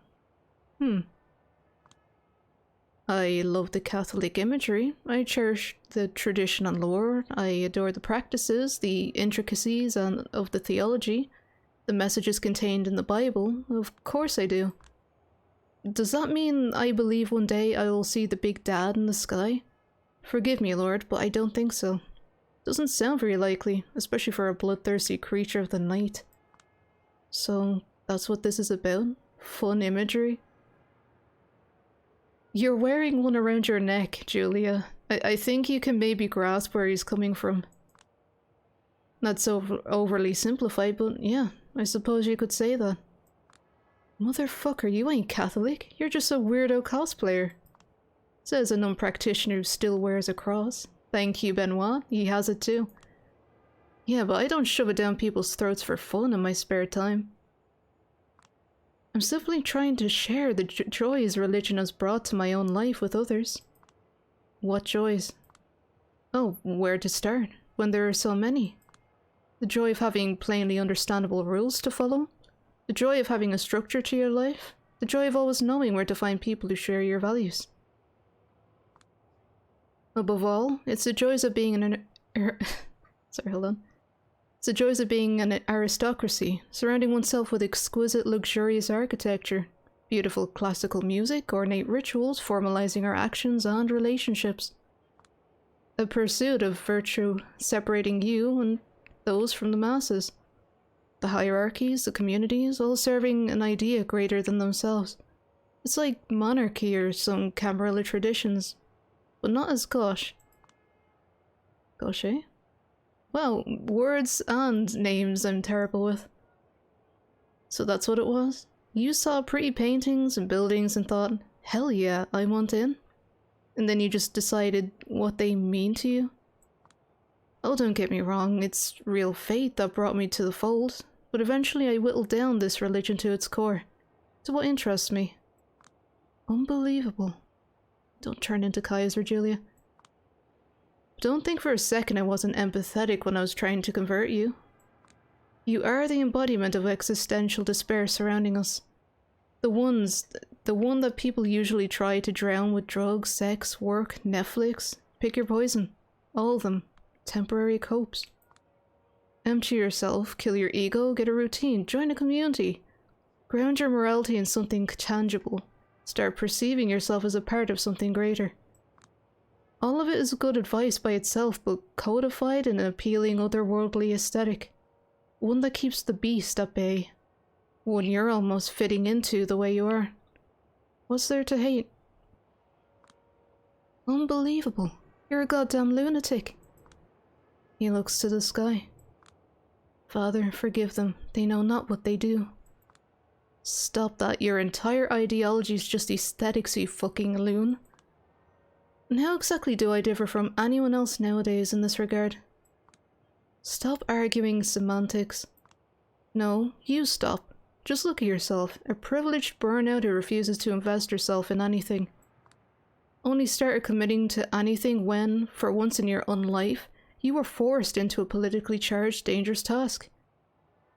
I love the Catholic imagery, I cherish the tradition and lore, I adore the practices, the intricacies of the theology, the messages contained in the Bible, of course I do. Does that mean I believe one day I will see the big dad in the sky? Forgive me, Lord, but I don't think so. Doesn't sound very likely, especially for a bloodthirsty creature of the night. So, that's what this is about? Fun imagery? You're wearing one around your neck, Julia. I think you can maybe grasp where he's coming from. Not so overly simplified, but yeah, I suppose you could say that. Motherfucker, you ain't Catholic. You're just a weirdo cosplayer. Says a non-practitioner who still wears a cross. Thank you, Benoit. He has it too. Yeah, but I don't shove it down people's throats for fun in my spare time. I'm simply trying to share the joys religion has brought to my own life with others. What joys? Oh, where to start, when there are so many? The joy of having plainly understandable rules to follow? The joy of having a structure to your life? The joy of always knowing where to find people who share your values? Above all, it's the joys of being It's the joys of being an aristocracy, surrounding oneself with exquisite, luxurious architecture, beautiful classical music, ornate rituals formalizing our actions and relationships. A pursuit of virtue separating you and those from the masses. The hierarchies, the communities, all serving an idea greater than themselves. It's like monarchy or some Camarilla traditions, but not as gosh. Gosh, eh? Well, words and names I'm terrible with. So that's what it was? You saw pretty paintings and buildings and thought, hell yeah, I want in? And then you just decided what they mean to you? Oh, don't get me wrong, it's real fate that brought me to the fold, but eventually I whittled down this religion to its core, to what interests me. Unbelievable. Don't turn into Kaiser, Julia. Don't think for a second I wasn't empathetic when I was trying to convert you. You are the embodiment of existential despair surrounding us. The one that people usually try to drown with drugs, sex, work, Netflix, pick your poison. All of them. Temporary copes. Empty yourself, kill your ego, get a routine, join a community. Ground your morality in something tangible. Start perceiving yourself as a part of something greater. All of it is good advice by itself, but codified in an appealing otherworldly aesthetic. One that keeps the beast at bay. One you're almost fitting into the way you are. What's there to hate? Unbelievable. You're a goddamn lunatic. He looks to the sky. Father, forgive them. They know not what they do. Stop that. Your entire ideology is just aesthetics, you fucking loon. And how exactly do I differ from anyone else nowadays in this regard? Stop arguing semantics. No, you stop. Just look at yourself, a privileged burnout who refuses to invest herself in anything. Only started committing to anything when, for once in your own life, you were forced into a politically charged, dangerous task.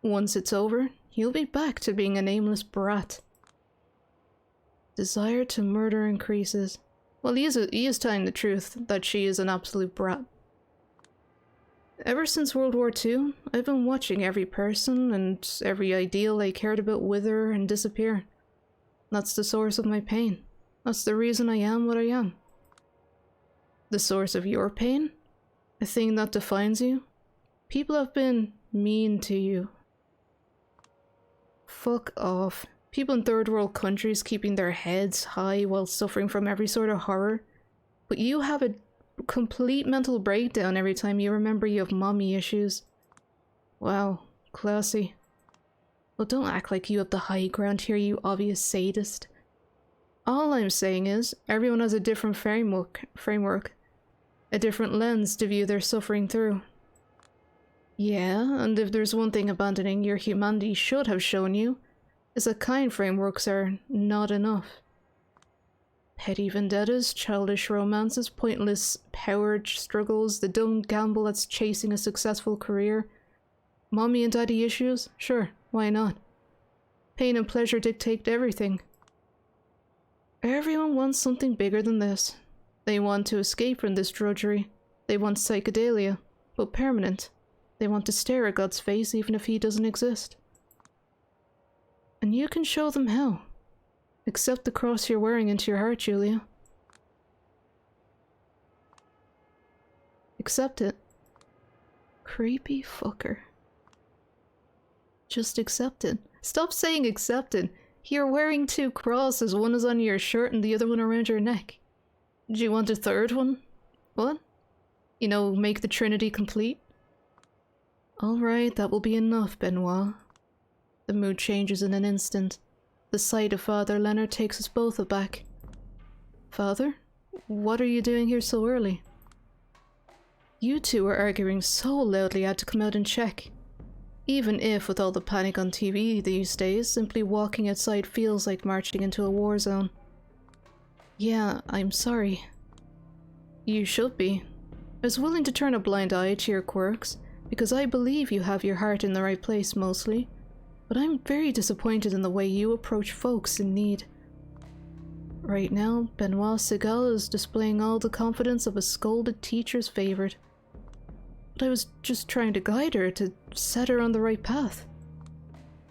Once it's over, you'll be back to being a nameless brat. Desire to murder increases. Well, he is telling the truth that she is an absolute brat. Ever since World War II, I've been watching every person and every ideal I cared about wither and disappear. That's the source of my pain. That's the reason I am what I am. The source of your pain? A thing that defines you? People have been mean to you. Fuck off. People in third world countries keeping their heads high while suffering from every sort of horror. But you have a complete mental breakdown every time you remember you have mommy issues. Wow, classy. Well, don't act like you have the high ground here, you obvious sadist. All I'm saying is, everyone has a different framework. A different lens to view their suffering through. Yeah, and if there's one thing abandoning your humanity should have shown you, is that kind frameworks are not enough. Petty vendettas, childish romances, pointless power struggles, the dumb gamble that's chasing a successful career. Mommy and daddy issues? Sure, why not? Pain and pleasure dictate everything. Everyone wants something bigger than this. They want to escape from this drudgery. They want psychedelia, but permanent. They want to stare at God's face even if he doesn't exist. And you can show them how. Accept the cross you're wearing into your heart, Julia. Accept it. Creepy fucker. Just accept it. Stop saying accept it. You're wearing two crosses, one is on your shirt and the other one around your neck. Do you want a third one? What? You know, make the Trinity complete? Alright, that will be enough, Benoit. The mood changes in an instant. The sight of Father Leonard takes us both aback. Father? What are you doing here so early? You two are arguing so loudly I had to come out and check. Even if, with all the panic on TV these days, simply walking outside feels like marching into a war zone. Yeah, I'm sorry. You should be. I was willing to turn a blind eye to your quirks, because I believe you have your heart in the right place mostly, but I'm very disappointed in the way you approach folks in need. Right now, Benoit Segal is displaying all the confidence of a scolded teacher's favorite. But I was just trying to guide her, to set her on the right path.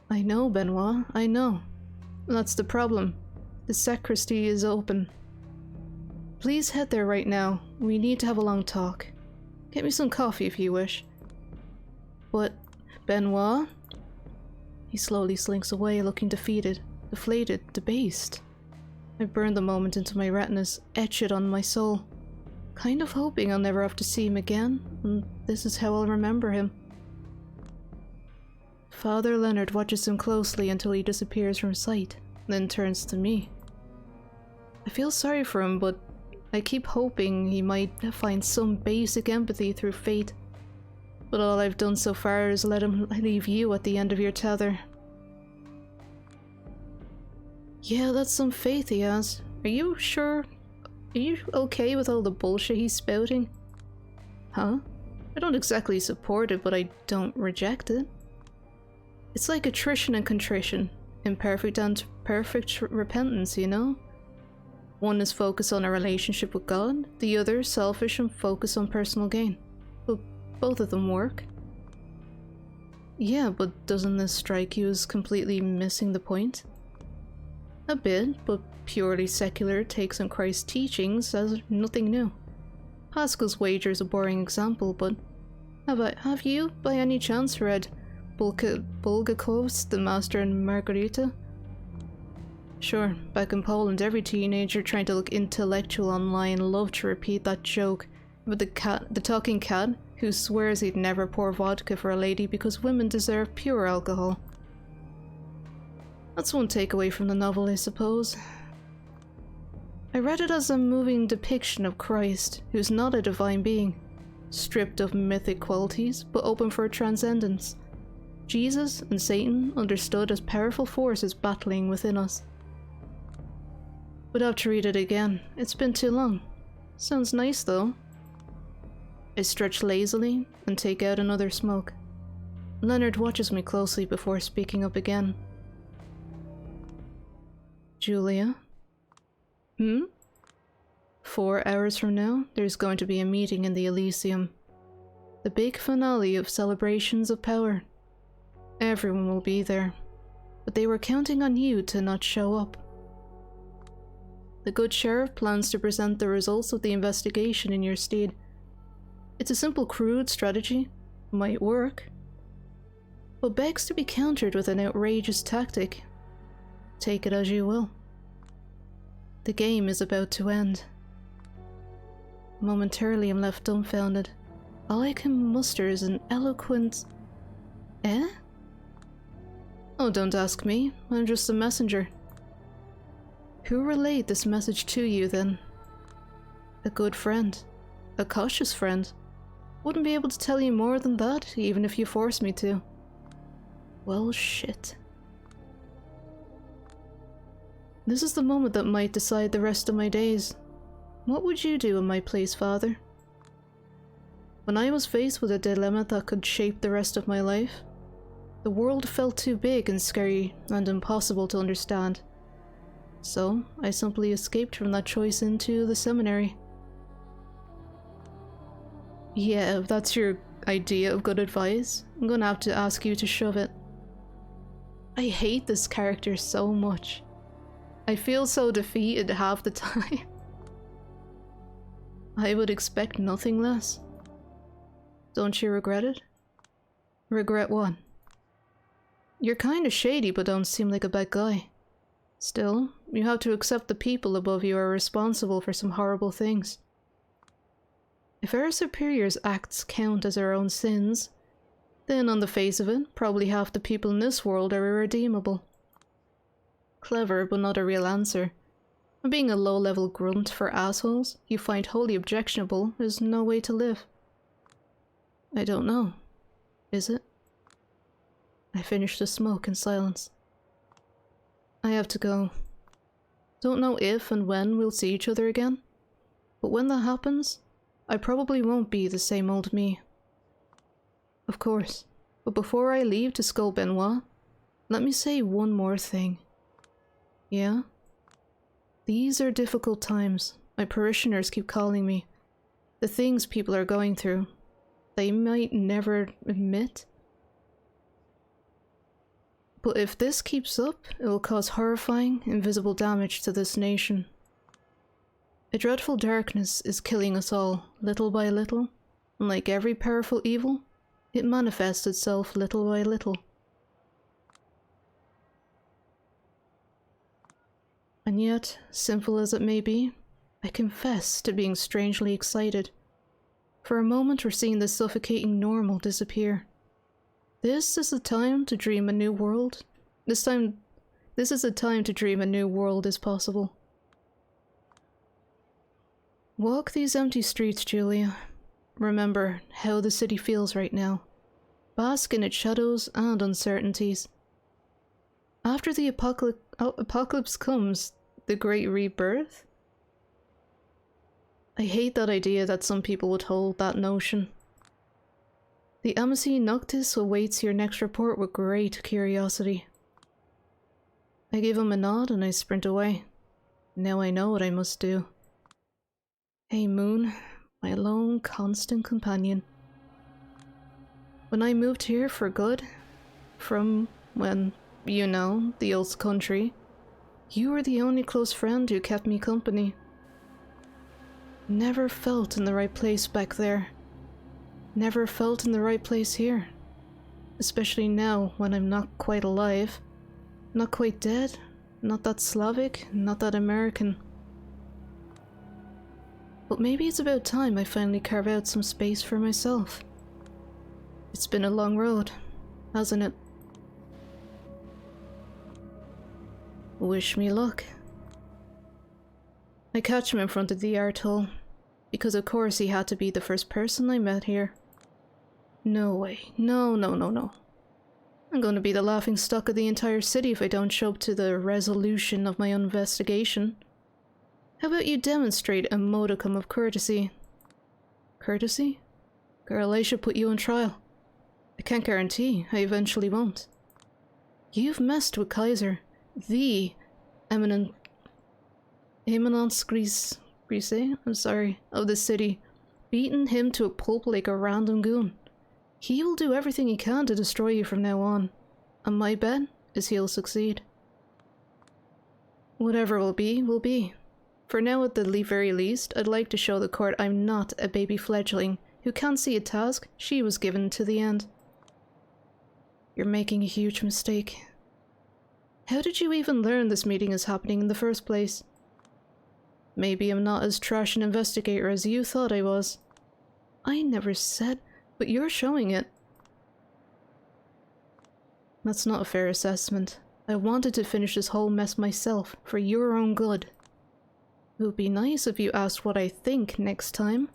I know, Benoit, I know. That's the problem. The sacristy is open. Please head there right now. We need to have a long talk. Get me some coffee if you wish. But, Benoit? He slowly slinks away, looking defeated, deflated, debased. I burn the moment into my retinas, etch it on my soul. Kind of hoping I'll never have to see him again, and this is how I'll remember him. Father Leonard watches him closely until he disappears from sight, then turns to me. I feel sorry for him, but I keep hoping he might find some basic empathy through fate. But all I've done so far is let him leave you at the end of your tether. Yeah, that's some faith he has. Are you sure? Are you okay with all the bullshit he's spouting? Huh? I don't exactly support it, but I don't reject it. It's like attrition and contrition. Imperfect and perfect repentance, you know? One is focused on a relationship with God, the other selfish and focused on personal gain. But both of them work. Yeah, but doesn't this strike you as completely missing the point? A bit, but purely secular takes on Christ's teachings as nothing new. Pascal's wager is a boring example, but have you, by any chance, read Bulgakov's The Master and Margarita? Sure, back in Poland, every teenager trying to look intellectual online loved to repeat that joke about the talking cat who swears he'd never pour vodka for a lady because women deserve pure alcohol. That's one takeaway from the novel, I suppose. I read it as a moving depiction of Christ, who's not a divine being, stripped of mythic qualities, but open for transcendence. Jesus and Satan understood as powerful forces battling within us. Would have to read it again. It's been too long. Sounds nice, though. I stretch lazily and take out another smoke. Leonard watches me closely before speaking up again. Julia? 4 hours from now, there's going to be a meeting in the Elysium. The big finale of Celebrations of Power. Everyone will be there, but they were counting on you to not show up. The good sheriff plans to present the results of the investigation in your stead. It's a simple, crude strategy. Might work. But begs to be countered with an outrageous tactic. Take it as you will. The game is about to end. Momentarily I'm left dumbfounded. All I can muster is an eloquent... Eh? Oh, don't ask me. I'm just a messenger. Who relayed this message to you, then? A good friend. A cautious friend. Wouldn't be able to tell you more than that, even if you forced me to. Well, shit. This is the moment that might decide the rest of my days. What would you do in my place, Father? When I was faced with a dilemma that could shape the rest of my life, the world felt too big and scary and impossible to understand. So, I simply escaped from that choice into the seminary. Yeah, if that's your idea of good advice, I'm gonna have to ask you to shove it. I hate this character so much. I feel so defeated half the time. I would expect nothing less. Don't you regret it? Regret what? You're kinda shady but don't seem like a bad guy. Still, you have to accept the people above you are responsible for some horrible things. If our superiors' acts count as our own sins, then on the face of it, probably half the people in this world are irredeemable. Clever, but not a real answer. And being a low-level grunt for assholes you find wholly objectionable is no way to live. I don't know. Is it? I finish the smoke in silence. I have to go. Don't know if and when we'll see each other again, but when that happens, I probably won't be the same old me. Of course, but before I leave to scold Benoit, let me say one more thing. Yeah? These are difficult times. My parishioners keep calling me. The things people are going through, they might never admit. But if this keeps up, it will cause horrifying, invisible damage to this nation. A dreadful darkness is killing us all, little by little, and like every powerful evil, it manifests itself little by little. And yet, simple as it may be, I confess to being strangely excited. For a moment we're seeing the suffocating normal disappear. This is the time to dream a new world. This is the time to dream a new world is possible. Walk these empty streets, Julia. Remember how the city feels right now. Bask in its shadows and uncertainties. After the apocalypse comes, the great rebirth? I hate that idea that some people would hold that notion. The Amici Noctis awaits your next report with great curiosity. I give him a nod and I sprint away. Now I know what I must do. Hey Moon, my lone constant companion. When I moved here for good, from when, you know, the old country, you were the only close friend who kept me company. Never felt in the right place back there. Never felt in the right place here. Especially now when I'm not quite alive. Not quite dead. Not that Slavic. Not that American. But maybe it's about time I finally carve out some space for myself. It's been a long road, hasn't it? Wish me luck. I catch him in front of the art hall, because of course he had to be the first person I met here. No way. No. I'm going to be the laughing stock of the entire city if I don't show up to the resolution of my investigation. How about you demonstrate a modicum of courtesy? Courtesy? Girl, I should put you on trial. I can't guarantee I eventually won't. You've messed with Kaiser, the eminence grise, I'm sorry, of the city, beaten him to a pulp like a random goon. He will do everything he can to destroy you from now on, and my bet is he'll succeed. Whatever will be, will be. For now, at the very least, I'd like to show the court I'm not a baby fledgling who can't see a task she was given to the end. You're making a huge mistake. How did you even learn this meeting is happening in the first place? Maybe I'm not as trash an investigator as you thought I was. I never said, but you're showing it. That's not a fair assessment. I wanted to finish this whole mess myself, for your own good. It would be nice if you asked what I think next time.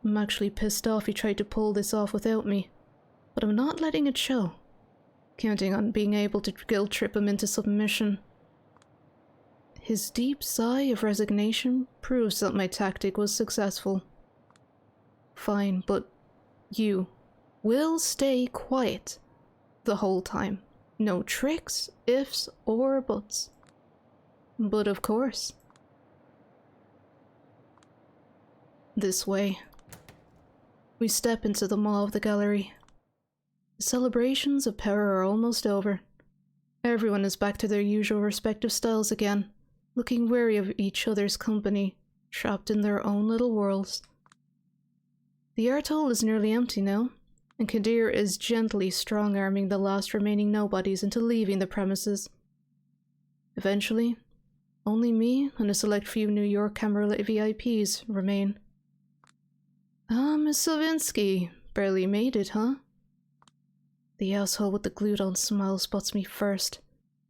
I'm actually pissed off you tried to pull this off without me, but I'm not letting it show. Counting on being able to guilt trip him into submission. His deep sigh of resignation proves that my tactic was successful. Fine, but you will stay quiet the whole time. No tricks, ifs, or buts. But of course. This way. We step into the maw of the gallery. The celebrations of power are almost over. Everyone is back to their usual respective styles again, looking wary of each other's company, trapped in their own little worlds. The art hall is nearly empty now, and Kadir is gently strong-arming the last remaining nobodies into leaving the premises. Eventually, only me and a select few New York camera-lit VIPs remain. Ah, Miss Savinsky, barely made it, huh? The asshole with the glued-on smile spots me first,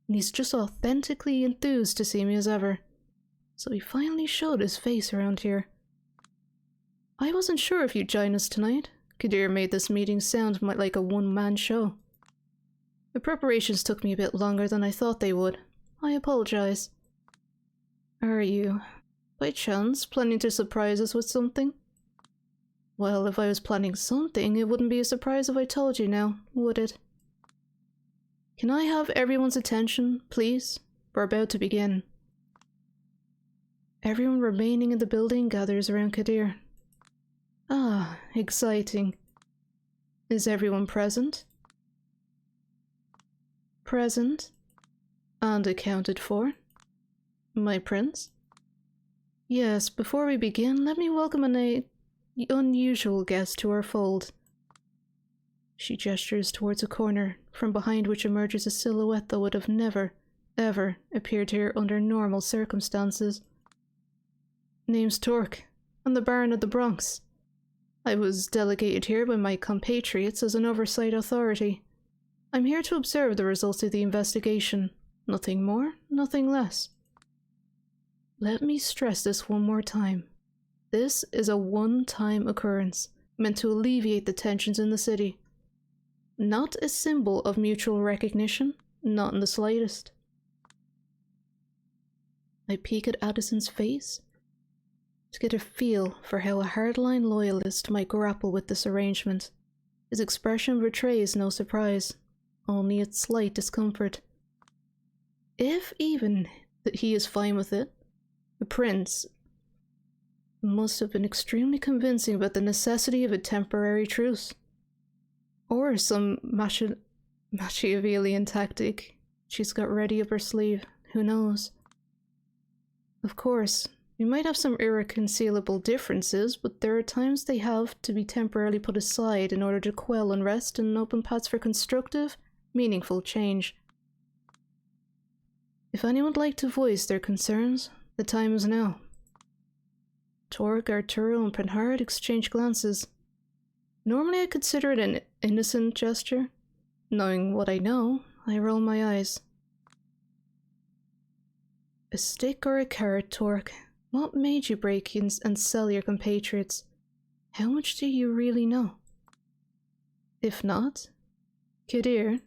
and he's just authentically enthused to see me as ever. So he finally showed his face around here. I wasn't sure if you'd join us tonight. Kadir made this meeting sound like a one-man show. The preparations took me a bit longer than I thought they would. I apologize. Are you, by chance, planning to surprise us with something? Well, if I was planning something, it wouldn't be a surprise if I told you now, would it? Can I have everyone's attention, please? We're about to begin. Everyone remaining in the building gathers around Kadir. Ah, exciting. Is everyone present? Present. And accounted for. My prince? Yes, before we begin, let me welcome an unusual guest to our fold. She gestures towards a corner, from behind which emerges a silhouette that would have never, ever appeared here under normal circumstances. Name's Torque. I'm the Baron of the Bronx. I was delegated here by my compatriots as an oversight authority. I'm here to observe the results of the investigation. Nothing more, nothing less. Let me stress this one more time. This is a one-time occurrence, meant to alleviate the tensions in the city. Not a symbol of mutual recognition, not in the slightest. I peek at Addison's face to get a feel for how a hardline loyalist might grapple with this arrangement. His expression betrays no surprise, only its slight discomfort. If even that he is fine with it, the prince must have been extremely convincing about the necessity of a temporary truce. Or some Machiavellian tactic she's got ready up her sleeve, who knows? Of course, we might have some irreconcilable differences, but there are times they have to be temporarily put aside in order to quell unrest and open paths for constructive, meaningful change. If anyone would like to voice their concerns, the time is now. Torque, Arturo, and Penhard exchange glances. Normally I consider it an innocent gesture. Knowing what I know, I roll my eyes. A stick or a carrot, Torque? What made you break in and sell your compatriots? How much do you really know? If not, Kadir,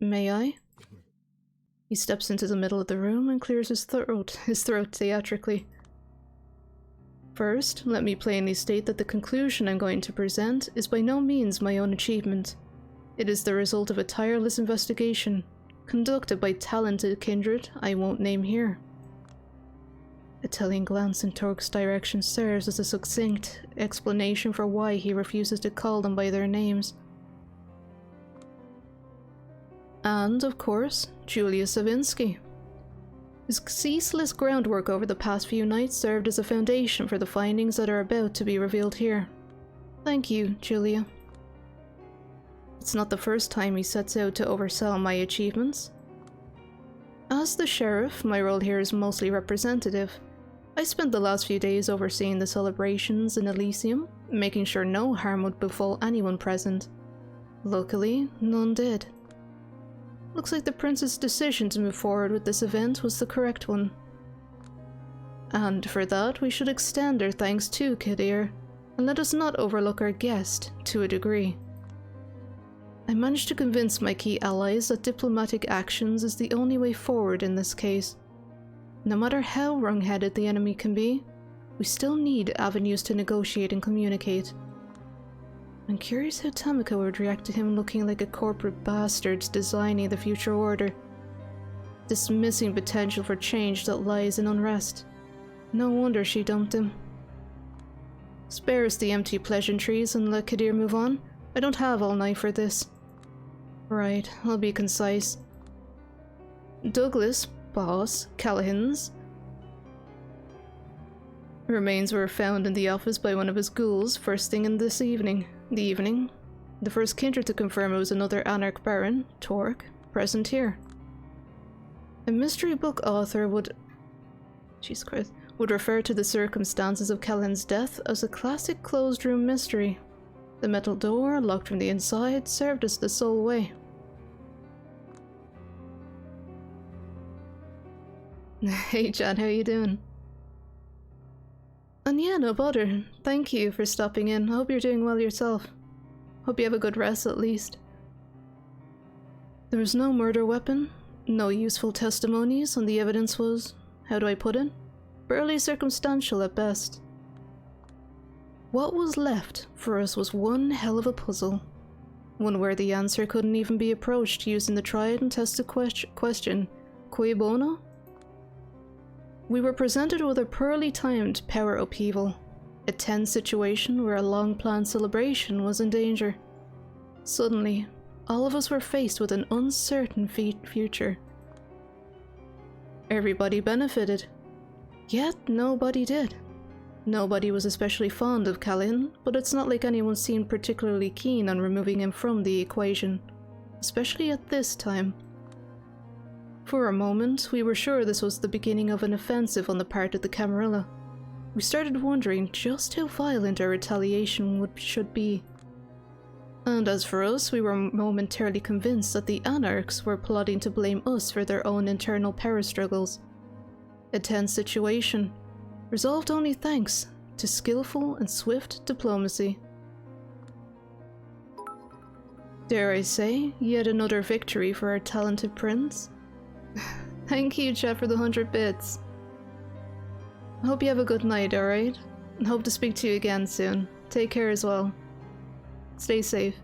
may I? He steps into the middle of the room and clears his throat theatrically. First, let me plainly state that the conclusion I'm going to present is by no means my own achievement. It is the result of a tireless investigation, conducted by talented kindred I won't name here. A telling glance in Torque's direction serves as a succinct explanation for why he refuses to call them by their names. And, of course, Julia Savinsky. His ceaseless groundwork over the past few nights served as a foundation for the findings that are about to be revealed here. Thank you, Julia. It's not the first time he sets out to oversell my achievements. As the sheriff, my role here is mostly representative. I spent the last few days overseeing the celebrations in Elysium, making sure no harm would befall anyone present. Luckily, none did. Looks like the prince's decision to move forward with this event was the correct one. And for that, we should extend our thanks to Kadir, and let us not overlook our guest, to a degree. I managed to convince my key allies that diplomatic actions is the only way forward in this case. No matter how wrong-headed the enemy can be, we still need avenues to negotiate and communicate. I'm curious how Tamika would react to him looking like a corporate bastard designing the future order. Dismissing potential for change that lies in unrest. No wonder she dumped him. Spare us the empty pleasantries and let Kadir move on. I don't have all night for this. Right, I'll be concise. Douglas, boss, Callahan's remains were found in the office by one of his ghouls first thing in this evening. The first kindred to confirm it was another Anarch Baron, Torque, present here. A mystery book author would refer to the circumstances of Callahan's death as a classic closed room mystery. The metal door, locked from the inside, served as the sole way. Hey Jan, how you doing? And yeah, no bother. Thank you for stopping in. I hope you're doing well yourself. Hope you have a good rest at least. There was no murder weapon, no useful testimonies, and the evidence was, how do I put it? Barely circumstantial at best. What was left for us was one hell of a puzzle. One where the answer couldn't even be approached using the tried and tested question, cui bono? We were presented with a poorly timed power upheaval, a tense situation where a long-planned celebration was in danger. Suddenly, all of us were faced with an uncertain future. Everybody benefited, yet nobody did. Nobody was especially fond of Callahan, but it's not like anyone seemed particularly keen on removing him from the equation, especially at this time. For a moment, we were sure this was the beginning of an offensive on the part of the Camarilla. We started wondering just how violent our retaliation should be. And as for us, we were momentarily convinced that the Anarchs were plotting to blame us for their own internal power struggles. A tense situation, resolved only thanks to skillful and swift diplomacy. Dare I say, yet another victory for our talented prince? Thank you, Chet, for the 100 bits. I hope you have a good night, alright? And hope to speak to you again soon. Take care as well. Stay safe.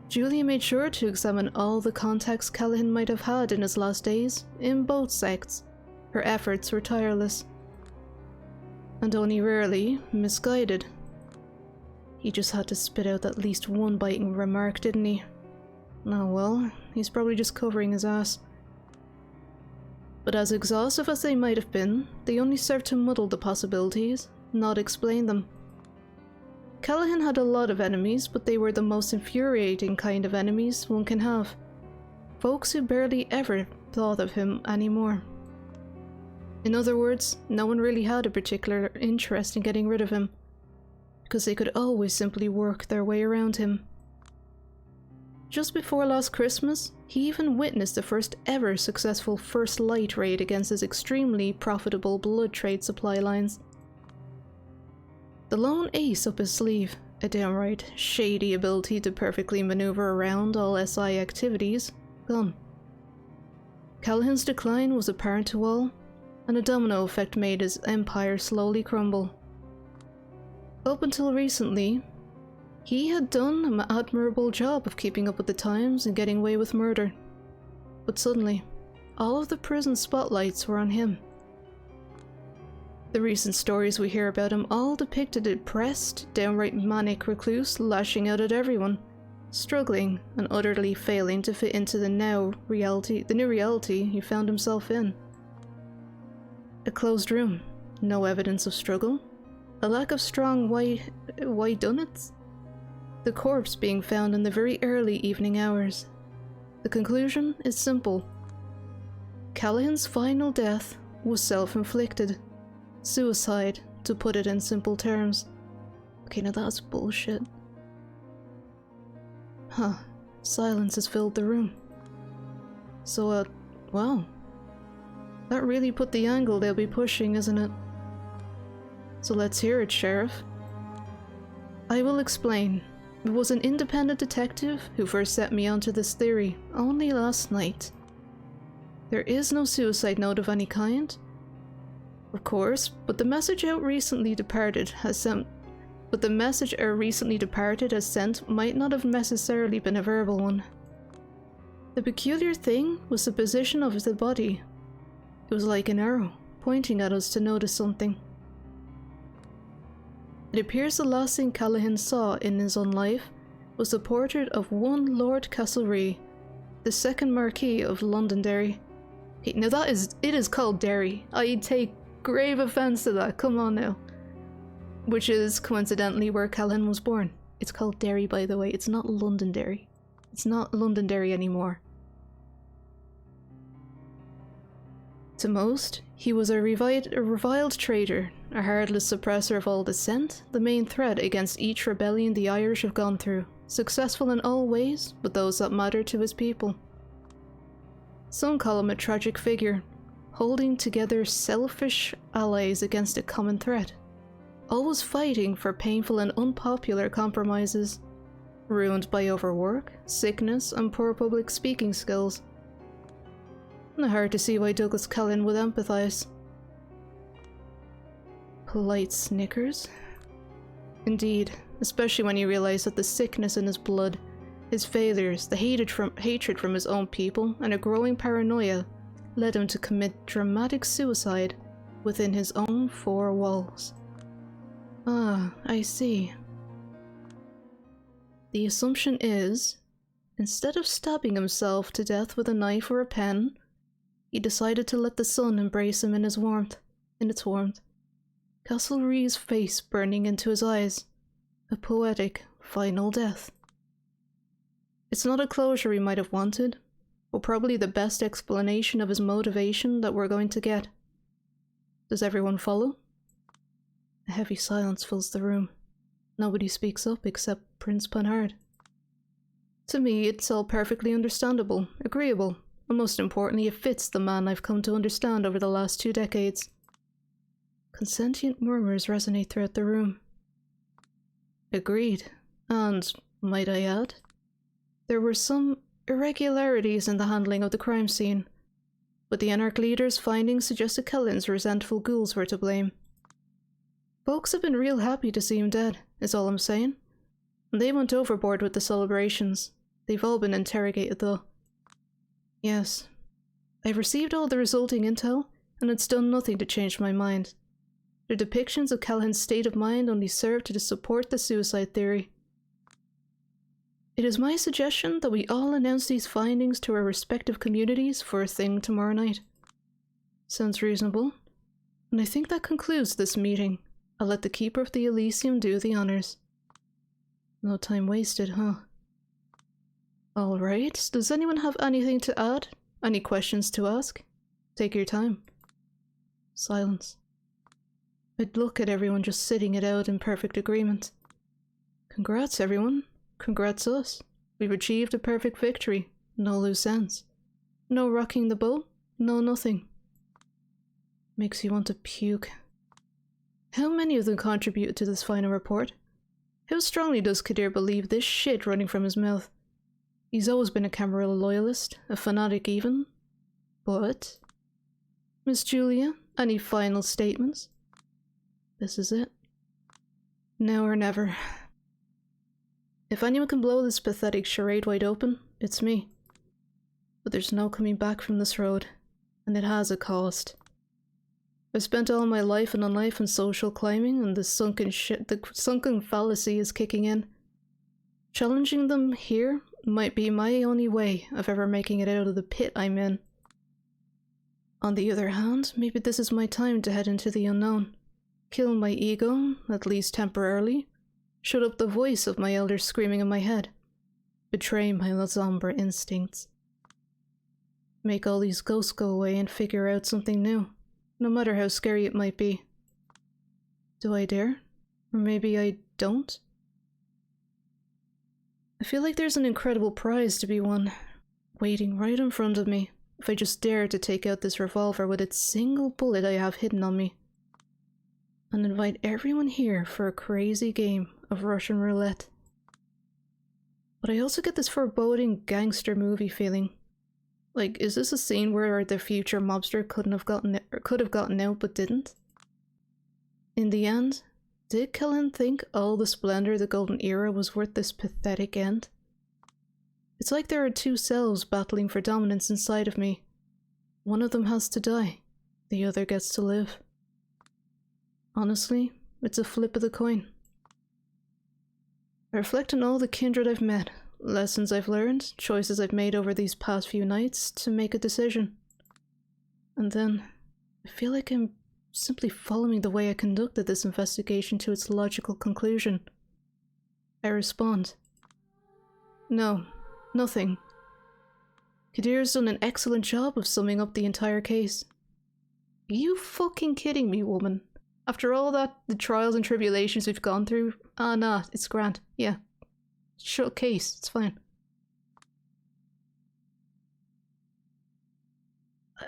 Julia made sure to examine all the contacts Callahan might have had in his last days, in both sects. Her efforts were tireless. And only rarely misguided. He just had to spit out at least one biting remark, didn't he? Oh well, he's probably just covering his ass. But as exhaustive as they might have been, they only served to muddle the possibilities, not explain them. Callahan had a lot of enemies, but they were the most infuriating kind of enemies one can have. Folks who barely ever thought of him anymore. In other words, no one really had a particular interest in getting rid of him, because they could always simply work their way around him. Just before last Christmas, he even witnessed the first ever successful First Light raid against his extremely profitable blood trade supply lines. The lone ace up his sleeve, a downright shady ability to perfectly maneuver around all SI activities, gone. Callahan's decline was apparent to all, and a domino effect made his empire slowly crumble. Up until recently, he had done an admirable job of keeping up with the times and getting away with murder. But suddenly, all of the prison spotlights were on him. The recent stories we hear about him all depicted a depressed, downright manic recluse lashing out at everyone, struggling and utterly failing to fit into the new reality he found himself in. A closed room, no evidence of struggle, a lack of strong white dunnets, the corpse being found in the very early evening hours. The conclusion is simple. Callahan's final death was self-inflicted. Suicide, to put it in simple terms. Okay, now that's bullshit. Huh. Silence has filled the room. So, wow. That really put the angle they'll be pushing, isn't it? So let's hear it, Sheriff. I will explain. It was an independent detective who first set me onto this theory, only last night. There is no suicide note of any kind, of course, but the message our recently departed has sent might not have necessarily been a verbal one. The peculiar thing was the position of the body. It was like an arrow, pointing at us to notice something. It appears the last thing Callahan saw in his own life was the portrait of one Lord Castlereagh, the second Marquis of Londonderry. Okay, now it is called Derry. I take grave offense to that, come on now. Which is coincidentally where Callahan was born. It's called Derry, by the way, it's not Londonderry. It's not Londonderry anymore. To most, he was a reviled traitor, a heartless suppressor of all dissent, the main threat against each rebellion the Irish have gone through, successful in all ways but those that matter to his people. Some call him a tragic figure, holding together selfish allies against a common threat, always fighting for painful and unpopular compromises, ruined by overwork, sickness, and poor public speaking skills. Not hard to see why Douglas Callahan would empathize. Polite snickers? Indeed, especially when you realize that the sickness in his blood, his failures, the hatred from his own people, and a growing paranoia led him to commit dramatic suicide within his own four walls. Ah, I see. The assumption is, instead of stabbing himself to death with a knife or a pen, he decided to let the sun embrace him in its warmth. Castlereagh's face burning into his eyes. A poetic, final death. It's not a closure he might have wanted, but probably the best explanation of his motivation that we're going to get. Does everyone follow? A heavy silence fills the room. Nobody speaks up except Prince Panhard. To me, it's all perfectly understandable, agreeable, and most importantly, it fits the man I've come to understand over the last 2 decades. Consentient murmurs resonate throughout the room. Agreed. And, might I add, there were some irregularities in the handling of the crime scene, but the Anarch leader's findings suggested Callahan's resentful ghouls were to blame. Folks have been real happy to see him dead, is all I'm saying. And they went overboard with the celebrations. They've all been interrogated though. Yes. I've received all the resulting intel, and it's done nothing to change my mind. The depictions of Callahan's state of mind only serve to support the suicide theory. It is my suggestion that we all announce these findings to our respective communities first thing tomorrow night. Sounds reasonable. And I think that concludes this meeting. I'll let the Keeper of the Elysium do the honors. No time wasted, huh? Alright, does anyone have anything to add? Any questions to ask? Take your time. Silence. I'd look at everyone just sitting it out in perfect agreement. Congrats, everyone. Congrats us. We've achieved a perfect victory. No loose ends. No rocking the boat. No nothing. Makes you want to puke. How many of them contributed to this final report? How strongly does Kadir believe this shit running from his mouth? He's always been a Camarilla loyalist, a fanatic even. But... Miss Julia, any final statements? This is it. Now or never. If anyone can blow this pathetic charade wide open, it's me. But there's no coming back from this road, and it has a cost. I've spent all my life and unlife in social climbing, and the sunken fallacy is kicking in. Challenging them here might be my only way of ever making it out of the pit I'm in. On the other hand, maybe this is my time to head into the unknown. Kill my ego, at least temporarily. Shut up the voice of my elders screaming in my head. Betray my Lazombre instincts. Make all these ghosts go away and figure out something new, no matter how scary it might be. Do I dare? Or maybe I don't? I feel like there's an incredible prize to be won, waiting right in front of me, if I just dare to take out this revolver with its single bullet I have hidden on me, and invite everyone here for a crazy game of Russian roulette. But I also get this foreboding gangster movie feeling. Like, is this a scene where the future mobster could have gotten out but didn't? In the end, did Kellen think all the splendor of the Golden Era was worth this pathetic end? It's like there are two selves battling for dominance inside of me. One of them has to die, the other gets to live. Honestly, it's a flip of the coin. I reflect on all the kindred I've met, lessons I've learned, choices I've made over these past few nights to make a decision. And then, I feel like I'm simply following the way I conducted this investigation to its logical conclusion. I respond. No, nothing. Kadir's done an excellent job of summing up the entire case. Are you fucking kidding me, woman? After all that, the trials and tribulations we've gone through? Ah, nah, it's grand. Yeah. Short case, it's fine.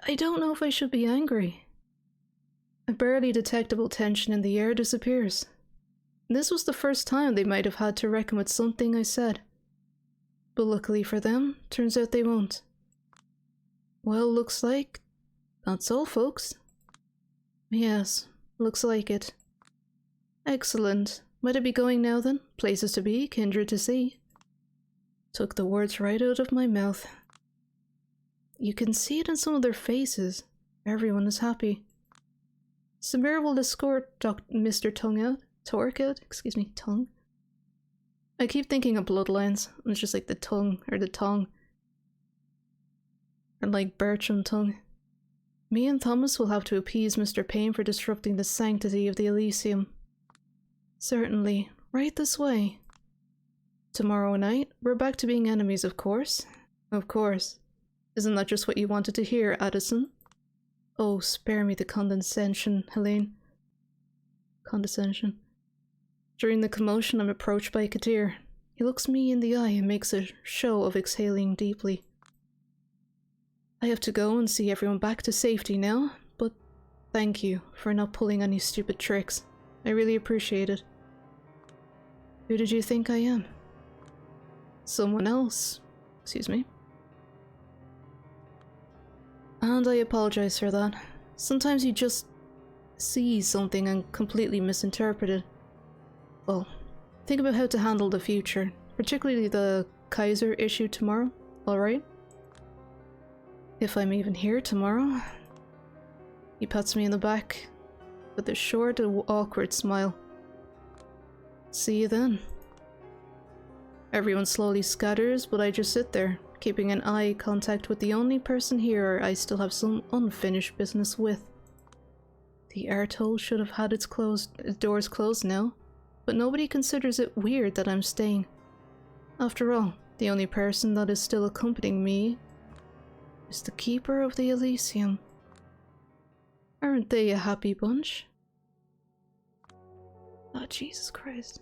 I don't know if I should be angry. A barely detectable tension in the air disappears. This was the first time they might have had to reckon with something I said. But luckily for them, turns out they won't. Well, looks like that's all, folks. Yes, looks like it. Excellent. Might I be going now then? Places to be, kindred to see. Took the words right out of my mouth. You can see it in some of their faces. Everyone is happy. Samir will escort Mr. Tongue. I keep thinking of bloodlines. It's just like the tongue. Or like Bertram tongue. Me and Thomas will have to appease Mr. Payne for disrupting the sanctity of the Elysium. Certainly. Right this way. Tomorrow night, we're back to being enemies, of course. Of course. Isn't that just what you wanted to hear, Addison? Oh, spare me the condescension, Helene. Condescension. During the commotion, I'm approached by Kadir. He looks me in the eye and makes a show of exhaling deeply. I have to go and see everyone back to safety now, but thank you for not pulling any stupid tricks. I really appreciate it. Who did you think I am? Someone else. Excuse me. And I apologize for that. Sometimes you just see something and completely misinterpret it. Well, think about how to handle the future, particularly the Kaiser issue tomorrow, alright? If I'm even here tomorrow. He pats me in the back with a short and awkward smile. See you then. Everyone slowly scatters, but I just sit there, keeping an eye contact with the only person here I still have some unfinished business with. The airtoll should have had its doors closed now, but nobody considers it weird that I'm staying. After all, the only person that is still accompanying me is the Keeper of the Elysium. Aren't they a happy bunch? Oh, Jesus Christ.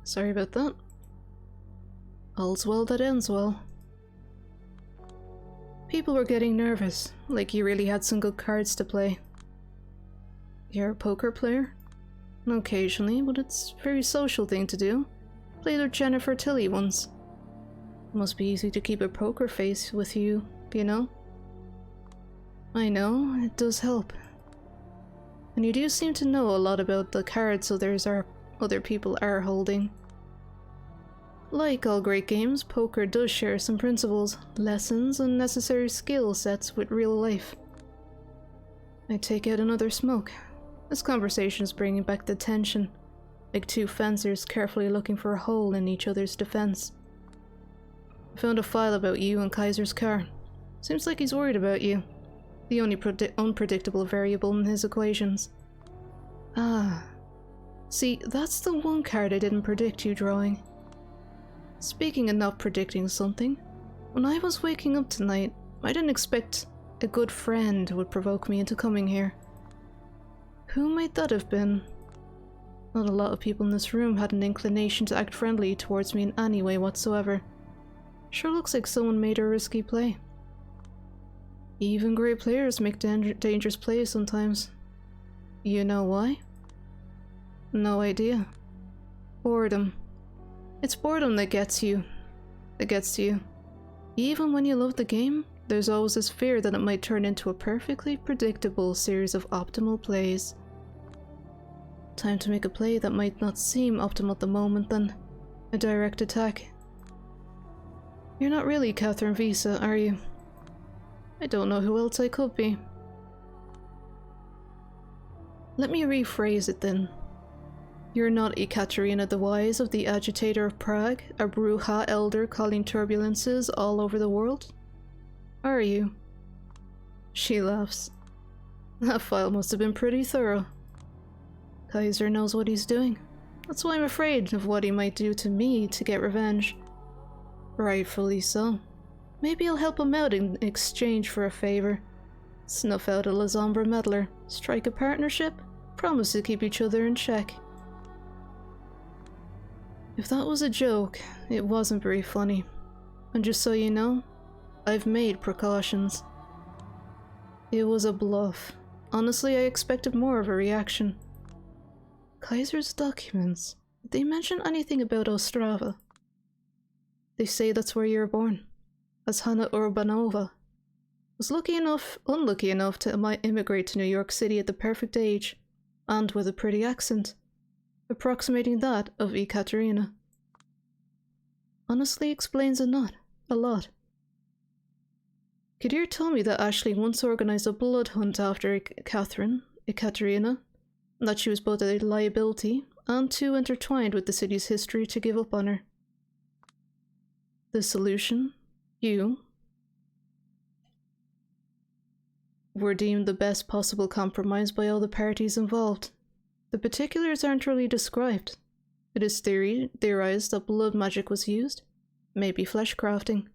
Sorry about that. All's well that ends well. People were getting nervous, like you really had some good cards to play. You're a poker player? Occasionally, but it's a very social thing to do. Played with Jennifer Tilly once. Must be easy to keep a poker face with you, you know? I know, it does help. And you do seem to know a lot about the cards other people are holding. Like all great games, poker does share some principles, lessons, and necessary skill sets with real life. I take out another smoke. This conversation is bringing back the tension, like two fencers carefully looking for a hole in each other's defense. I found a file about you and Kaiser's car. Seems like he's worried about you. The only unpredictable variable in his equations. Ah. See, that's the one card I didn't predict you drawing. Speaking of not predicting something, when I was waking up tonight, I didn't expect a good friend would provoke me into coming here. Who might that have been? Not a lot of people in this room had an inclination to act friendly towards me in any way whatsoever. Sure looks like someone made a risky play. Even great players make dangerous plays sometimes. You know why? No idea. Boredom. It's boredom that gets you. Even when you love the game, there's always this fear that it might turn into a perfectly predictable series of optimal plays. Time to make a play that might not seem optimal at the moment, then. A direct attack. You're not really Catherine Visa, are you? I don't know who else I could be. Let me rephrase it then. You're not Ekaterina the Wise of the Agitator of Prague, a Bruja elder calling turbulences all over the world? Are you? She laughs. That file must have been pretty thorough. Kaiser knows what he's doing. That's why I'm afraid of what he might do to me to get revenge. Rightfully so. Maybe I'll help him out in exchange for a favor. Snuff out a La Sombra meddler, strike a partnership, promise to keep each other in check. If that was a joke, it wasn't very funny. And just so you know, I've made precautions. It was a bluff. Honestly, I expected more of a reaction. Kaiser's documents. Did they mention anything about Ostrava? They say that's where you were born. As Hanna Urbanova. Was unlucky enough to immigrate to New York City at the perfect age, and with a pretty accent, approximating that of Ekaterina. Honestly explains a lot. Kadir told me that Ashley once organized a blood hunt after Ekaterina, and that she was both a liability and too intertwined with the city's history to give up on her. The solution? You were deemed the best possible compromise by all the parties involved. The particulars aren't really described. It is theorized that blood magic was used, maybe flesh crafting.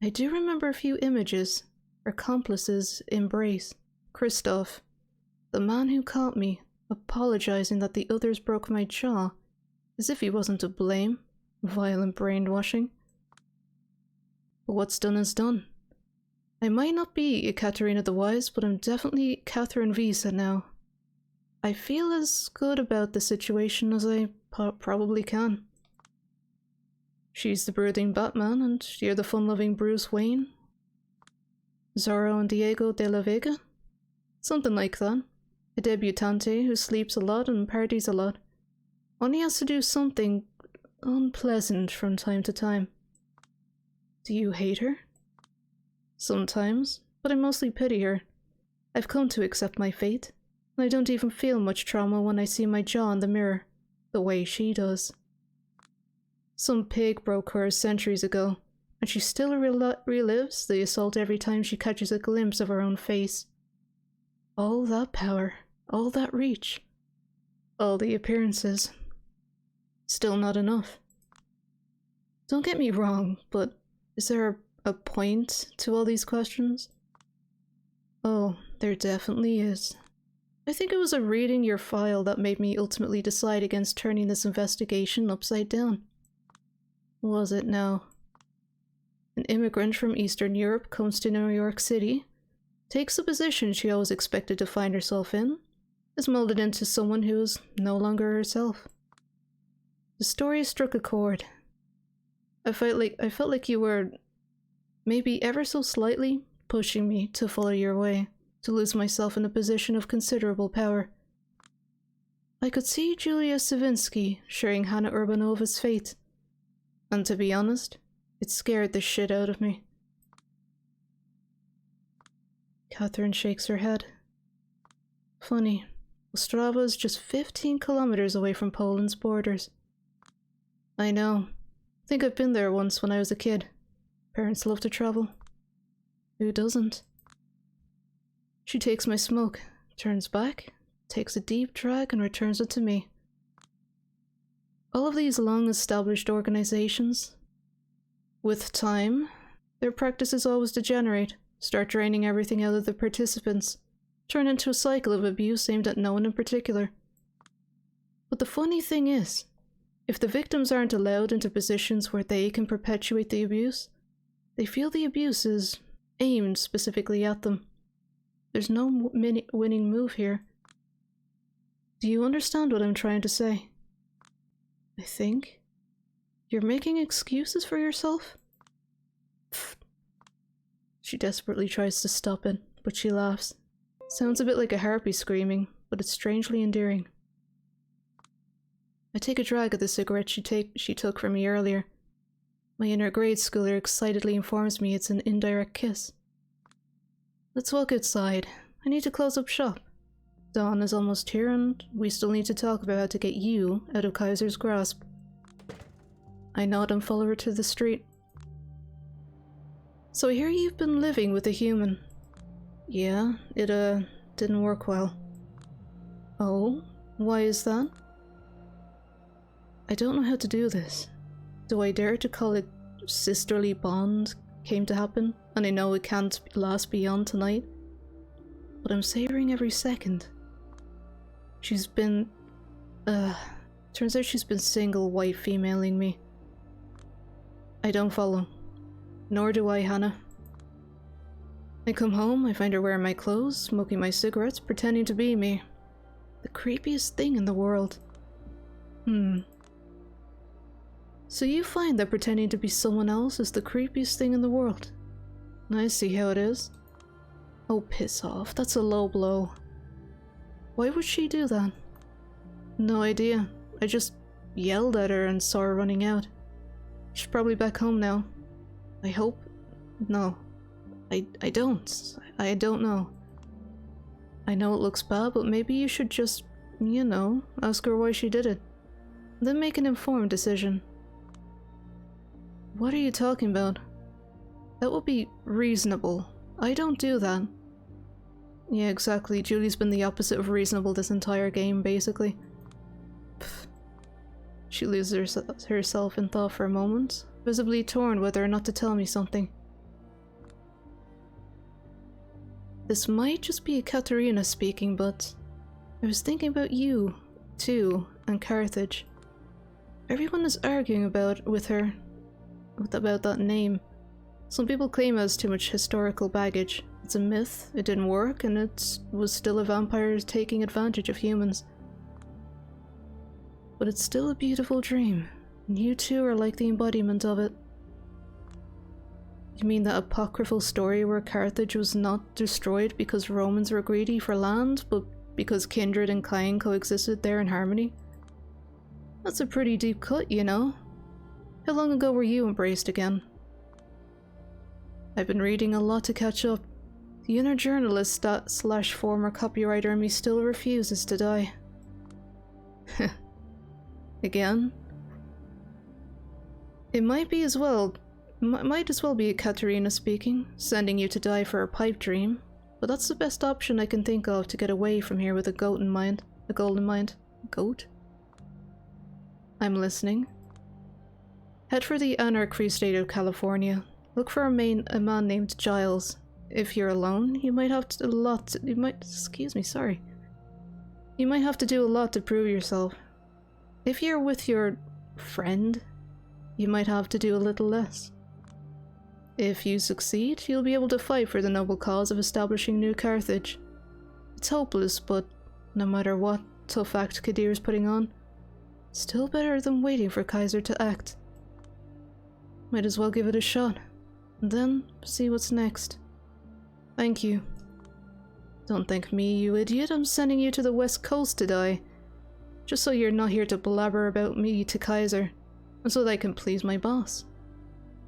I do remember a few images. Accomplices embrace. Christoph, the man who caught me, apologizing that the others broke my jaw, as if he wasn't to blame. Violent brainwashing. But what's done is done. I might not be Ekaterina the Wise, but I'm definitely Catherine Visa now. I feel as good about the situation as I probably can. She's the brooding Batman, and you're the fun-loving Bruce Wayne. Zorro and Diego de la Vega? Something like that. A debutante who sleeps a lot and parties a lot. Only has to do something unpleasant from time to time. Do you hate her? Sometimes, but I mostly pity her. I've come to accept my fate, and I don't even feel much trauma when I see my jaw in the mirror, the way she does. Some pig broke hers centuries ago, and she still relives the assault every time she catches a glimpse of her own face. All that power, all that reach, all the appearances. Still not enough. Don't get me wrong, but is there a point to all these questions? Oh, there definitely is. I think it was a reading your file that made me ultimately decide against turning this investigation upside down. Was it now? An immigrant from Eastern Europe comes to New York City, takes the position she always expected to find herself in, is molded into someone who is no longer herself. The story struck a chord. I felt like you were, maybe ever so slightly, pushing me to follow your way, to lose myself in a position of considerable power. I could see Julia Savinsky sharing Hannah Urbanova's fate, and to be honest, it scared the shit out of me. Catherine shakes her head. Funny, Ostrava is just 15 kilometers away from Poland's borders. I know. I think I've been there once when I was a kid. Parents love to travel. Who doesn't? She takes my smoke, turns back, takes a deep drag and returns it to me. All of these long-established organizations, with time, their practices always degenerate, start draining everything out of the participants, turn into a cycle of abuse aimed at no one in particular. But the funny thing is, if the victims aren't allowed into positions where they can perpetuate the abuse, they feel the abuse is aimed specifically at them. There's no winning move here. Do you understand what I'm trying to say? I think. You're making excuses for yourself? Pfft. She desperately tries to stop it, but she laughs. Sounds a bit like a harpy screaming, but it's strangely endearing. I take a drag of the cigarette she took from me earlier. My inner grade schooler excitedly informs me it's an indirect kiss. Let's walk outside. I need to close up shop. Dawn is almost here and we still need to talk about how to get you out of Kaiser's grasp. I nod and follow her to the street. So I hear you've been living with a human. Yeah, it didn't work well. Oh, why is that? I don't know how to do this. Do I dare to call it sisterly bond came to happen, and I know it can't last beyond tonight? But I'm savoring every second. She's been, turns out she's been single white femaling me. I don't follow. Nor do I, Hannah. I come home, I find her wearing my clothes, smoking my cigarettes, pretending to be me. The creepiest thing in the world. So you find that pretending to be someone else is the creepiest thing in the world. I see how it is. Oh, piss off. That's a low blow. Why would she do that? No idea. I just yelled at her and saw her running out. She's probably back home now. I hope. No. I don't. I don't know. I know it looks bad, but maybe you should just, you know, ask her why she did it. Then make an informed decision. What are you talking about? That would be reasonable. I don't do that. Yeah, exactly. Julie's been the opposite of reasonable this entire game, basically. Pfft. She loses herself in thought for a moment, visibly torn whether or not to tell me something. This might just be Katerina speaking, but I was thinking about you, too, and Carthage. Everyone is arguing about that name. Some people claim it has too much historical baggage. It's a myth, it didn't work, and it was still a vampire taking advantage of humans. But it's still a beautiful dream, and you two are like the embodiment of it. You mean that apocryphal story where Carthage was not destroyed because Romans were greedy for land, but because kindred and kind coexisted there in harmony? That's a pretty deep cut, you know. How long ago were you embraced again? I've been reading a lot to catch up. The inner journalist / former copywriter in me still refuses to die. Again? It might as well be Katerina speaking, sending you to die for a pipe dream, but that's the best option I can think of to get away from here with a golden mind. Goat? I'm listening. Head for the anarch-free state of California. Look for a man named Giles. If you're alone, you might have to do a lot to prove yourself. If you're with your friend, you might have to do a little less. If you succeed, you'll be able to fight for the noble cause of establishing New Carthage. It's hopeless, but no matter what tough act Kadir's putting on, still better than waiting for Kaiser to act. Might as well give it a shot, and then see what's next. Thank you. Don't thank me, you idiot. I'm sending you to the West Coast to die. Just so you're not here to blabber about me to Kaiser, and so that I can please my boss.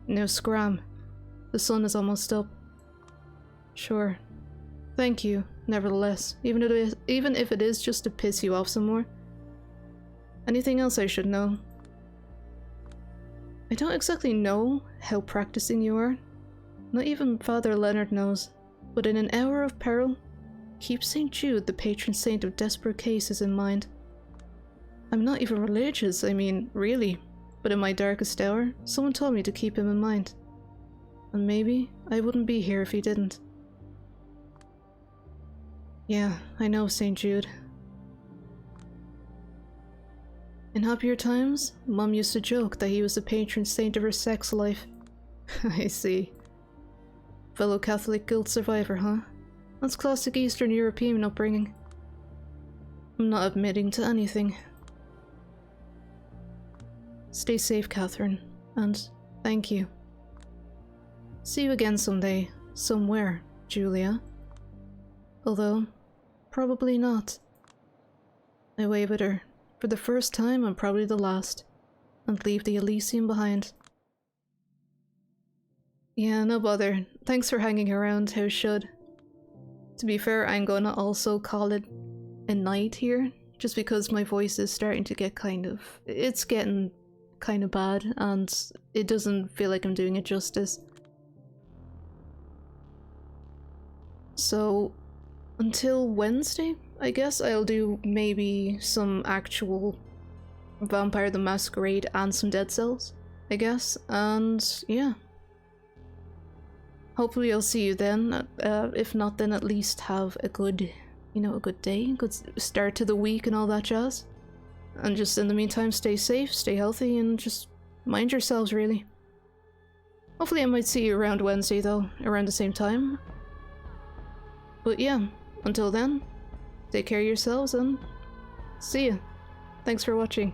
Now scram. The sun is almost up. Sure. Thank you, nevertheless, even if it is just to piss you off some more. Anything else I should know? I don't exactly know how practicing you are. Not even Father Leonard knows. But in an hour of peril, keep St. Jude, the patron saint of desperate cases, in mind. I'm not even religious, I mean, really. But in my darkest hour, someone told me to keep him in mind. And maybe I wouldn't be here if he didn't. Yeah, I know, St. Jude. In happier times, Mom used to joke that he was the patron saint of her sex life. I see. Fellow Catholic guilt survivor, huh? That's classic Eastern European upbringing. I'm not admitting to anything. Stay safe, Catherine, and thank you. See you again someday, somewhere, Julia. Although, probably not. I wave at her, for the first time and probably the last, and leave the Elysium behind. Yeah, no bother. Thanks for hanging around, how should. To be fair, I'm gonna also call it a night here, just because my voice is starting to get it's getting kind of bad, and it doesn't feel like I'm doing it justice. So, until Wednesday, I guess I'll do maybe some actual Vampire the Masquerade and some Dead Cells, I guess, and yeah. Hopefully I'll see you then. If not, then at least have a good, a good day, good start to the week and all that jazz. And just in the meantime, stay safe, stay healthy, and just mind yourselves, really. Hopefully I might see you around Wednesday, though, around the same time. But yeah, until then, take care of yourselves and see ya. Thanks for watching.